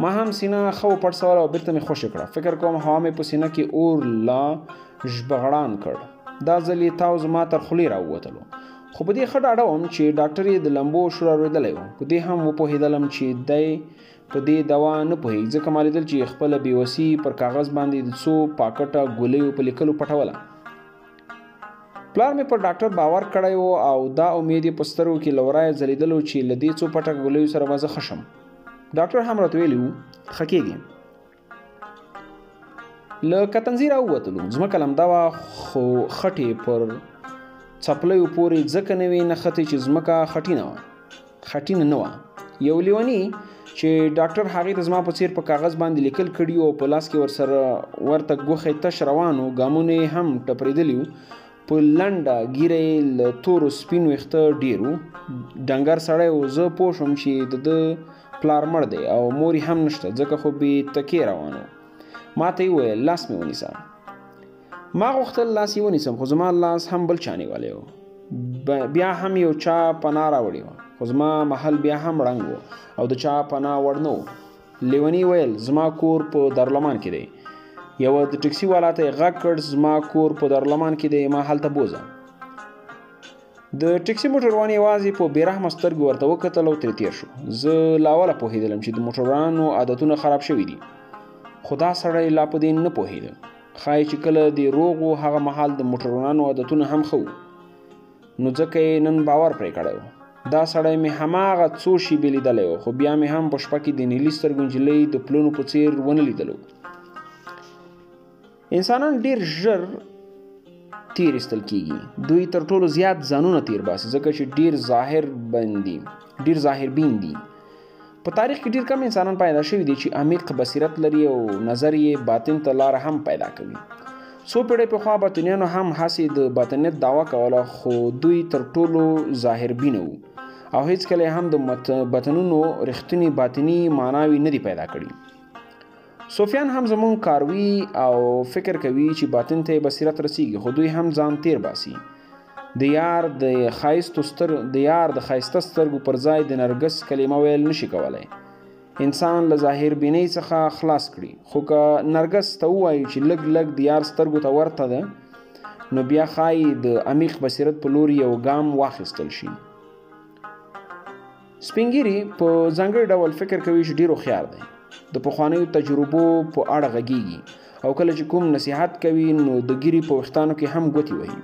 ما هم سینه ښه وپړسوله او بېرته مې خوشې کړه. فکر کوم هوا مې په سینه کې اور لا ژبغړان کړ. دا ځل یې تاو زما تر خولې راووتلو. خو په دې ښه ډاډه وم چې ډاکټر یې د لمبو شور اورېدلی و. په دې هم وپوهېدلم چې دی په دې دوا نه پوهېږي ځکه ما لیدل چې خپله بېوسي پر کاغذ باندې د څو پاکټه ګولیو په لیکلو پټوله. پلار مې پر ډاکټر باور کړی و او دا امید یې په سترګو کې له ورایه ځلېدلو چې له دې څو پټه ګولیو سره به زه ښه شم. ډاکټر هم راته ویلي و ښه کېږي. له کتنځي راووتلو. ځمکه لمده وه خو خټې پر څپلیو پورې ځکه نه وې نښتې چې ځمکه خټینه نه وه. یو لیوني چې ډاکټر هغې ته زما په څېر په کاغذ باندې لیکل کړي او په لاس کې ورته ګوښی تش روان و، ګامونه یې هم ټپرېدلي و، په لنډه ږیره یې له تورو سپین ویښته ډېر و. ډنګر سړی و. زه پوه شوم چې د ده پلار مړ دی او مور یې هم نشته ځکه خو بې تکې روان و. ما ته یې وویل لاس مې ونیسه. ما غوښتل لاس یې ونیسم خو زما لاس هم بل چا نیولی و. بیا هم یو چا پناه راوړې وه خو زما محل بیا هم ړنګ و او د چا پناه وړ نه و. لیوني ویل زما کور په دارالمان کې دی. یوه د ټکسي والا ته یې غږ کړ زما کور په دارالمان کې دی ما هلته بوځه. د ټکسي موټروان یوازې په بېرحمه سترګو ورته وکتل او ترې تېر شو. زه له اوله پوهېدلم چې د موټروانانو عادتونه خراب شوي دي خو دا سړی لا په دې نه پوهېده. ښایي چې کله دی روغ و هغه مهال د موټروانانو عادتونه هم ښه وو نو ځکه یې نن باور پرې کړی و. دا سړی مې هماغه څو شېبې لیدلی و خو بیا مې هم په شپه کې د نیلي سترګو نجلۍ د پلونو په څېر ونه لیدلو. انسانان ډېر ژر تیر ایستل کېږي. دوی تر ټولو زیات ځانونه تیر باسي ځکه چې ډېر ظاهربین دي. په تاریخ کې ډېر کم انسانان پیدا شوي دي چې عمیق بصیرت لري او نظر یې باطن ته لاره هم پیدا کوي. څو پیړۍ پخوا باطنیانو هم هسې د باطنیت دعوه کوله خو دوی تر ټولو ظاهربینه وو او هیڅکله هم د باطنونو رښتینې باطني معناوې نه دي پیدا کړي. صوفیان هم زمونږ کاروي او فکر کوي چې باطن ته بصیرت رسیږي خو دوی هم ځان تیر باسي. د یار د ښایسته سترګو پر ځای د نرګس کلمه ویل نشي کولی. انسان له ظاهر بینۍ څخه خلاص کړي خو که نرګس ته ووایي چې لږ لږ د یار سترګو ته ورته ده نو بیا ښایي د عمیق بصیرت په لور یو ګام واخیستل شي. سپین ږیري په ځانګړي ډول فکر کوي چې ډېر هوښیار دی. د پخوانیو تجربو په اړه غږیږي او کله چې کوم نصیحت کوي نو د ږیري په ویښتانو کې هم ګوتې وهي.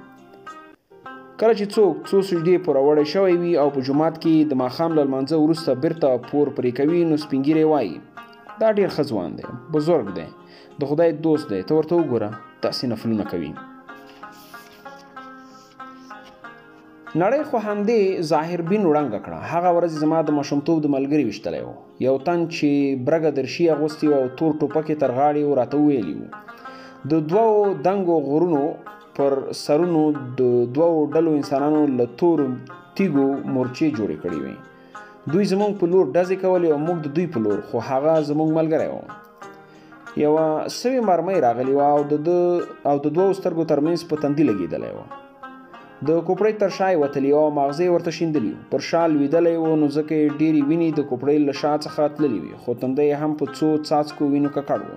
کله چې څوک څو سجدې پوره وړی شوی وي او په جومات کې د ماښام له لمانځه وروسته بیرته پور پرې کوي نو سپین ږیری وایي دا ډېر ښه ځوان دی، بزرګ دی، د خدای دوست دی، ته ورته وګوره داسې نفلونه کوي. نړۍ خو همدې ظاهربین وړنګه کړه. هغه ورځ زما د ماشومتوب د ملګري ویشتلی و، یو تن چې برګه درشي اغوستې و او تور ټوپک یې تر غاړې و راته ویلي و. د دوو دنګو غرونو پر سرونو د دوو ډلو انسانانو له تورو تیږو مورچې جوړې کړې وې. دوی زموږ په لور ډزې کولې او موږ د دوی په لور، خو هغه زموږ ملګری و. یوه سوې مرمۍ راغلې وه او د دوو سترګو ترمنځ په تندي لګېدلی و. د کوپړۍ تر شا یې وتلي و او ماغزه یې ورته شیندلي و. پر شا لوېدلی و نو ځکه یې ډېرې وینې د کوپړۍ له شا څخه تللې وې، خو تنده یې هم په څو څاڅکو وینو ککړ و.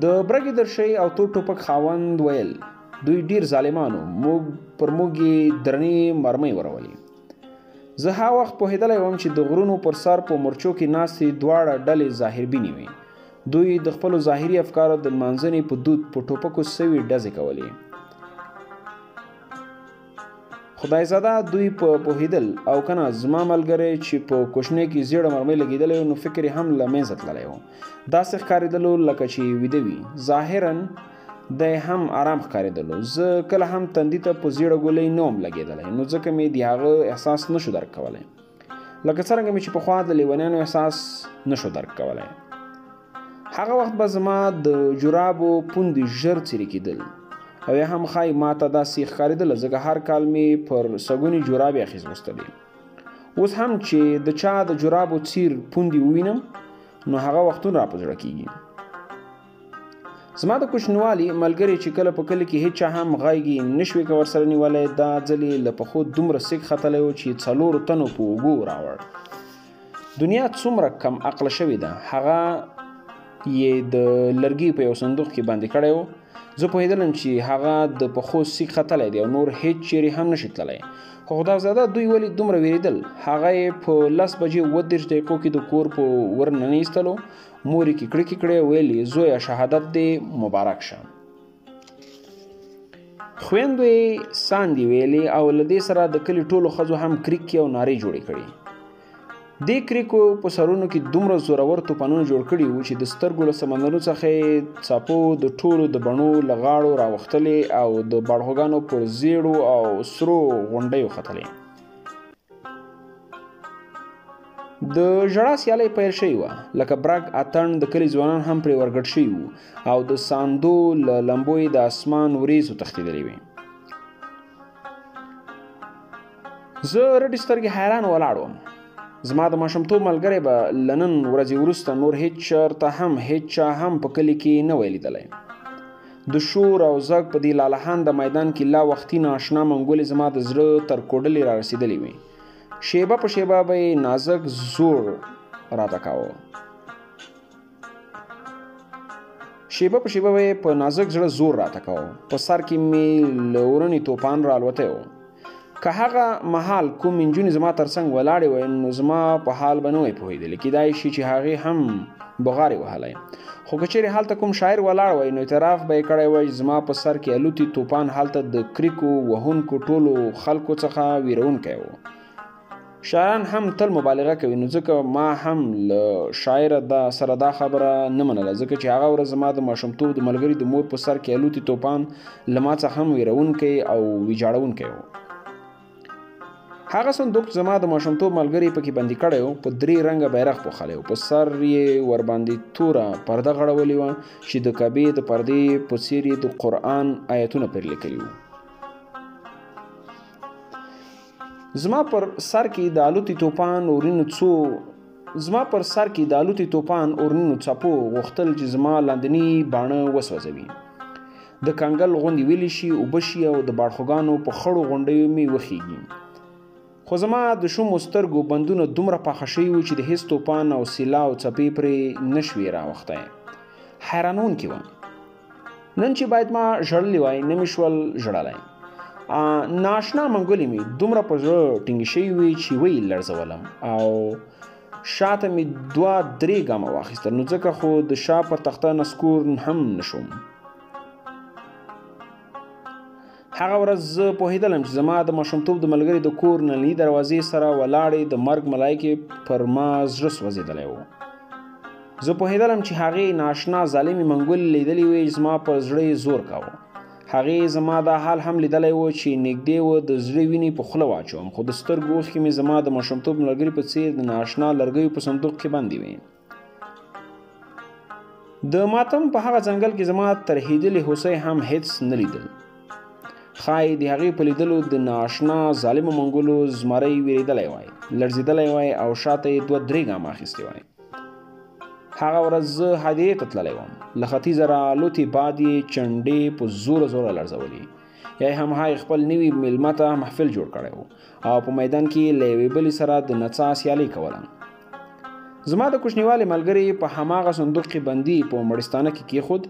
د برګې درشۍ او تور ټوپک خاوند ویل دوی ډېر ظالمانو، پر موږ یې درنې مرمۍ ورولي. زه هغه وخت پوهېدلی وم چې د غرونو پر سر په مرچو کې ناستې دواړه ډلې ظاهربینې وې. دوی د خپلو ظاهري افکارو د لمانځنې په دود په ټوپکو سوي ډزې کولې. خدای زاده دوی په پوهېدل او کنه زما ملګری چې په کوشنۍ کې زیړه مرمۍ لګېدلی و نو فکر یې هم له منځه تللی و. داسې ښکارېدلو لکه چې ویده وي. ظاهراً دی هم آرام ښکارېدلو. زه کله هم تندي ته په زیړه ګولۍ نه وم لګېدلی نو ځکه مې د هغه احساس نشو درک کولی، لکه څرنګه مې چې پخوا د لیونیانو احساس نشو درک کولی. هغه وخت به زما د جرابو پوندې ژر څیرې کېدل او یا هم ښایي ما ته داسې ښکارېدله ځکه هر کال مې پر سږونې جرابې اخیستلې. اوس هم چې د چا د جرابو څیر پوندې ووینم نو هغه وختونه را په زړه کېږي. زما د کوچنوالي ملګري چې کله په کلي کې هیچا هم غایګي نشوې که ورسره نیولی، دا ځل یې له پښو دومره سیک ختلی و چې 4 تنو په اوږو راوړ. دنیا څومره کم عقله شوې ده. هغه یې د لرګي په یو صندوق کې بندي کړی و. زه پوهېدلم چې هغه د پښو سیک ختلی دی او نور هیڅ چیرې هم نشي تللی. خو خدایزاده دوی ولې دومره ویرېدل؟ هغه یې په 10 بجې 30 دقیقو کې د کور په ور ننیستلو. مور یې ککړې ککړې ویلې زویه شهادت دې مبارک شه. خویندو یې ساندې ویلې او له دې سره د کلي ټولو ښځو هم کریکې او نارې جوړې کړې. دې کریکو په سرونو کې دومره زورور توپانونه جوړ کړي وو چې د سترګو له سمندرونو څخه یې څاپو د ټولو د بڼو له غاړو راوختلې او د باړهوګانو پر زیړو او سرو غونډیو ختلې. د ژړا سیالۍ پیل شوې وه، لکه برګ اتڼ د کلي ځوانان هم پرې ورګډ شوي وو او د ساندو له لمبو یې د اسمان وریځو تښتېدلې وې. زه رډې سترګې حیران ولاړ وم. زما د ماشومتوب ملګری به له نن ورځې وروسته نور هېڅ چا هم په کلي کې نه وی لیدلی. د شور او زګ په دې لالهانده میدان کې لا وختي نااشنا منګولې زما د زړه تر کوډلې را رسېدلې وې. شیبه په شیبه به یې نازک زور راته کاوه. په نازک زړه زور راته کاوه. په سر کې مې له ورنې توپان رالوتی و. که هغه مهال کوم نجونې زما تر څنګ ولاړې وای نو زما په حال به نه وای پوهېدلی. کیدای شي چې هغې هم بغارې وهلی، خو که چیرې هلته کوم شاعر ولاړ وای نو اعتراف به یې کړی وای زما په سر کې الوتي توپان هلته د کریکو وهونکو ټولو خلکو څخه ویرونکی و. شاعران هم تل مبالغه کوي، نو ځکه ما هم له شاعره سره دا خبره نه منله، ځکه چې هغه ورځ زما د ماشومتوب د ملګري د مور په سر کې الوتي توپان له ما څخه هم ویرونکی او ویجاړونکی و. هغه صندوق زما د ماشومتوب ملګري پکې بندي کړی و، په 3 رنګه بیرغ پوښلی و، په سر یې ورباندې توره پرده غړولې وه چې د کعبې د پردې په څیر یې د قرآن آیتونه پرې لیکلي وو. زما پر سر کې د الوتي توپان اورینو څپو غوښتل چې زما لاندني باڼه وسوځوي، د کنګل غوندې ویلې شي، اوبه شي او د باړخوګانو په خړو غونډیو مې وخیږي. خو زما د شومو سترګو بندونه دومره پاخه شوي وو چې د هېڅ توپان او سیلا او څپې پرې نه شوې راوختی. حیرانونکي وه. نن چې باید ما ژړلی وای نه مې شول ژړلی. نااشنا منګولې مې دومره په زړه ټینګې شوي وې چې ویې لړزولم او شاته مې 2-3 ګامه واخیستل، نو ځکه خو د شا پر تخته نسکور هم نشوم. هغه ورځ زه پوهېدلم چې زما د ماشومتوب د ملګري د کور نلني دروازې سره ولاړې د مرګ ملایکې پر ما زړه سوځېدلی و. زه پوهېدلم چې هغې نااشنا ظالمې منګولې لیدلې وې، زما پر زړه یې زور کاوه. هغې زما دا حال هم لیدلی و چې نږدې و د زړه وینې په خوله واچوم، خو د سترګو اوښکې مې زما د ماشومتوب ملګري په څېر د نااشنا لرګیو په صندوق کې بندې وې. د ماتم په هغه ځنګل کې زما ترهېدلې هوسۍ هم هېڅ نه لیدل. ښایي د هغې په لیدلو د نااشنا ظالمو منګولو زمری ویرېدلی وای، لړزېدلی وای او شاته یې 2-3 ګامه اخیستی وای. هغه ورځ زه هدیرې ته تللی وم. له ختیځه رالوتې باد یې چنډې په زوره لړزولې. یا یې هم هغې خپل نوي میلمه ته محفل جوړ کړی و او په میدان کې له یوې بلې سره د نڅا سیالۍ کوله. زما د کوچنیوالي ملګري په هماغه صندوق کې بندي په مړستانه کې کېښود.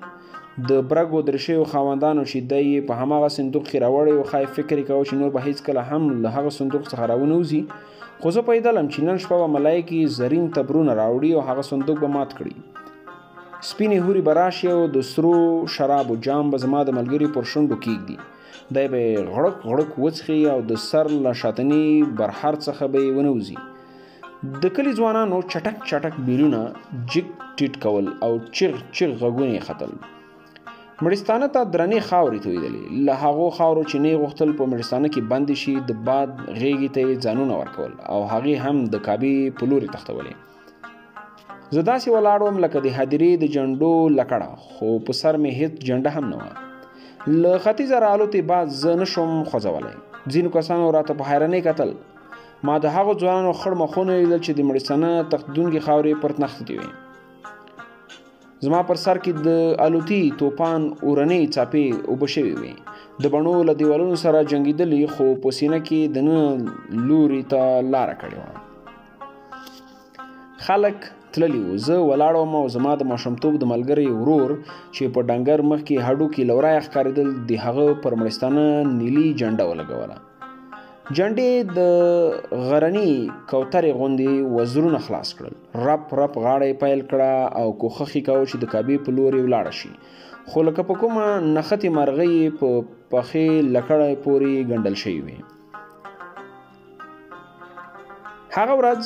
د برګو درشیو خاوندانو چې دی یې په هماغه صندوق کې راوړی و، ښایي فکر یې کوه چې نور به هېڅکله هم له هغه صندوق څخه راونه وځي. خو زه پوهېدلم چې نن شپه به ملایکې زرین تبرونه راوړي او هغه صندوق به مات کړي. سپینې هورې به راشي او د سرو شرابو جام به زما د ملګري پر شونډو کېږدي. دی به یې غړک وڅښي او د سر له شاتني برحر څخه به یې ونه وځي. د کلي ځوانانو چټک بیلونه جګ ټیټ کول او چغ غږونه یې ختل. مړستانه ته درنې خاورې تویدلې. له هغو خاورو چې نه یې غوښتل په مړستانه کې بندې شي، د باد غېږې ته یې ځانونه ورکول او هغې هم د کعبې په لورې تښتولې. زه داسې ولاړ وم لکه د هدیرې د جنډو لکړه، خو په سر مې هېڅ جنډه هم نه وه. له ختیځه رالوتې باد زه نه شوم خوځولی. ځینو کسانو راته په حیرانۍ کتل. ما د هغو ځوانانو خړ مخونه لیدل چې د مړستانه تښتېدونکي خاورې پر نښتې وې. زما پر سر کې د الوتي توپان اورنۍ څاپې اوبه شوې وې. د بڼو له دیوالونو سره جنګېدلې، خو په سینه کې د نه لوري ته لاره کړې وه. خلک تللي وو. زه ولاړ وم او زما د ماشومتوب د ملګري ورور چې په ډنګر مخ کې هډوکي له ورایه ښکارېدل، د هغه پر مړستانه نیلي جنډه ولګوله. جنډې د غرني کوترې غوندې وزرونه خلاص کړل. رپ غاړه یې پیل کړه او کوښښ یې کاوه چې د کعبې په لورې ولاړه شي، خو لکه په کومه نښتې مرغۍ په پښې لکړه پورې ګنډل شوې وې. هغه ورځ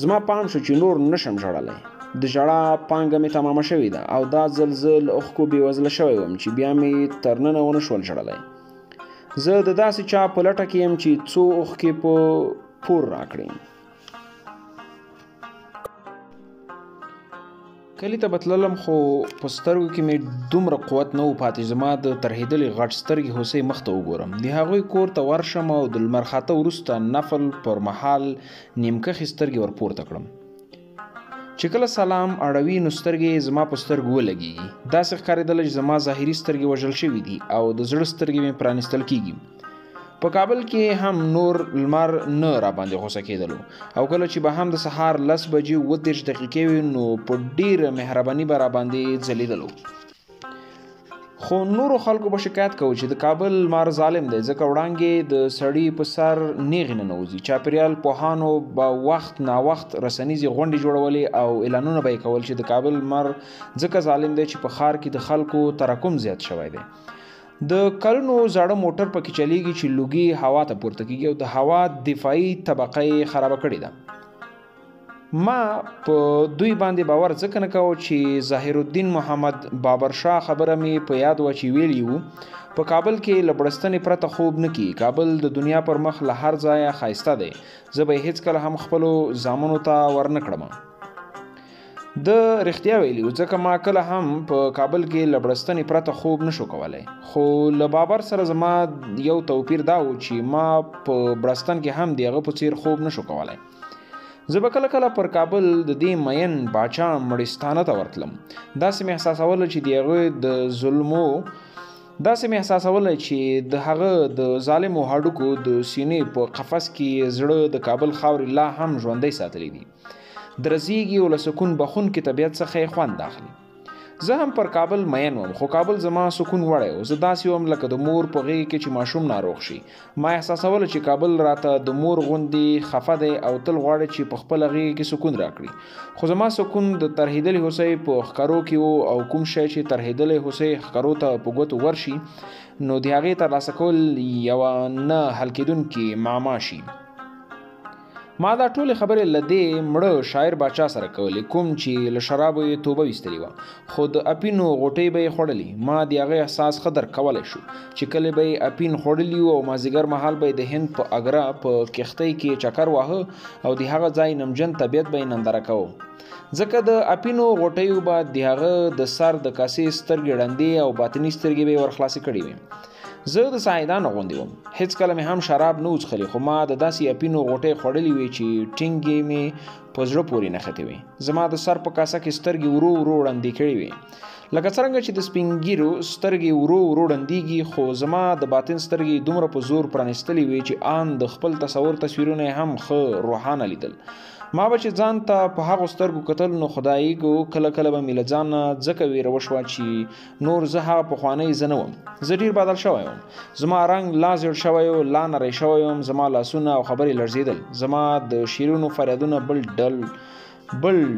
زما پام شو چې نور نشم ژړلی. د ژړا پانګه مې تمامه شوې ده او دا ځل زه له اوښکو بېوزله شوی وم چې بیا مې تر ننه ونه شول ژړلی. زه د داسې چا په لټه کې یم چې څو اوښکې په پور راکړي. کلي ته به تللم خو په سترګو کې مې دومره قوت نه و پاتې زما د ترهېدلې غټ سترګې هوسۍ مخ ته وګورم د هغوی کور ته ورشم او د لمر خاته وروسته نفل پر مهال نیمکخې سترګې ورپورته کړم چې کله سلام اړوي نو سترګې زما په سترګو ولګېږي داسې ښکارېدله چې زما ظاهري سترګې وژل شوي دي او د زړه سترګې مې پرانیستل کېږي په کابل کې هم نور لمر نه راباندې غوسه کېدلو او کله چې به هم د سهار 10 بجې 30 دقیقې وي نو په ډېره مهرباني به راباندې ځلېدلو خو نورو خلکو به شکایت کوو چې د کابل لمر ظالم دی ځکه وړانګې د سړي په سر نیغې ننوځي چاپېریال پوهانو به وخت ناوخت رسنیزې غونډې جوړولې او اعلانونه به یې کول چې د کابل لمر ځکه ظالم دی چې په ښار کې د خلکو تراکم زیات شوی دی د کلونو زاړه موټر پکې چلیږي چې لوګي هوا ته پورته کیږي او د هوا دفاعي طبقه یې خرابه کړې ده ما په دوی باندې باور ځکه نه کوو چې ظاهر الدین محمد بابر شاه خبره مې په یاد وه چې ویلي وو په کابل کې له بړستنې پرته خوب نه کیږي کابل د دنیا پر مخ له هر ځایه ښایسته دی زه به یې هېڅکله هم خپلو زامنو ته ورنه کړم د رښتیا ویلي ځکه ما کله هم په کابل کې له بړستنې پرته خوب نشو کولی خو له بابر سره زما یو توپیر دا و چې ما په بړستن کې هم د هغه په څیر خوب نشو کولی زه به کله کله پر کابل د دې مین باچا مړستانه ته ورتلم داسې مې احساسوله چې د هغه د ظلمو داسې مې احساسوله چې د هغه د ظالمو هډوکو د سینې په قفس کې زړه د کابل خاورې لا هم ژوندی ساتلی دي درزیږي او له سکون بخونکي طبیعت څخه یې خوند اخلي زه هم پر کابل مین وم خو کابل زما سکون وړی و زه داسې وم لکه د مور په غېږ کې چې ماشوم ناروغ شي ما احساسوله چې کابل راته د مور غوندې خفه دی او تل غواړي چې په خپله غېږ کې سکون راکړي خو زما سکون د ترهېدلې هوسۍ په ښکرو کې و او کوم شی چې ترهېدلې هوسۍ ښکرو ته په ګوتو ورشي نو د هغې ترلاسه کول یوه نه حل کېدونکې معما شي ما دا ټولې خبرې له دې مړه شاعر باچا سره کولې کوم چې له شرابو یې توبه ویستلې وه خو د اپینو غوټۍ به یې خوړلې ما د هغې احساس ښه درک کولی شو چې کله به یې اپین خوړلي وو او مازدیګر مهال به یې د هند په اګره په کښتۍ کې چکر واهه او د هغه ځای نمجن طبیعت به یې ننداره کوو ځکه د اپینو غوټیو به د هغه د سر د کاسې سترګې ړندې او باطني سترګې به یې ورخلاصې کړې وې زه د ساعدانو غوندې وم هېڅکله مې هم شراب نه وڅښلې خو ما د داسې اپینو غوټۍ خوړلې وې چې ټینګې مې په زړه پورې نښتې وې زما د سر په کاسه کې سترګې ورو ورو ړندې کړې وې لکه څرنګه چې د سپین ږیرو سترګې ورو ورو ړندېږي خو زما د باطن سترګې دومره په زور پرانیستلې وې چې آن د خپل تصور تصویرونه هم ښه روښانه لیدل ما به چې ځان ته په هغو سترګو کتل نو خدایږو کله کله به مې له ځان نه ځکه ویره وشوه چې نور زه هغه پخوانی زه نه وم زه ډېر بدل شوی وم زما رنګ لا زیړ شوی و لا نری شوی وم زما لاسونه او خبرې لړزېدل زما د شعرونو فریادونه بل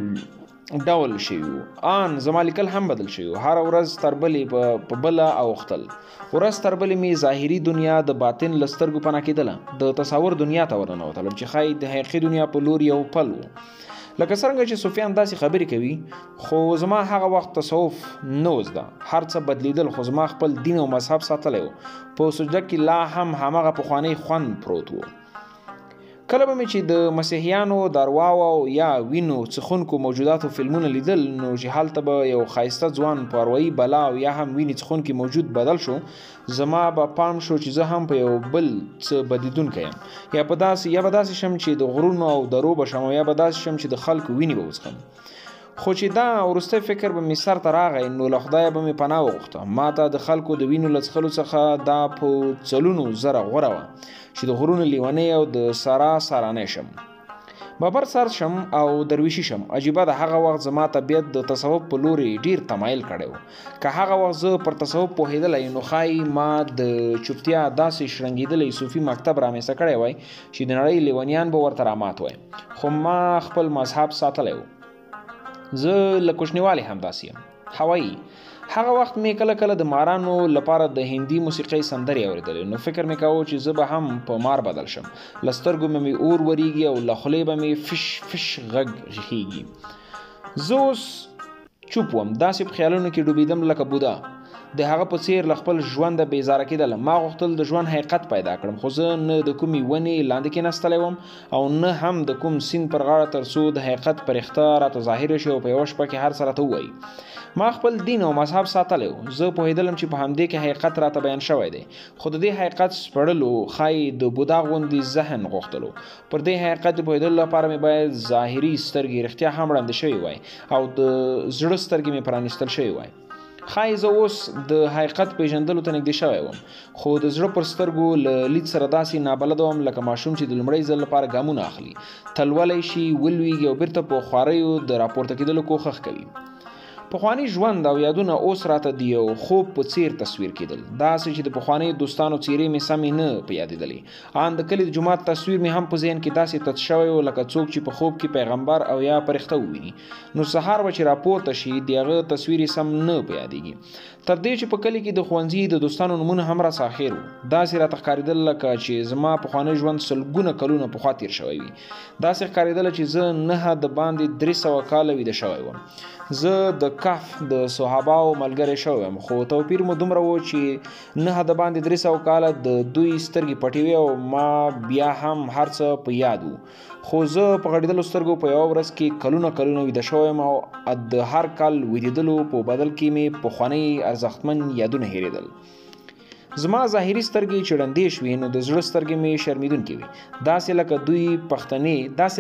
ډول شوي وو آن زما لیکل هم بدل شوي وو هره ورځ تر بلې په بله اوښتل ورځ تر بلې مې ظاهري دنیا د باطن له سترګو پناه کېدله د تصور دنیا ته ورننوتلم چې ښایي د حقیقي دنیا په لور یو پل و لکه څرنګه چې صوفیان داسې خبرې کوي خو زما هغه وخت تصوف نه و زده هر څه بدلیدل خو زما خپل دین او مذهب ساتلی و په سجده کې لا هم همغه پخوانی خوند پروت و کله به مې چې د مسیحیانو د ارواو یا وینو څښونکو موجوداتو فلمونه لیدل نو چې هلته به یو ښایسته ځوان په اروايي بلا او یا هم وینې څښونکي موجود بدل شو زما به پام شو چې زه هم په یو بل څه بدلیدونکی یم یا به داسې شم چې د غرونو او درو به شم یا به داسې شم چې د خلکو وینې به وڅښم خو چې دا وروستی فکر به مې سر ته راغی نو له خدایه به مې پناه وغوښته ما ته د خلکو د وینو له څښلو څخه دا په څلونو زره غوره وه چې د غرونو لیونی او د سارا سارانی شم بابر سر شم او درویشي شم عجیبه د هغه وخت زما طبیعت د تصوف په لورې ډیر تمایل کړی و که هغه وخت زه پر تصوف پوهېدلی نو ښایي ما د چوپتیا داسې شرنګېدلی صوفي مکتب رامنځته کړی وای چې د نړۍ لیونیان به ورته رامات وای خو ما خپل مذهب ساتلی و زه له کوچنیوالي همداسې یم هوایي هغه وخت مې کله کله د مارانو لپاره د هندي موسیقۍ سندرې اورېدلې نو فکر مې کاوه چې زه به هم په مار بدل شم له سترګو مې اور وریږي او له خولې به مې فش فش غږ غږېږي زه اوس چوپ وم داسې په خیالونو کې ډوبېدم لکه بودا د هغه په څیر له خپل ژونده بیزاره کېدل. ما غوښتل د ژوند حقیقت پیدا کړم، خو زه نه د کومې ونې لاندې کېناستلی وم او نه هم د کوم سیند پر غاړه، تر څو د حقیقت پرښته راته ظاهره شي او په یوه شپه کې هر څه راته ووایي. ما خپل دین او مذهب ساتلی و. زه پوهېدلم چې په همدې کې حقیقت راته بیان شوی دی، خو د دې حقیقت سپړلو ښایي د بودا غوندې ذهن غوښتلو. پر دې حقیقت د پوهېدلو لپاره مې باید ظاهري سترګې رښتیا هم ړندې شوې وای او د زړه سترګې مې پرانیستل شوې وای. ښایي زه اوس د حقیقت پیژندلو ته نږدې شوی وم، خو د زړه پر سترګو له لید سره داسې نابلده وم لکه ماشوم چې د لومړي ځل لپاره ګامونه اخلي، تلولی شي، ولویږي او بیرته په خواریو د راپورته کېدلو کوښښ کوي. پخوانی ژوند او یادونه اوس راته د یو خوب په څیر تصویر کېدل، داسې چې د پخوانیو دوستانو څیرې مې سمې نه په یادېدلې. ان د کلي د جومات تصویر مې هم په ذهن کې داسې تت شوی و لکه څوک چې په خوب کې پیغمبر او یا فرښته وویني، نو سهار به چې راپورته شي د هغه تصویر یې سم نه په یادېږي. تر دې چې په کلي کې د ښوونځي د دوستانو نومونه هم راسره اخیر وو، داسې راته ښکارېدل لکه چې زما پخوانی ژوند سلګونه کلونه پخوا تېر شوی وي. داسې ښکارېدله چې زه نهه د باندې 300 کاله ویده شوی وم. زه د کهف د صحاباو ملګری شوی وم، خو توپیر مو دومره و چې نهه د باندې 300 کاله د دوی سترګې پټې وې او ما بیا هم هر څه په یاد وو. خو زه په غړېدلو سترګو په یوه ورځ کې کلونه ویده شوی یم او د هر کال ویدېدلو په بدل کې مې پخواني ارزښتمن یادونه هېرېدل. زما ظاهري سترګې چې ړندې شوې، نو د زړه سترګې مې شرمېدونکې وې، داسې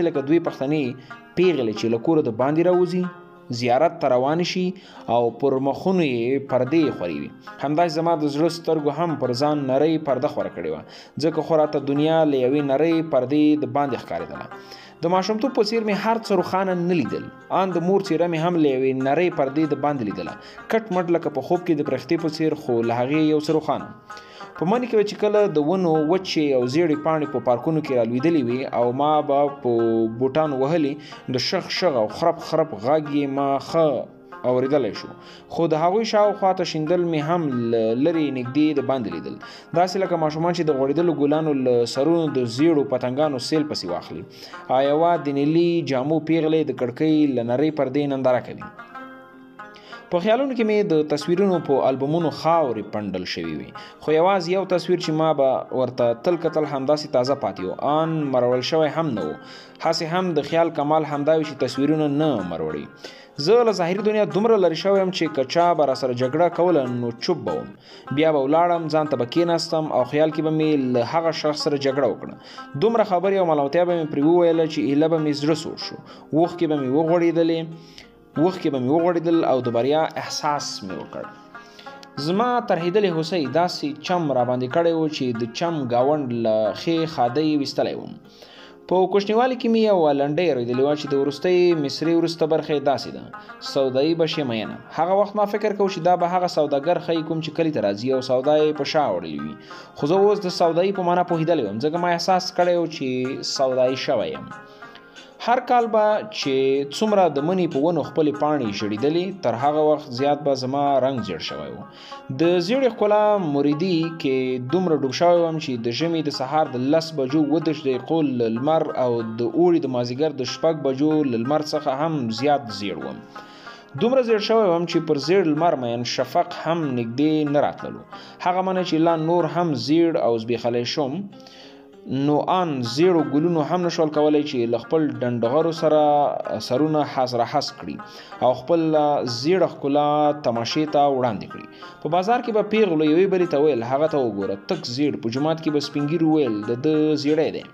لکه دوی پښتنې پیغلې چې له کوره د باندې راوځي، زیارت ته روان شي او پر مخونو یې پردې خورې وي. همداسې زما د زړه سترګو هم پر ځان نرۍ پرده خوره کړې وه، ځکه خو راته دنیا له یوې نرۍ پردې د باندې ښکارېدله. د ماشومتوب په څیر مې هر څه روښانه نه لیدل، ان د مور څېره مې هم له یوې نرۍ پردې د باندې لیدله، کټ مټ لکه په خوب کې د فرښتې په څیر، خو له هغې یو څه روښانه. په مني کې چې کله د ونو وچې او زیړې پاڼې په پارکونو کې رالوېدلې وي او ما به په بوټانو وهلې، د شغ او خرپ غږ یې ما ښه اورېدلی شو، خو د هغوی شاوخواته شیندل مې هم لرې نږدې د باندې لیدل، داسې لکه ماشومان چې د غوړېدلو ګلانو له سرونو د زیړو پتنګانو سیل پسې واخلي او یوه د نیلي جامو پیغلې د کړکۍ له نرۍ پردې ننداره کوي. په خیالونو کې مې د تصویرونو په البومونو خاورې پنډل شوي وي، خو یوازې یو تصویر چې ما به ورته تل کتل همداسې تازه پاتې و، ان مرول شوی هم نه و. هسې هم د خیال کمال همدا وي چې تصویرونه نه مروړي. زه له ظاهري دنیا دومره لرې شوی یم چې که چا به راسره جګړه کوله نو چوپ به وم، بیا به ولاړم، ځان ته به کېناستم او خیال کې به مې له هغه شخص سره جګړه وکړه. دومره خبرې او ملامتیا به مې پرې وویله چې ایله به مې زړه سوړ شو، اوښکې به مې وغوړېدل او د بریا احساس مې وکړ. زما ترهېدلې هوسۍ داسې چم را باندې کړی و چې د چم ګاونډ له ښې خادۍ ویستلی وم. په کوچنیوالي کې مې یوه لنډۍ اورېدلې وه چې د وروستۍ مصري وروسته برخه یې داسې ده: سودایي به شې مینه. هغه وخت ما فکر کوم چې دا به هغه سوداګر ښایي کوم چې کلي ته راځي او سودا یې په شا وړلې وي، خو زه اوس د سودایي په معنا پوهېدلی وم، ځکه ما احساس کړی و چې سودایي شوی یم. هر کال به چې څومره د مني په ونو خپلې پاڼې ژړېدلې، تر هغه وخت زیات به زما رنګ زیړ شوی و. د زیړې ښکلا مریدي کې دومره ډوب شوی وم چې د ژمي د سهار د 10 بجو 30 دقیقو له لمر او د اوړي د مازدیګر د 6 بجو له لمر څخه هم زیات زیړ وم. دومره زیړ شوی وم چې پر زیړ لمر مین شفق هم نږدې نه راتللو. هغه منه چې لا نور هم زیړ او زبېښلی شوم، نو ان زیړو ګلونو هم نشول کولی چې له خپل ډنډغرو سره سرونه حس کړي او خپل زیړه ښکلا تماشې ته وړاندې کړي. په بازار کې به پیغلو یوې بلې ته ویل: هغه ته وګوره، تک زیړ. په جومات کې به سپین ږیرو ویل: د زیړی دی.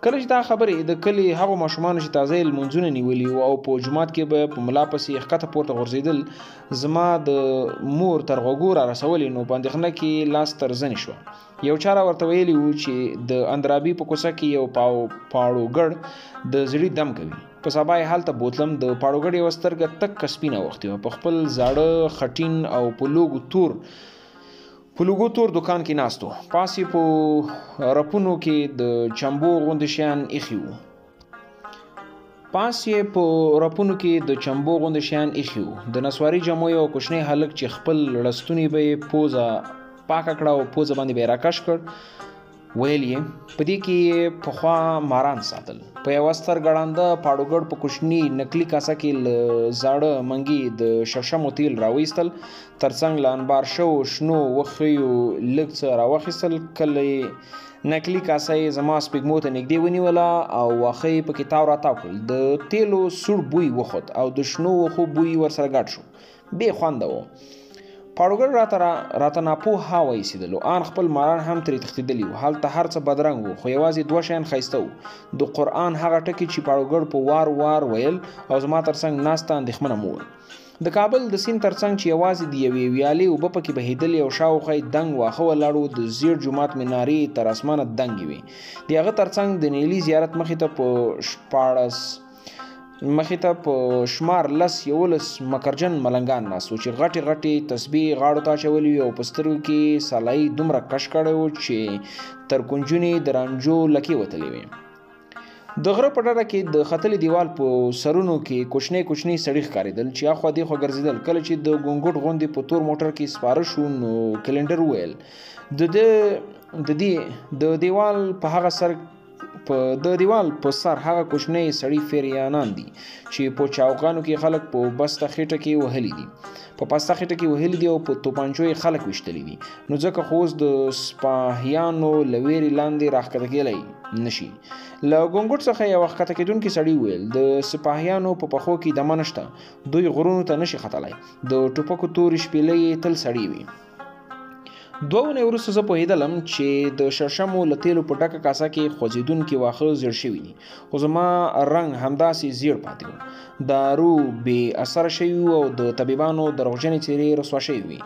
کله چې دا خبرې د کلي هغو ماشومانو چې تازه یې لمونځونه نیولي وو او په جومات کې به په ملا پسې ښکته پورته غورځېدل زما د مور تر غوږو را رسولې، نو په اندېښنه کې لاس تر زنې شوه. یو چا را ورته ویلي وو چې د اندرابي په کوڅه کې یو پاړوګړ د زړي دم کوي. په سبا یې هلته بوتلم. د پاړوګړ یوه سترګه تکه سپینه اوښتې وه، په خپل زاړه خټین او په لوګو تور دکان کې ناست و. پاس یې په رپونو کې د چمبو غوندې شیان ایښي وو. د نسواري جامو یو کوچنی هلک چې خپل لستونی به یې پوزه پاکه کړه او پوزه باندې به یې راکش کړ، ویل یې په دې کې پخوا ماران ساتل. په یوه ستر ګړانده پاړوګړ په کوچني نکلي کاسه کې له زاړه منګي د شړشمو تیل راویستل، ترڅنګ له انبار شوو شنو وښیو لږ څه راواخیستل. کله یې نکلي کاسه یې زما سپېږمو ته نږدې ونیوله او واښه یې پکې تاو راتاو کړل. د تیلو سوړ بوی وخوت او د شنو وښو بوی ورسره ګډ شو. بې خونده و. پاړوګړ راته ناپوه وایسېدلو. آن خپل ماران هم ترې تښتېدلي وو. هلته هر څه بدرنګ وو، خو یوازې 2 شیان ښایسته وو: د قرآن هغه ټکي چې پاړوګړ په وار وار ویل او زما ترڅنګ ناسته اندېښمنه مو وه. د کابل د سیند ترڅنګ چې یوازې د یوې ویالې اوبه پکې بهېدلې او شاوخوا یې دنګ واښه ولاړ وو، د زیړ جومات منارې تر اسمانه دنګې وې. د هغه ترڅنګ د نیلي زیارت مخې ته په شمار 11 مکرجن ملنګان ناست وو چې غټې غټې تسبیح غاړو ته اچولې وې او په سترګو کې سلایي دومره کش کړی و چې تر کنجونې د رانجو لکې وتلې وې. د غره په ډډه کې د ختلي دیوال په سرونو کې کوچنی کوچنی سړي ښکارېدل چې اخوا دیخوا ګرځېدل. کله چې د ګونګټ غوندې په تور موټر کې سپاره شو نو کلنډر وویل د دیوال په سر هغه کوچنی سړي فریانان دي چې په چاوقانو کې خلک په بسته خېټه کې وهلي دي، په پسته خېټه کې وهلي دي او په توپانچو یې خلک ویشتلي دي. نو ځکه خو اوس د سپاهیانو له ویرې لاندې راښکته کېدلی نشي. له ګونګټ څخه یو ښکته کېدونکي سړي وویل: د سپاهیانو په پښو کې دمه نشته، دوی غرونو ته نشي ختلی. د ټوپکو تورې شپېلۍ یې تل سړې وي. 2 ونې وروسته زه پوهېدلم چې د شړشمو له تیلو په ډکه کاسه کې خوځېدونکي واښه زیړ شوي دي، خو زما رنګ همداسې زیړ پاتې و. دارو بې اثره شوي وو او د طبیبانو دروغجنې څېرې رسوا شوي وي.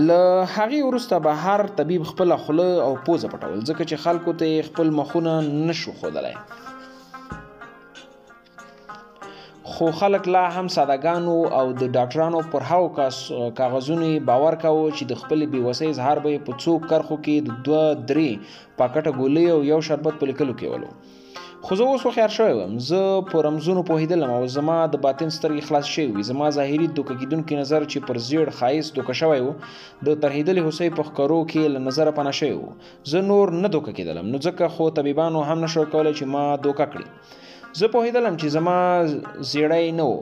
له هغې وروسته به هر طبیب خپله خوله او پوزه پټول، ځکه چې خلکو ته یې خپل مخونه نشو ښودلی. خو خلک لا هم سادهګانو او د ډاکټرانو پر هغو کاغذونو باور کاوه چې د خپلې بېوسۍ اظهار به یې په 2 کرښو کې د 2-3 پاکټه ګولۍ او یو شربت په لیکلو کې ولو. خو زه اوس هوښیار شوی وم. زه په رمزونو پوهېدلم او زما د باطن سترګې خلاص شوي وي. زما ظاهري دوکه کېدونکي نظر چې پر زیړ ښایست دوکه شوی و، د ترهېدلې هوسۍ په ښکرو کې له نظره پناه شوی و. زه نور نه دوکه کېدلم، نو ځکه خو طبیبانو هم نشول کولی چې ما دوکه کړي. زه پوهېدلم چې زما زیړی نه و،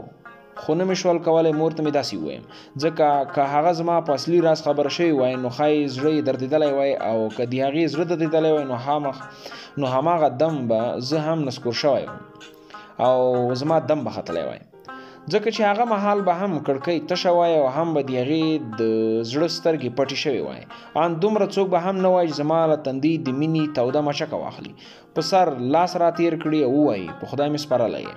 خو نه مې شول کولی مور ته مې داسې ووایم، ځکه که هغه زما په اصلي راز خبره شوې وای نو ښایي زړه یې دردېدلی وای، او که د هغې زړه دردېدلی وای نو هماغه دم به زه هم نسکور شوی وم او زما دم به ختلی وای، ځکه چې هغه مهال به هم کړکۍ تشه وای او هم به د هغې د زړه سترګې پټې شوې وای. ان دومره څوک به هم نه وای چې زما له تندي د مینې توده مچکه واخلي، په سر لاس را تیر کړي او ووایي په خدای مې سپارلی یې.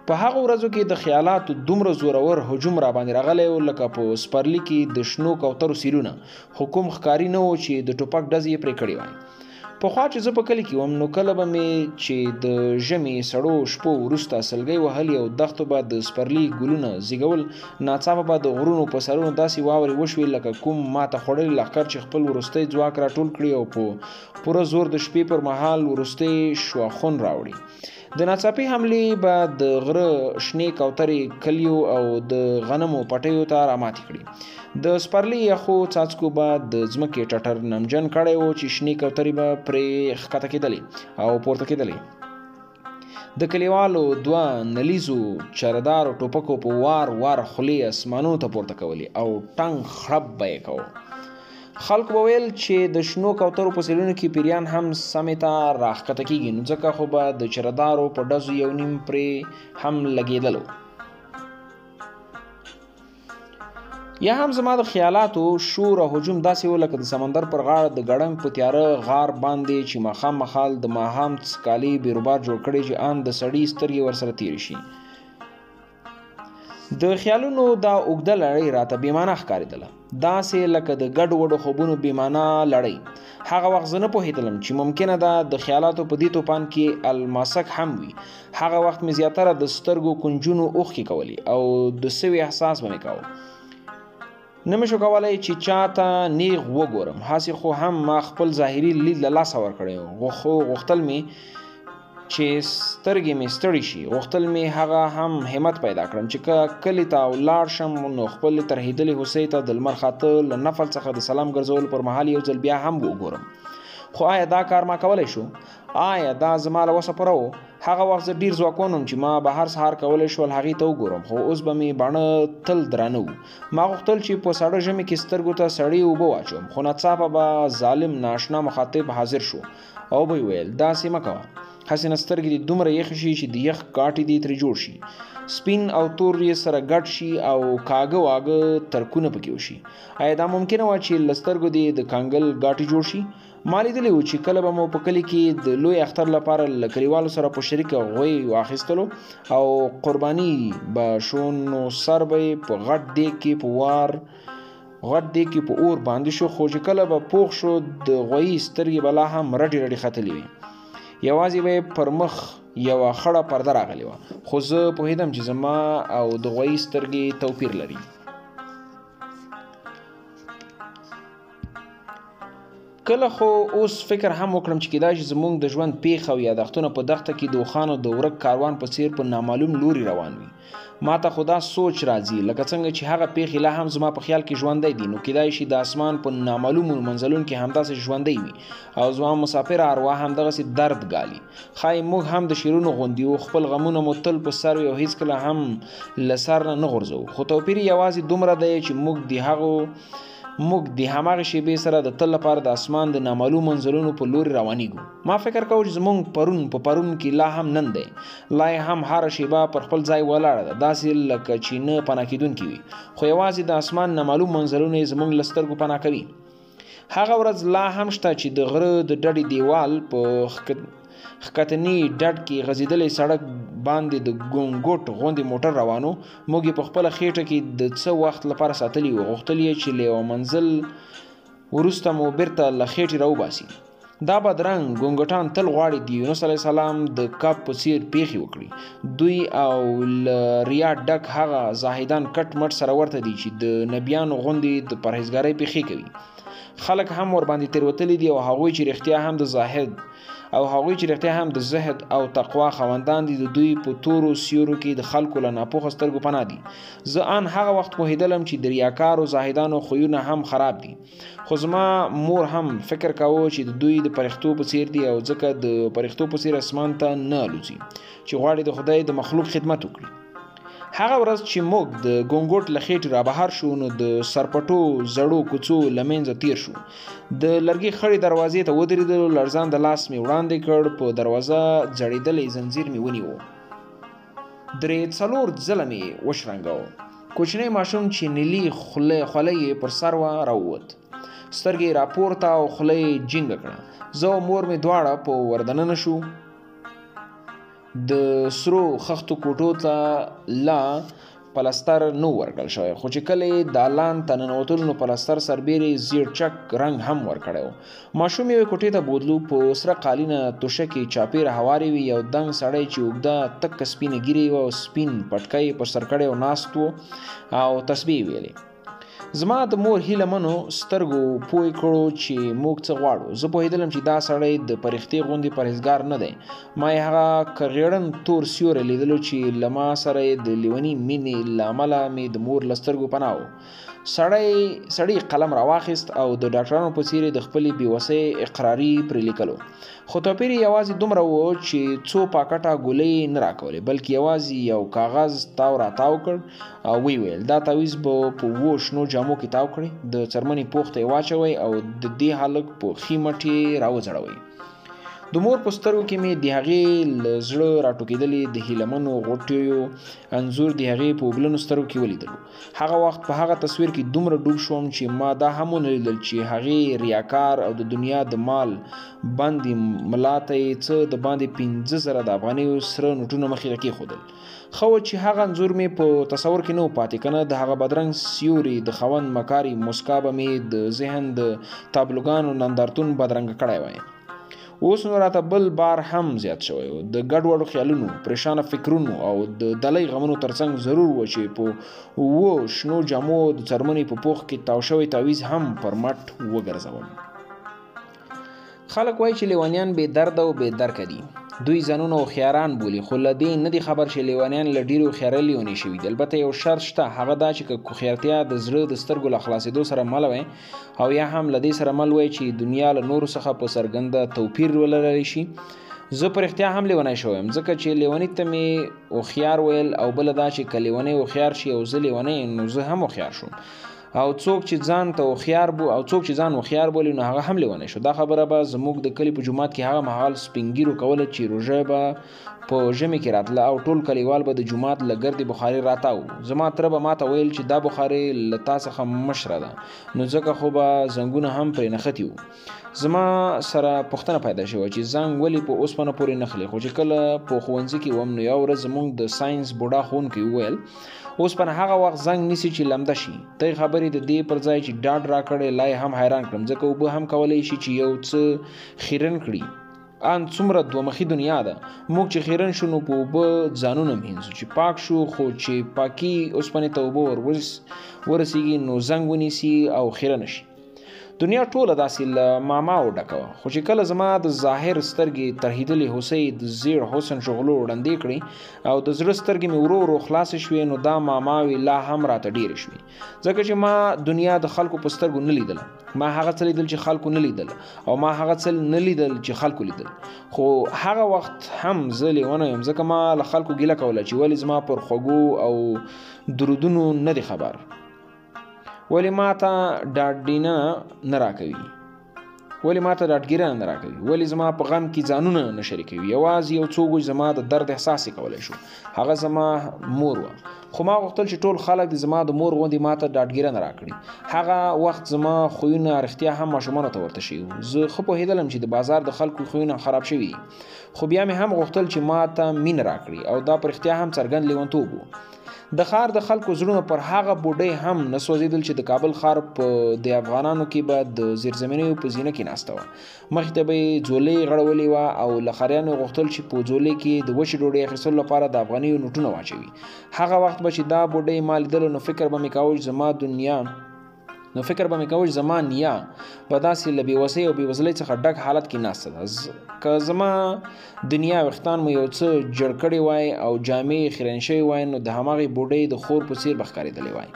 په هغه ورځو کې د خیالاتو دومره زورور هجوم را باندې راغلی و لکه په سپرلي کې د شنو کوترو سیلونه، خو کوم ښکاري نه و چې د ټوپک ډزې یې پرې کړې وای. پخوا چې زه په کلي کې وم نو کله به مې چې د ژمي سړو شپو وروسته سلګۍ وهلې او دښتو به د سپرلي ګلونه زیږول، ناڅاپه به د غرونو په سرونو داسې واورې وشوې لکه کوم ماته خوړلي لښکر چې خپل وروستی ځواک راټول کړي او په پوره زور د شپې پر مهال وروستی شواخون راوړي. د ناڅاپي حملې به د غره شنې کوترې کلیو او د غنمو پټیو ته راماتې کړي. د سپرلي یخو څاڅکو به د ځمکې ټټر نمجن کړی و چې شنې کوترې به پرې ښکته کېدلې او پورته کېدلې. د کلیوالو 2 نلیزو چردارو ټوپکو په وار وار خولې اسمانونو ته پورته کولې او ټنګ خړپ به یې کوه. خلکو به ویل چې د شنو کوترو په سیلونو کې پیریان هم سمې ته راښکته کېږي، نو ځکه خو به د چردارو په ډزو 1 نیم پرې هم لګېدلو. یا هم زما د خیالاتو شور او هجوم داسې و لکه د سمندر پر غاړه د ګړنګ په تیاره غار باندې چې ماښام مخال د ماښام څکالي بیروبار جوړ کړی چې ان د سړي سترګې ورسره تېرې شي. د خیالونو دا اوږده لړۍ راته بېمانه ښکارېدله، داسې لکه د ګډ وډو خوبونو بېمانه لړۍ. هغه وخت زه نه پوهېدلم چې ممکنه ده د خیالاتو په دې توپان کې الماسک هم وي. هغه وخت مې زیاتره د سترګو کنجونو اوښکې کولې او د سوي احساس به مې کاوه. نه مې شو کولی چې چاته نیغ وګورم، هسې خو هم ما خپل ظاهري لید له لاسه ورکړی و، خو غوښتل مې چې سترګې مې ستړي شي. غوښتل مې هغه هم همت پیدا کړم چې که کلي ته ولاړ شم نو خپل ترهېدلې هوسۍ ته د لمر خاته له نفل څخه د سلام ګرځولو پر مهال یو ځل بیا هم وګورم. خو آیا دا کار ما کولی شو؟ آیا دا زما له وسه پوره و؟ هغه وخت زه ډېر ځواکمن وم چې ما به هر سهار کولی شول هغې ته وګورم، خو اوس به مې باڼه تل درانه وو. ما غوښتل چې په ساړه ژمي کې سترګو ته سړې اوبه واچوم، خو ناڅاپه به ظالم ناشنا مخاطب حاضر شو او به یې ویل داسې مه کوه، هسې نه سترګې دې دومره یخې شي چې د یخ کاټې دې ترې جوړ شي، سپین او تور یې سره ګډ شي او کاږه واږه ترکونه پکې وشي. آیا دا ممکنه وه چې له سترګو دې د کانګل ګاټې جوړ شي؟ ما لیدلی و چې کله به مو په کلي کې د لوی اختر لپاره له کلیوالو سره په شریکه غوی واخیستلو او قرباني به شو، نو سر به یې په غټ دیګ کې په اور باندې شو، خو چې کله به پوخ شو د غویي سترګې به لا هم رډې رډې ختلې وې. یوازې به یې پر مخ یوه خړه پرده راغلې وه، خو زه پوهېدم چې زما او د غویي سترګې توپیر لري. کله خو اوس فکر هم وکړم چې کیدای شي زموږ د ژوند پیښه او یادښتونه په دښته کې د اوښانو د ورک کاروان په څیر په نامعلوم لوري روان وي. ما ته خو دا سوچ راځي لکه څنګه چې هغه پیښې لا هم زما په خیال کې ژوندی دي، نو کیدای شي د اسمان په نامعلومو منزلونو کې همداسې ژوندی وي او زما مسافر ارواح همدغسې درد ګالي. ښایي موږ هم د شیرونو غوندي و، خپل غمونه مو تل په سر وي او هیڅکله هم له سر نه غورځوو، خو توپیر یوازې دومره دی چې موږ د هماغې شیبې سره د تل لپاره د اسمان د نامعلوم منزلونو په لوري روانېږو. ما فکر کوم چې زموږ پرون کې لا هم نن دی، لا هم هره شیبه پر خپل ځای ولاړه ده، داسې لکه چې نه پناه کېدونکې وي، خو یوازې د اسمان نامعلوم منزلونه یې زموږ له سترګو پناه کوي. هغه ورځ لا هم شته چې د غره د ډډې دیوال په ښکتني ډډ کې غځېدلی سړک باندې د ګونګوټ غوندې موټر روانو. موږ یې په خپله خېټه کې د څه وخت لپاره ساتلي وو، غوښتل یې چې له یوه منزل وروسته مو بیرته له خېټې راوباسي. دا بدرنګ ګونګټان تل غواړي د یونس علیه السلام د کب په څیر پیښې وکړي. دوی او له ریا ډک هغه زاهدان کټ مټ سره ورته دي چې د نبیانو غوندې د پرهیزګارۍ پیښې کوي. خلک هم ورباندې تېروتلي دي او هغوی چې رښتیا هم د زهد او تقوا خاوندان دي، د دوی په تورو سیورو کې د خلکو له ناپوهه سترګو پناه دي. زه ان هغه وخت پوهېدلم چې د ریاکارو زاهدانو خویونه هم خراب دي، خو زما مور هم فکر کاوه چې د دوی د پرښتو په څیر دي او ځکه د پرښتو په څیر اسمان ته نه الوځي چې غواړي د خدای د مخلوق خدمت وکړي. هغه ورځ چې موږ د ګونګوټ له خېټې رابهر شو، نو د سرپټو زړو کوڅو له منځه تیر شو. د لرګي خړې دروازې ته ودرېدلو، لړزان د لاس مې وړاندې کړ، په دروازه ځړېدلی زنځیر مې ونیو. 3-4 ځله مې وشرنګاوه. کوچنی ماشوم چې نیلي خولۍ یې پر سر وه راووت، سترګې یې راپورته او خوله یې جینګه کړه. زه او مور مې دواړه په وردننه شو. د سرو خښتو کوټو ته لا پلستر نو ورکړل شوی، خو چې کله یې دالان ته ننوتلو نو پلستر سربیرې زیړ چک رنګ هم ورکړی و. ماشوم یوې کوټې ته بوتلو، په سره قالینه توشه کې چاپېره هوارې وي، یو دنګ سړی چې اوږده تکه سپینه ږیرې وه او سپین پټکی پر سر کړی و ناست و او تسبیح یې ویلې. زما د مور هیله منو سترګو پوه کړو چې موږ څه غواړو. زه پوهېدلم چې دا سړی د پرښتې غوندې پرهیزګار نه دی. ما یې هغه کغیړن تور سیوری لیدلو چې له ما سره یې د لیوني مینې له امله مې د مور له سترګو پناه و. سړی قلم راواخیست او د ډاکټرانو په څیر د خپلې بېوسۍ اقراري پرې لیکلو، خو توپیر یوازې دومره و چې څو پاکټه ګولۍ نه راکولې، بلکې یوازې یو کاغذ تاو راتاو کړ او ویې ویل دا تعویض به په 2 شنو جامو کې تاو کړئ، د څرمنې پوښ ته یې واچوئ او د دې هلک په ښي مټ یې راوځړوئ. د مور په سترګو کې مې د هغې له زړه راټوکېدلې د هیلمنو غوټیو انځور د هغې په اوبلنو سترګو کې ولیدلو. هغه وخت په هغه تصویر کې دومره ډوب شوم چې ما دا هم ونه لیدل چې هغې ریاکار او د دنیا د مال باندې ملا ته یې څه د باندې 15,000 د افغانیو سره نوټونه مخې ته کېښودل. ښه وه چې هغه انځور مې په تصور کې نه و پاتې، که نه د هغه بدرنګ سیوري د خاوند مکاري موسکا به مې د ذهن د تابلوګانو نندارتون بدرنګه کړی وای. اوس نو راته بل بار هم زیات شوی و، د ګډوډو خیالونو، پریشانه فکرونو او د دلۍ غمونو ترڅنګ ضرور و چې په 2 شنو جامو د څرمنې په پوښ کې تاو شوی تعویض هم پر مټ وګرځوم. خلک وایي چې لیونیان بې درده او بې درکه دي. دوی ځانونه هوښیاران بولي، خو له دې نه دي خبر چې لیونیان له ډېرې هوښیارۍ لیونې شوي دي. البته یو شرط شته، هغه دا چې که هوښیارتیا د زړه د سترګو له خلاصېدو سره مل وی او یا هم له دې سره مل وی چې دنیا له نورو څخه په څرګنده توپیر ولرلی شي. زه په رښتیا هم لیونی شوی یم، ځکه چې لیوني ته مې هوښیار ویل او بله دا چې که لیونی هوښیار شي او زه لیونی نو زه هم هوښیار شوم. او څوک چې ځان هوښیار بولي نو هغه هم لیونی شو. دا خبره به زموږ د کلي په جومات کې هغه مهال سپین ږیرو کوله چې روژه به په ژمي کې راتله او ټول کلیوال به د جومات له ګردې بخاري راتاو. زما تره به ماته ویل چې دا بخاري له تا څخه مشره ده، نو ځکه خو به زنګونه هم پرې نښتي وو. زما سره پوښتنه پیدا شوه چې زنګ ولې په اوسپنه پورې نښلي، خو چې کله په ښوونځي کې وم نو یوه ورځ زموږ د ساینس بوډا ښوونکي وویل اوسپنه هغه وخت زنګ نیسي چې لمده شي. ته خبرې د دې پر ځای چې ډاډ راکړی لا یې هم حیران کړم، ځکه اوبه هم کولی شي چې یو څه خیرن کړي. ان څومره دوه مخي دنیا ده. موږ چې خیرن شو نو په اوبه ځانونه مینځو، چې پاک شو خو چې پاکي اوسپنې ته اوبه ورسیږي نو زنګ ونیسي او خیرن شي. دنیا ټوله داسې له ماماو ډکه وه، خو چې کله زما د ظاهر سترګې ترهېدلې هوسۍ د زیړ حسن شغلو ړندې کړې او د زړه سترګې مې ورو ورو خلاصې شوې نو دا ماماوې لا هم راته ډېرې شوې، ځکه چې ما دنیا د خلکو په سترګو نه لیدله. ما هغه څه لیدل چې خلکو نه لیدل او ما هغه څه نه لیدل چې خلکو لیدل. خو هغه وخت هم زه لیونه یم، ځکه ما له خلکو ګیله کوله چې ولې زما پر خوږو او درودونو نه دی خبر، ولی ما ته ډاډګیرنه نه راکوي، ولی زما په غم کې ځانونه نه شریکوي. یوازې یو څوک زما د درد احساس کولی شو، هغه زما مور وه. خو ما غوښتل چې ټول خلک د زما د مور غوندې ما ته ډاډګیرنه راکړي. هغه وخت زما خویونه رښتیا هم ماشومانو ته ورته شوي وو. زه ښه پوهېدلم چې د بازار د خلکو خویونه خراب شوي دي، خو بیا مې هم غوښتل چې ما ته مینه راکړي او دا په رښتیا هم څرګند لیونتوب و. د ښار د خلکو زړونه پر هغه بوډۍ هم نه سوځېدل چې د کابل ښار د افغانانو کې به د زیرزمینیو په زینه کې ناسته وه. مخې ته به یې ځولۍ غړولې وه او له ښاریانو یې غوښتل چې په ځولۍ کې د وچې ډوډۍ اخیستلو لپاره د افغانیو نوټونه واچوي. هغه وخت به چې دا بوډۍ ما لیدله نو فکر به مې کاوه چې زما نیا به داسې له بېوسۍ او بېوزلۍ څخه ډک حالت کې ناسته ده. که زما دنیا ویښتان مو یو څه جړ کړی وای او جامې خیرن شوی وای نو د هماغې بوډۍ د خور په څیر به ښکارېدلی وای.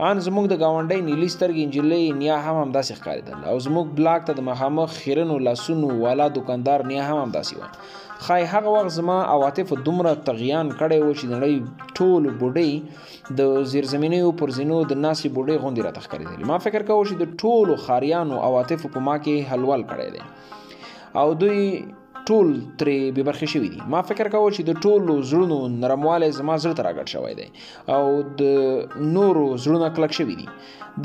ان زموږ د ګاونډۍ نیلي سترګې نجلۍ نیا هم همداسې ښکارېدل او زموږ بلاک ته د مخامخ خیرنو لاسونو والا دوکاندار نیا هم همداسې وه. ښایي هغه وخت زما عواطفو دومره تغیان کړی و چې د نړۍ ټولو بوډۍ د زیرزمینیو پر زینو د ناستې بوډۍ غوندې راته ښکارېدلې. ما فکر کوه چې د ټولو ښاریانو عواطفو په ما کې حلول کړی دی او دوی ټول ترې بې برخې شوي دي. ما فکر کوه چې د ټولو زړونو نرموالی زما زړه ته راګډ شوی دی او د نورو زړونه کلک شوي دي،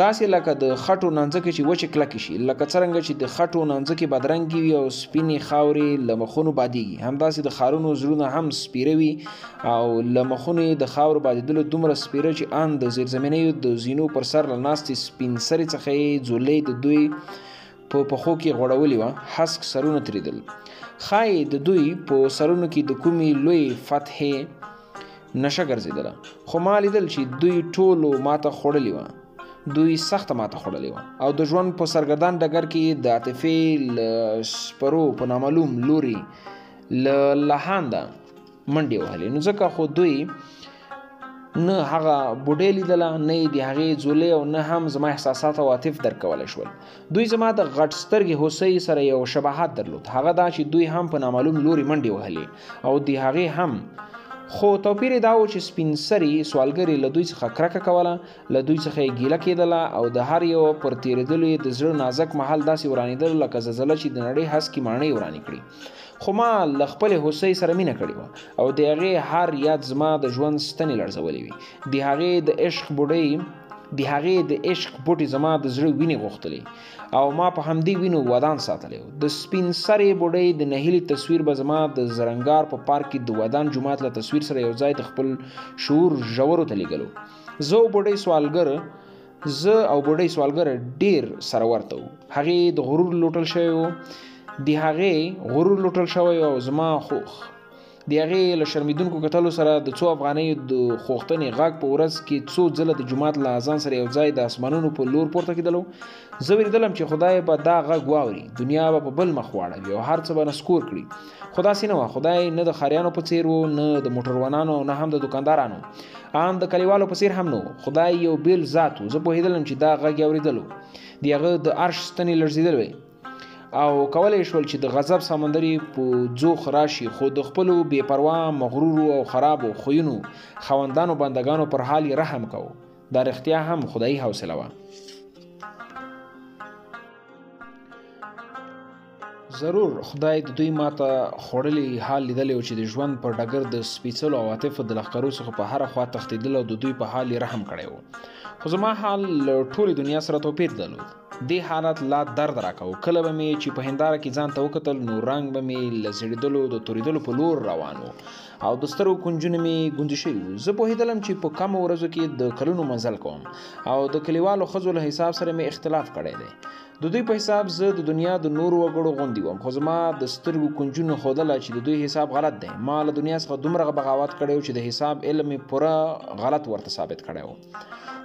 داسې لکه د خټو نانځکې چې وچې کلکې شي، لکه څرنګه چې د خټو نانځکې بدرنګې وي او سپینې خاورې له مخونو بادېږي، همداسې د ښارونو زړونه هم سپیره وي او له مخونو یې د خاورو بادېدلو دومره سپیره چې ان د زیرزمینیو د زینو پر سر له ناستې سپین سرې څخه یې ځولۍ د دوی په پښو کې غوړولې وه، هسک سرونه ترېدل. ښایي د دوی په سرونو کې د کومې لوی فتحې نشه ګرځېدله، خو ما لیدل چې دوی ټولو ماته خوړلې وه، دوی سخته ماته خوړلې وه او د ژوند په سرګردان ډګر کې د عاطفې له سپرو په نامعلوم لوري له لهانده منډې وهلې. نو ځکه خو دوی نه هغه بوډۍ لیدله، نه یې د هغې ځولۍ او نه هم زما احساسات او عاطف درک کولی شول. دوی زما د غټ سترګې هوسۍ سره یو شباهت درلود، هغه دا چې دوی هم په نامعلوم لوري منډې وهلې او د هغې هم، خو توپیر یې دا و چې سپین سري سوالګرې له دوی څخه کرکه کوله، له دوی څخه یې ګیله کېدله او د هر یو پر تېرېدلو یې د زړه نازک محل داسې ورانېدل لکه زلزله چې د نړۍ هسکې ماڼۍ ورانې کړي. خو ما له خپلې هوسۍ سره مینه کړې وه او د هغې هر یاد زما د ژوند ستنې لړزولې وي. د هغې د عشق بوټي زما د زړه وینې غوښتلې او ما په همدې وینو ودان ساتلی و. د سپین سرې بوډۍ د نهیلي تصویر به زما د زرنګار په پارک کې د ودان جومات له تصویر سره یو ځای د خپل شعور ژورو ته لیږلو. زه او بوډۍ سوالګر ډېر سره ورته وو. هغې غرور لوټل شوی او زما خوخ د هغې له شرمېدونکو کتلو سره د څو افغانیو د خوښتنې غږ په ورځ کې څو ځله د جومات له اذان سره یو ځای د اسمانونو په لور پورته کېدلو. زه وېرېدلم چې خدای به دا غږ واوري، دنیا به په بل مخ واړوي او هر څه به نسکور کړي. خو داسې نه وه. خدای نه د ښاریانو په څېر و، نه د موټروانانو، نه هم د دوکاندارانو، ان د کلیوالو په څېر هم نه و. خدای یو بیل ذات و. زه پوهېدلم چې دا غږ یې اورېدلو. د هغه د عرش ستنې لړزېدلې او کولی شول چې د غضب سمندر یې په ځوخ راشي، خو د خپلو بې پروا، مغرورو او خرابو خویونو خاوندانو بندګانو پر حال یې رحم کوو. دا رښتیا هم خدایي حوصله وه. ضرور خدای د دوی ماته خوړلی حال لیدلی و چې د ژوند پر ډګر د سپېڅلو عواطفو د لښکرو څخه په هره خوا تښتېدل او د دوی په حال یې رحم کړی و. خو زما حال له ټولې دنیا سره توپیر درلود. دې حالت لا درد راکاوه. کله به مې چې په هنداره کې ځان ته وکتل نو رنګ به مې له زیړېدلو د تورېدلو په لور روان و او د سترګو کونجونه مې ګوندې شوي وو. زه پوهېدلم چې په کمو ورځو کې د کلونو مزل کوم او د کلیوالو ښځو له حساب سره مې اختلاف کړی دی. د دوی په حساب زه د دنیا د نورو وګړو غوندې وم، خو زما د سترګو کونجونو ښودله چې د دوی حساب غلط دی. ما له دنیا څخه دومره بغاوت کړی و چې د حساب علم مې پوره غلط ورته ثابت کړی و.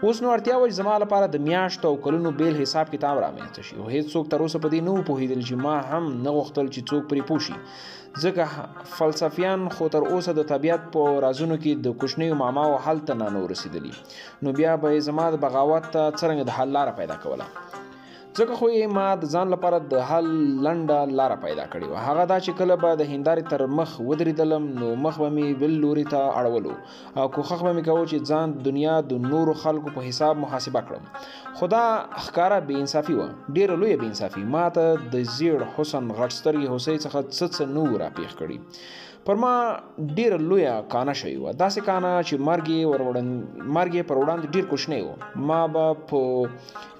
اوس نو اړتیا وه چې زما لپاره د میاشتو او کلونو بیل حساب کتاب رامنځته شي، او هېڅوک تر اوسه په دې نه و پوهېدل چې ما هم نه غوښتل چې څوک پرې پوه شي، ځکه فلسفیان خو تر اوسه د طبیعت په رازونو کې د کوچنیو معماو حل ته نه رسېدلي، نو بیا به یې زما د بغاوت ته څرنګه د حل لاره پیدا کوله. ځکه خو یې ما د ځان لپاره د حل لنډه لاره پیدا کړې وه. هغه دا چې کله به د هندارې تر مخ ودرېدلم نو مخ به مې بل لوري ته اړولو او کوښښ به مې کوو چې ځان د دنیا د نورو خلکو په حساب محاسبه کړم. خو دا ښکاره بې انصافي وه، ډېره لویه بې انصافي. ما ته د زیړ حسن غټ سترګې هوسۍ څخه څه نه وو راپېښ کړي. پر ما ډېره لویه کانه شوې وه، داسې کانه چې مرګ یې پر وړاندې ډېر کوچنی و. ما به په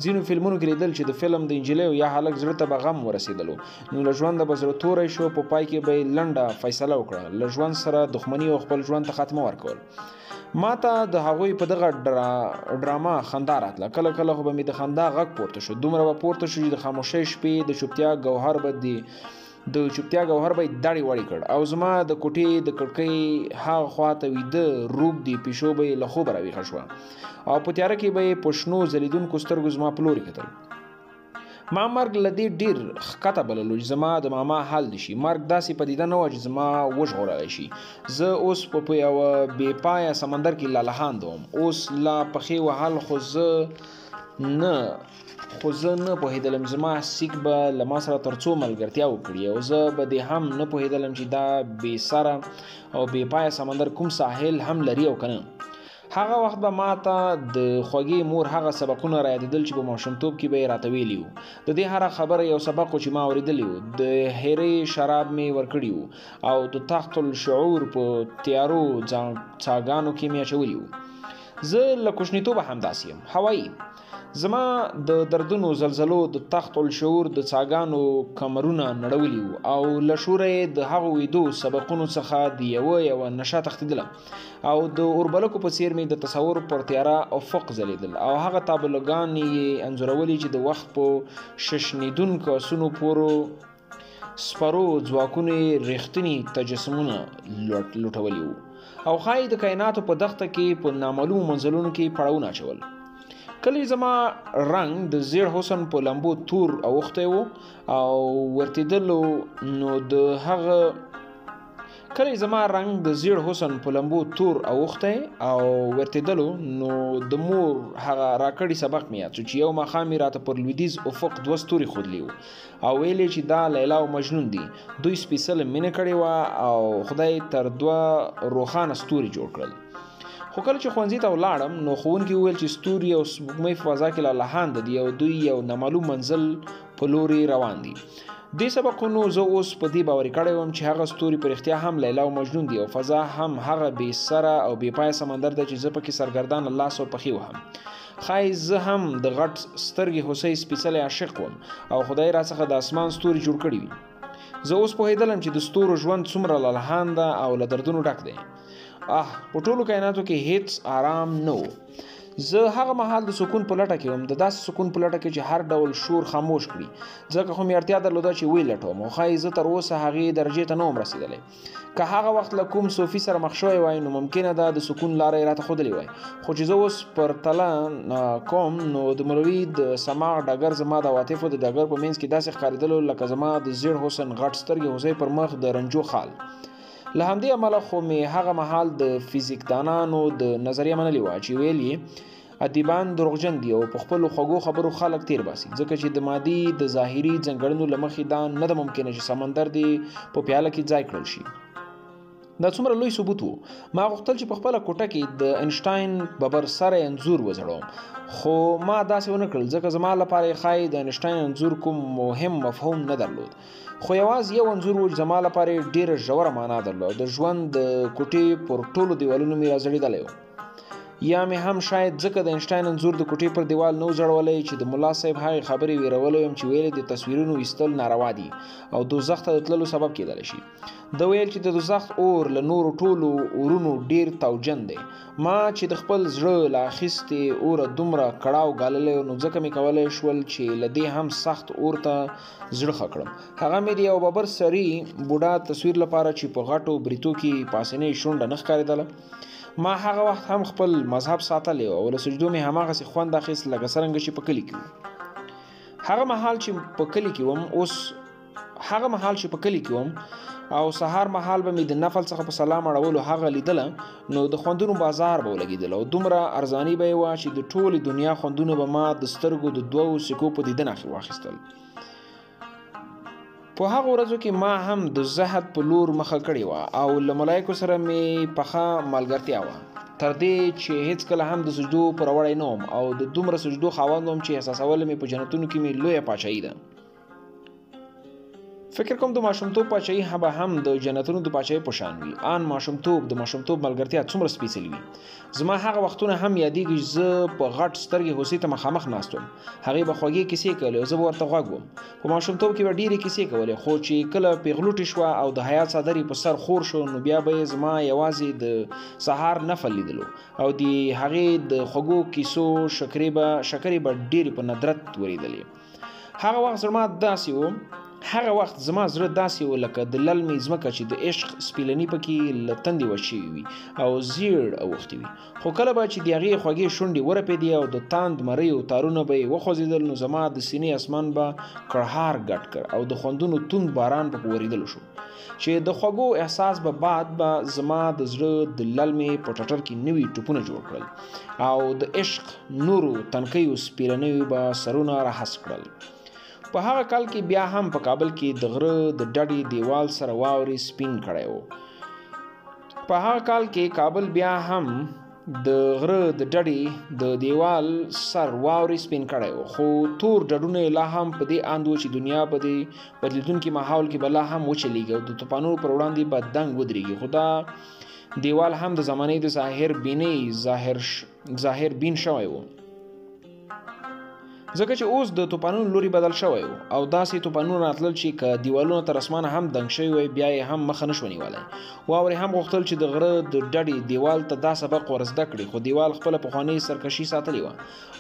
ځینو فلمونو کې لیدل چې د فلم د انجلیو یا هلک زړه ته به غم ورسېدلو نو له ژونده به زړه توری شو، په پای کې به یې لنډه فیصله وکړه، له ژوند سره دښمني او خپل ژوند ته خاتمه ورکول. ما ته د هغوی په دغه ډرامه خندا راتله. کله کله خو به مې د خندا غږ پورته شو، دومره به پورته شو چې د خاموشۍ شپې د چوپتیا ګوهر به یې دړې وړې کړ او زما د کوټې د کړکۍ هاغه خوا ته ویده روب دی پیشو به یې له خوبه راویښه شوه او په تیاره کې به یې په شنو ځلېدونکو سترګو زما په لورې کتل. ما مرګ له دې ډېر ښکته بللو چې زما د ماما حال دي شي. مرګ داسې پدیده نه وه چې زما وژغورلی شي. زه اوس په یوه بې پایه سمندر کې لالهاند وم. اوس لا پښې وهل خو زه نه پوهېدلم زما سیک به له ما سره تر څو ملګرتیا وکړي او زه به دې هم نه پوهېدلم چې دا بې سره او بې پایه سمندر کوم ساحل هم لري او که نه. هغه وخت به ما ته د خوږې مور هغه سبقونه رایادېدل چې په ماشومتوب کې به یې راته ویلي وو. د دې هره خبره یو سبق و چې ما اورېدلی وو. د هیرې شراب مې ورکړي وو او د تحت الشعور په تیارو څاګانو کې مې اچولي وو. زه له کوچنیتوبه همداسې یم، هوایي. زما د دردونو زلزلو د تحت الشعور د څاګانو کمرونه نړولي وو او له شوره یې د هغو ویدو سبقونو څخه د یوه نشه تښتېدلم او د اوربلکو په څېر مې د تصور پر تیاره افق ځلېدل او هغه تابلوګانې یې انځورولي چې د وخت په ششنېدونکو اسونو پورو سپرو ځواکونو یې رښتیني تجسمونه لوټولي وو او ښایي د کایناتو په دښته کې په نامعلومو منزلونو کې پړاوونه اچول. کله زما رنګ د زیړ حسن په لمبو تور اوښتی و او ورتېدلو نو د هغه کله زما رنګ د زیړ حسن په لمبو تور اوښتی او ورتېدلو نو د مور هغه راکړی سبق مې یاد شو چې یو ماښام یې راته پر لویدیځ افق 2 ستوري ښودلي وو او ویلې چې دا لیلا او مجنون دي. دوی سپېڅلې مینه کړې وه او خدای تر 2 روښانه ستوري جوړ کړل. خو کله چې ښوونځي ته ولاړم نو ښوونکي وویل چې ستوري او سپوږمۍ په فضا کې لالهانده دي او دوی یو نامعلوم منزل په لوري روان دي. دې سبقونو زه اوس په دې باوري کړی وم چې هغه ستوري په رښتیا هم لیلا او مجنون دي او فضا هم هغه بې سره او بې پایه سمندر دی چې زه پکې سرګردانه لاس او پښې وهم. ښایي زه هم د غټ سترګې هوسۍ سپېڅلی عاشق وم او خدای راڅخه د اسمان ستوري جوړ کړي وي. زه اوس پوهېدلم چې د ستورو ژوند څومره لالهانده او له دردونو ډک دی. په ټولو کایناتو کې هیڅ آرام نه و. زه هغه مهال د سکون په لټه کې وم، د داسې سکون په لټه کې چې هر ډول شور خاموش کړي، ځکه خو مې اړتیا درلوده چې ویې لټوم، خو ښایي زه تر اوسه هغې درجې ته نه وم رسېدلی. که هغه وخت له کوم صوفي سره مخ شوی وای نو ممکنه ده د سکون لاره یې راته ښودلې وای، خو چې زه اوس پر تله کوم نو د مولوي د سماع ډګر زما د عواطفو د ډګر په منځ کې داسې ښکارېدلو لکه زما د زیړ حسن غټ سترګې هوسۍ پر مخ د رنجو خال. له همدې امله خو مې هغه مهال د فزیک دانانو د نظریه منلې وه چې ویل یې ادیبان دروغجن دي او په خپلو خوږو خبرو خلک تیر باسي، ځکه چې د مادي د ظاهري ځانګړنو له مخې دا نه ده ممکنه چې سمندر دې په پیاله کې ځای کړل شي. دا څومره لوی ثبوت و. ما غوښتل چې په خپله کوټه کې د اینشټاین ببر سره انځور وځړوم، خو ما داسې ونه کړل ځکه زما لپاره یې ښایي د اینشټاین انځور کوم مهم مفهوم نه درلود، خو یوازې یو انځور و چې زما لپاره یې ډېره ژوره معنا درلوده. د ژوند د کوټې پر ټولو دیوالونو مې راځړېدلی و. یا مې هم شاید ځکه د اینشټاین انځور د کوټې پر دیوال نه و ځړولی چې د ملا صاحب هغې خبرې ویرولی یم چې ویل د تصویرونو ایستل ناروا دي او دوزخ ته د تللو سبب کیدلی شي. ده ویل چې د دوزخ اور له نورو ټولو اورونو ډېر توجن دی. ما چې د خپل زړه له اخیستې اوره دومره کړاو ګاللی نو ځکه مې کولی شول چې له دې هم سخت اور ته زړه ښه کړم. هغه مې د یو ببر سري بوډا تصویر لپاره چې په غټو بریتو کې پاسنۍ شونډه نه ښکارېدله. ما هغه وخت هم خپل مذهب ساتلی او له سجدو مې هماغسې خوند اخیست لکه څرنګه چې په کلي کې وم. هغه مهال چې په کلي کې وم او سهار مهال به مې د نفل څخه په سلام اړولو هغه لیدله نو د خوندونو بازار به ولګېدل او دومره ارزاني به یې وه چې د ټولې دنیا خوندونه به ما د سترګو د 2 سکو په دیدن واخیستل. په هغه ورځو کې ما هم د زهد په لور مخه کړې وه او له ملایکو سره مې پخه ملګرتیا وه، تر دې چې هیڅکله هم د سجدو پروړی نه وم او د دومره سجدو خاوند وم چې احساسوله مې په جنتونو کې مې لویه پاچاهي ده. فکر کوم د ماشومتوب پاچاهي به هم د جنتونو د پاچاهي په شان وي. آن ماشومتوب د ماشومتوب ملګرتیا څومره سپېڅلې وي. زما هغه وختونه هم یادېږي چې زه په غټ سترګې هوسۍ ته مخامخ ناست وم، هغې به خوږې کیسې کولې او زه به ورته غوږ وم. په ماشومتوب کې به ډېرې کیسې کولې، خو چې کله پیغلوټې شوه او د حیا څادر یې په سر خور شو نو بیا به یې زما یوازې د سهار نفل لیدلو او د هغې د خوږو کیسو شکرې به ډېرې په ندرت ورېدلې. هغه وخت زما زړه داسې و لکه د للمې ځمکه چې د عشق سپیلني پکې له تندې وشوي وي او زیړ اوښتې وي، خو کله به چې د هغې خوږې شونډې ورپېدې او د تاند مریو تارونه به یې وخوځېدل نو زما د سینې اسمان به کړهار ګډ کړ او د خوندونو توند باران به ورېدلو شو چې د خوږو احساس به بعد به زما د زړه د للمې په ټټر کې نوي ټوپونه جوړ کړل او د عشق نورو تنکیو سپیلنیو به سرونه راهس کړل. په هغه کال کې بیا هم په کابل کې د غره د ډډې دیوال سره واورې سپین کړی و. په هغه کال کې کابل بیا هم د غره د ډډې د دیوال سر واورې سپین کړی و، خو تور ډډونه لا هم په دې اند و چې دنیا په دې بدلیدونکي ماحول کې به لا هم وچلیږي او د طوفانونو پر وړاندې به دنګ ودرېږي. خو دا دیوال هم د زمانې د ظاهر بین شوی و، ځکه چې اوس د طوفانونو لوري بدل شوی و او داسې طوفانونه راتلل چې که دیوالونه تر اسمانه هم دنګ شوي وی بیا یې هم مخه نشو نیولی. واورې هم غوښتل چې د غره د ډډې دیوال ته دا سبق ور زده کړي، خو دیوال خپله پخوانۍ سرکشي ساتلې وه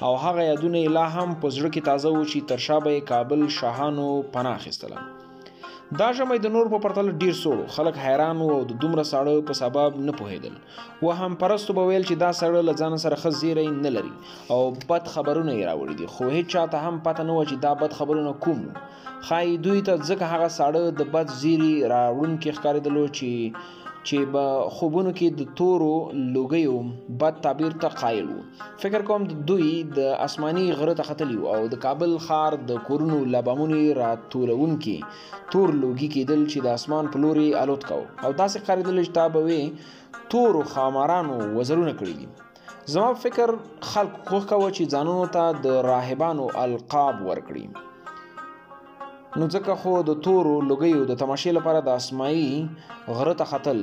او هغه یادونه یې لا هم په زړه کې تازه و چې تر شا به یې کابل شاهانو پناه اخیستله. دا ژمی د نور په پرتله ډیر سوړ، خلک حیران وو او د دومره ساړه په سبب نه پوهېدل. وهم پرستو به ویل چې دا سړی له ځانه سره ښه زیری نه لري او بد خبرونه یې راوړي دي، خو هیڅ چاته هم پته نه وه چې دا بد خبرونه کوم وو. ښایي دوی ته ځکه هغه ساړه د بد زیري راوړونکي ښکارېدلو چې به خوبونو کې د تورو لوګیو بد تعبیر ته قایل وو. فکر کوم دوی د اسماني غره ته ختلي وو او د کابل ښار د کورونو له بامونې راټولونکي تور لوګي کېدل چې د اسمان په لوري الوت کوو او داسې ښکارېدل چې تا به وې تورو خامارانو وزرونه کړي دي. زما فکر خلک خوښ کوه چې ځانونو ته د راهبانو القاب ورکړي، نو ځکه خو د تورو لوګیو د تماشې لپاره د اسمایي غره ته ختل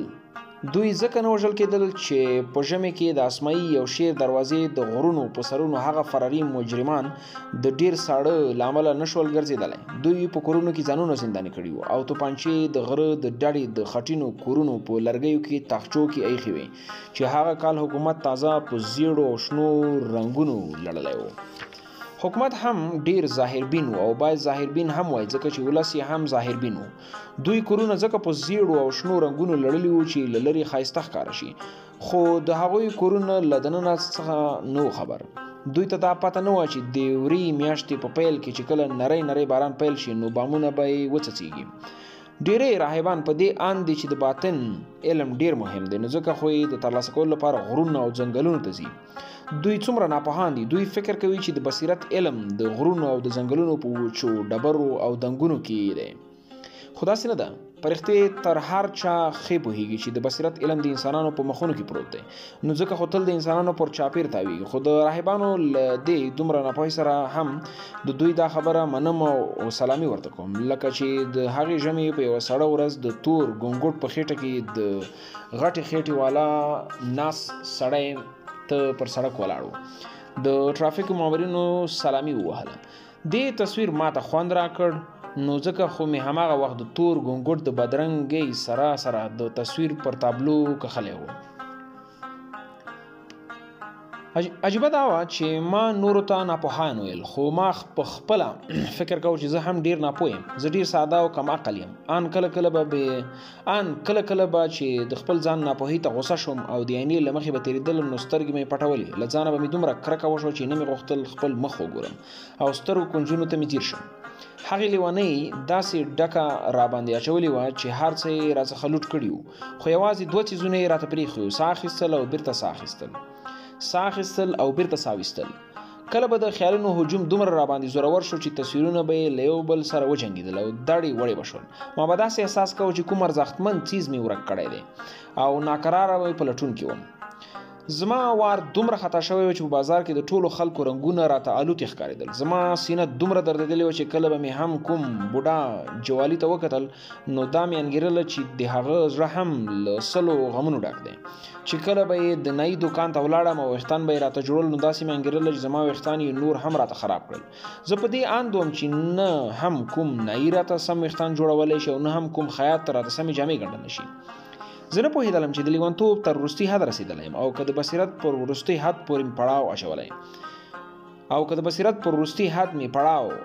دوی ځکه نه وژل کېدل چې په ژمي کې د اسمایي یو شیر دروازې د غرونو په سرونو هغه فراري مجرمان د ډیر ساړه له امله نشول ګرځېدلی. دوی په کورونو کې ځانونه زنداني کړي وو او توپانچې د غره د ډډې د خټینو کورونو په لرګیو کې تاخچو کې ایښې وې چې هغه کال حکومت تازه په زیړو او شنو رنګونو لړلی و. حکومت هم ډیر ظاهربین و او باید ظاهربین هم وای ځکه چې ولس یې هم ظاهربین و. دوی کورونه ځکه په زیړو او شنو رنګونو لړلي وو چې له لرې ښایسته ښکاره شي، خو د هغوی کورونه له دننه څخه نه خبر. دوی ته دا پته نه وه چې د وری میاشتې په پیل کې چې کله نری نری باران پیل شي نو بامونه به یې وڅڅېږي. ډیری راهبان په دې اند دي چې د باطن علم ډیر مهم دی، نو ځکه خو یې د ترلاسه کولو لپاره غرونو او ځنګلونو ته ځي. دوی څومره ناپوهان دي، دوی فکر کوي چې د بصیرت علم د غرونو او د ځنګلونو په وچو ډبرو او دنګونو کې دی، خو داسې نه ده. په رښتیا تر هر چا ښې پوهیږي چې د بصیرت علم د انسانانو په مخونو کې پروت دی، نو ځکه خو تل د انسانانو پر چاپیر تاویږي. خو د راهبانو له دې دومره ناپوهۍ سره هم د دوی دا خبره منم او سلامي ورته کوم، لکه چې د هغې ژمي په یوه سړه ورځ د تور ګونګوټ په خېټه کې د غټې خېټې والا ناس سړی ته پر سړک ولاړو، د ټرافیکو مامورینو سلامي ووهله. دې تصویر ماته خوند راکړ، نو ځکه خو مې هماغه وخت د تور ګونګوټ د بدرنګۍ سره د تصویر پر تابلو کښلی و. عجیبه دا وه چې ما نورو ته ناپوهان ویل، خو ما په خپله فکر کوم چې زه هم ډیر ناپوه یم. زه ډیر ساده او کم عقل یم. ان کله کله به چې د خپل ځان ناپوهۍ ته غوسه شوم او د عینې له مخې به تېرېدلم نو سترګې مې پټولې، له ځانه به مې دومره کرکه وشوه چې نه مې غوښتل خپل مخ وګورم او سترګو کونجونو ته مې ځیر شم. هغې لیونۍ داسې ډکه راباندې اچولې وه چې هر څه یې راڅخه لوټ کړي وو، خو یوازې دوه څیزونه یې راته پرېښي وو: ساه اخیستل او بیرته ساه ویستل. کله به د خیالونو هجوم دومره راباندې زورور شو چې تصویرونه به یې له یو بل سره وجنګېدل او دړې وړې به شول. ما به داسې احساس کوه چې کوم ارزښتمن څیز مې ورک کړی دی او ناقراره به په لټون کې وم. زما وار دومره خطا شوی و چې په بازار کې د ټولو خلکو رنګونه راته الوتې ښکارېدل. زما سینه دومره دردېدلې وه چې کله به مې هم کوم بوډا جوالي ته وکتل نو دا مې انګېرله چې د هغه زړه هم له سلو غمونو ډک دی. چې کله به یې د نایي دوکان ته ولاړم او ویښتان به یې راته جوړل نو داسې مې انګېرله چې زما ویښتان یې نور هم راته خراب کړل. زه په دې اند وم چې نه هم کوم نایي راته سم ویښتان جوړولی شي او نه هم کوم خیاط راته سمې جامې ګنډلی شي. زه نه پوهېدلم چې د لیونتوب تر وروستي حد رسېدلی یم او که د بصیرت پر وروستي حد پورې مې پړاو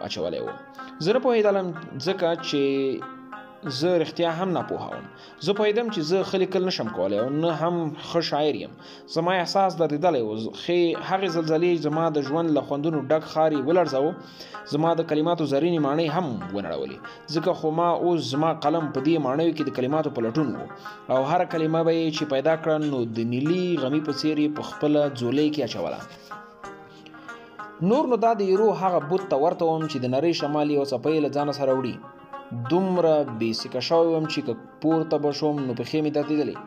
اچولی و. زه نه پوهېدلم ځکه چې زه رښتیا هم ناپوهه وم. زه پوهېدم چې زه ښه لیکل نشم کولی او نه هم ښه شاعر یم. زما احساس دردېدلی و. هغې زلزلې زما د ژوند له خوندونو ډک ښار یې ولړزاوه، زما د کلماتو زرینې ماڼۍ هم ونړولې، ځکه خو ما اوس زما قلم په دې ماڼیو کې د کلماتو په لټون و او هره کلمه به یې چې پیدا کړه نو د نیلي غمي په څېر یې په خپله ځولۍ کې اچوله. نور نو دا د ایرو هغه بوت ته ورته وم چې د نرۍ شمال یو څپۍ له ځانه سره وړي. دومره بې سیکه شوی وم چې که پورته به شوم نو پښې مې دردېدلې.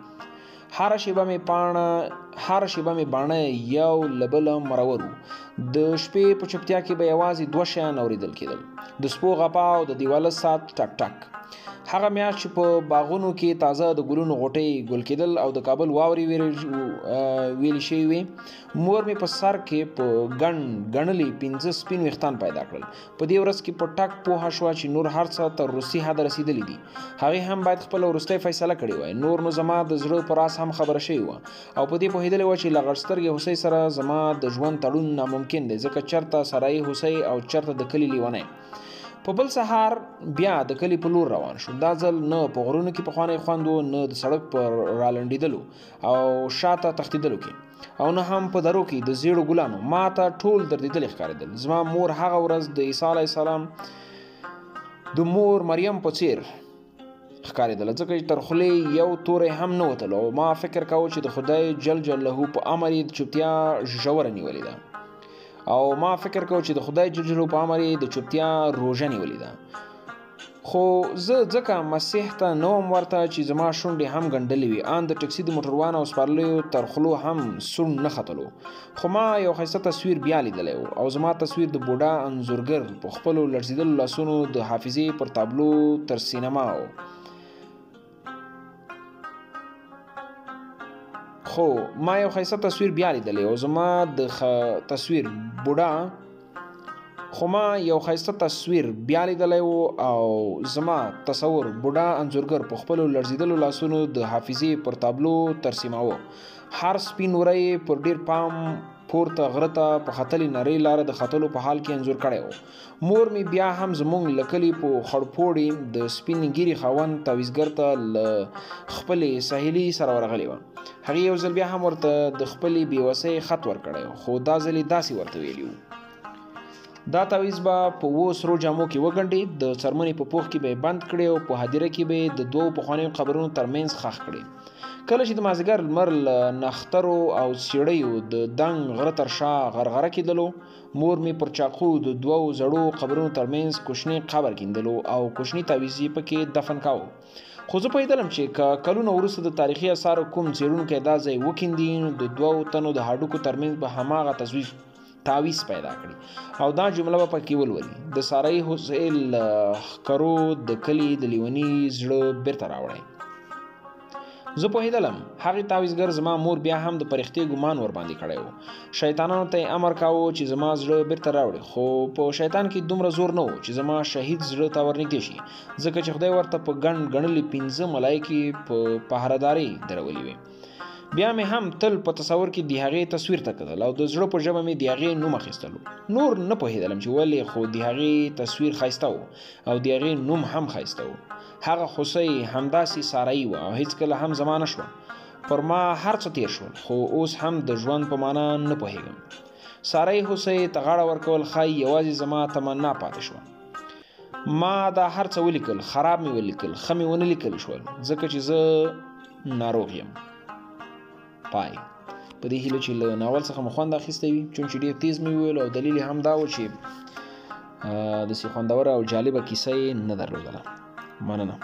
هره شیبه مې باڼه یو له بله مرور وو. د شپې په چوپتیا کې به یوازې دوه شیان اورېدل کېدل: د سپو غپا او د دیواله ساعت ټک ټک. هغه میاشت چې په باغونو کې تازه د ګلونو غوټۍ ګل کېدل او د کابل واورې ویلې شوې وې، مور مې په سر کې په ګڼلې 5 سپین ویښتان پیدا کړل. په دې ورځ کې په ټک پوهه شوه چې نور هر څه تر وروستي حده رسېدلي دي. هغې هم باید خپله وروستۍ فیصله کړې وای. نور نو زما د زړه په راز هم خبره شوې وه او په دې پوهېدلې وه چې له غټسترګې هوسۍ سره زما د ژوند تړون ناممکن دی، ځکه چېرته سرایي هوسۍ او چېرته د کلي لیونی. په بل سهار بیا د کلي په لور روان شو. دا ځل نه په غرونو کې پخوانی خوند و، نه د سړک پر رالنډېدلو او شاته تښتېدلو کې، او نه هم په درو کې د زیړو ګلانو. ما ته ټول دردېدلي ښکارېدل. زما مور هغه ورځ د عیسی علیه السلام د مور مریم په څېر ښکارېدله، ځکه چې تر خولې یو توری هم نه وتلو او ما فکر کوه چې د خدای جل جلاله په امر یې د چوپتیا ژوره نیولې ده، او ما فکر کوم چې د خدای جل جلاله په امر یې د چوپتیا روژه نیولې ده. خو زه ځکه مسیح ته نه وم ورته چې زما شونډې هم ګنډلې وي، ان د ټکسي د موټروان او سپارلیو تر خولو هم سون نه ختلو. خو ما یو ښایسته تصویر بیا لیدلی و او زما تصویر د بوډا انځورګر په خپلو لړزېدلو لاسونو د حافظې پر تابلو تر سینما و. خو ما یو ښایسته تصویر بیا لیدلی او زما د تصویر بوډا خو ما یو ښایسته تصویر بیا لیدلی و او زما تصور بوډا انځورګر په خپلو لړزېدلو لاسونو د حافظې پر تابلو ترسیماوه. هر سپین وری پر ډیر پام پورته غره ته په ختلې نرۍ لاره د ختلو په حال کې انځور کړی و. مور مې بیا هم زموږ له کلي په خړپوړي د سپین ږیرې خاوند تعویزګر ته له خپلې سهیلي سره ورغلې وه. هغې یو ځل بیا هم ورته د خپلې بېوسۍ خط ورکړی و، خو دا ځل یې داسې ورته ویلي و. دا تعویز به په 2 سرو جامو کې وګنډي، د څرمنې په پوښ کې به یې بند کړي او په هدیره کې به یې د 2 پخوانیو قبرونو ترمنځ ښخ کړي. کله چې د مازدیګر لمر له نښترو او څېړیو د دنګ غره تر شا غرغره کېدلو، مور مې پر چاقو د 2 زړو قبرونو ترمنځ کوچنی قبر کیندلو او کوچنی تعویز یې پکې دفن کاوه. خو زه پوهېدلم چې که کلونه وروسته د تاریخي اثارو کوم څېړونکی دا ځای وکیندي نو د 2 تنو د هډوکو ترمنځ به هماغه تعویز پیدا کړي او دا جمله به پکې ولولي: د سارای حسین ښکرو د کلي د لیوني زړه بیرته راوړی. زه پوهېدلم هغې تعویزګر زما مور بیا هم د پرښتې ګمان ورباندې کړی و. شیطانانو ته یې امر کاوه چې زما زړه بیرته راوړي، خو په شیطان کې دومره زور نه و چې زما شهید زړه ته ورنږدې شي، ځکه چې خدای ورته په ګڼ ګڼلې 15 ملایکې په پهردارۍ درولې وې. بیا مې هم تل په تصور کې د هغې تصویر ته کتل او د زړه په ژبه مې د هغې نوم اخیستلو. نور نه پوهېدلم چې ولې، خو د هغې تصویر ښایسته و او د هغې نوم هم ښایسته و. هغه خوسۍ همداسې سارایي وه او هیڅکله هم زما نه شوه. پر ما هر څه تیر شول، خو اوس هم د ژوند په معنا نه پوهېږم. سارایي هوسۍ ته غاړه ورکول ښایي یوازې زما تمنا پاتې شوه. ما دا هر څه ولیکل، خراب مې ولیکل، ښه مې ونه لیکل شول، ځکه چې زه ناروغ یم. پای. په دې هیله چې له ناول څخه مو خوند اخیستی وي، چون چې ډېر تیز مې وویل او دلیل هم دا و چې داسې خوندوره او جالبه کیسه یې نه درلودله. مننه.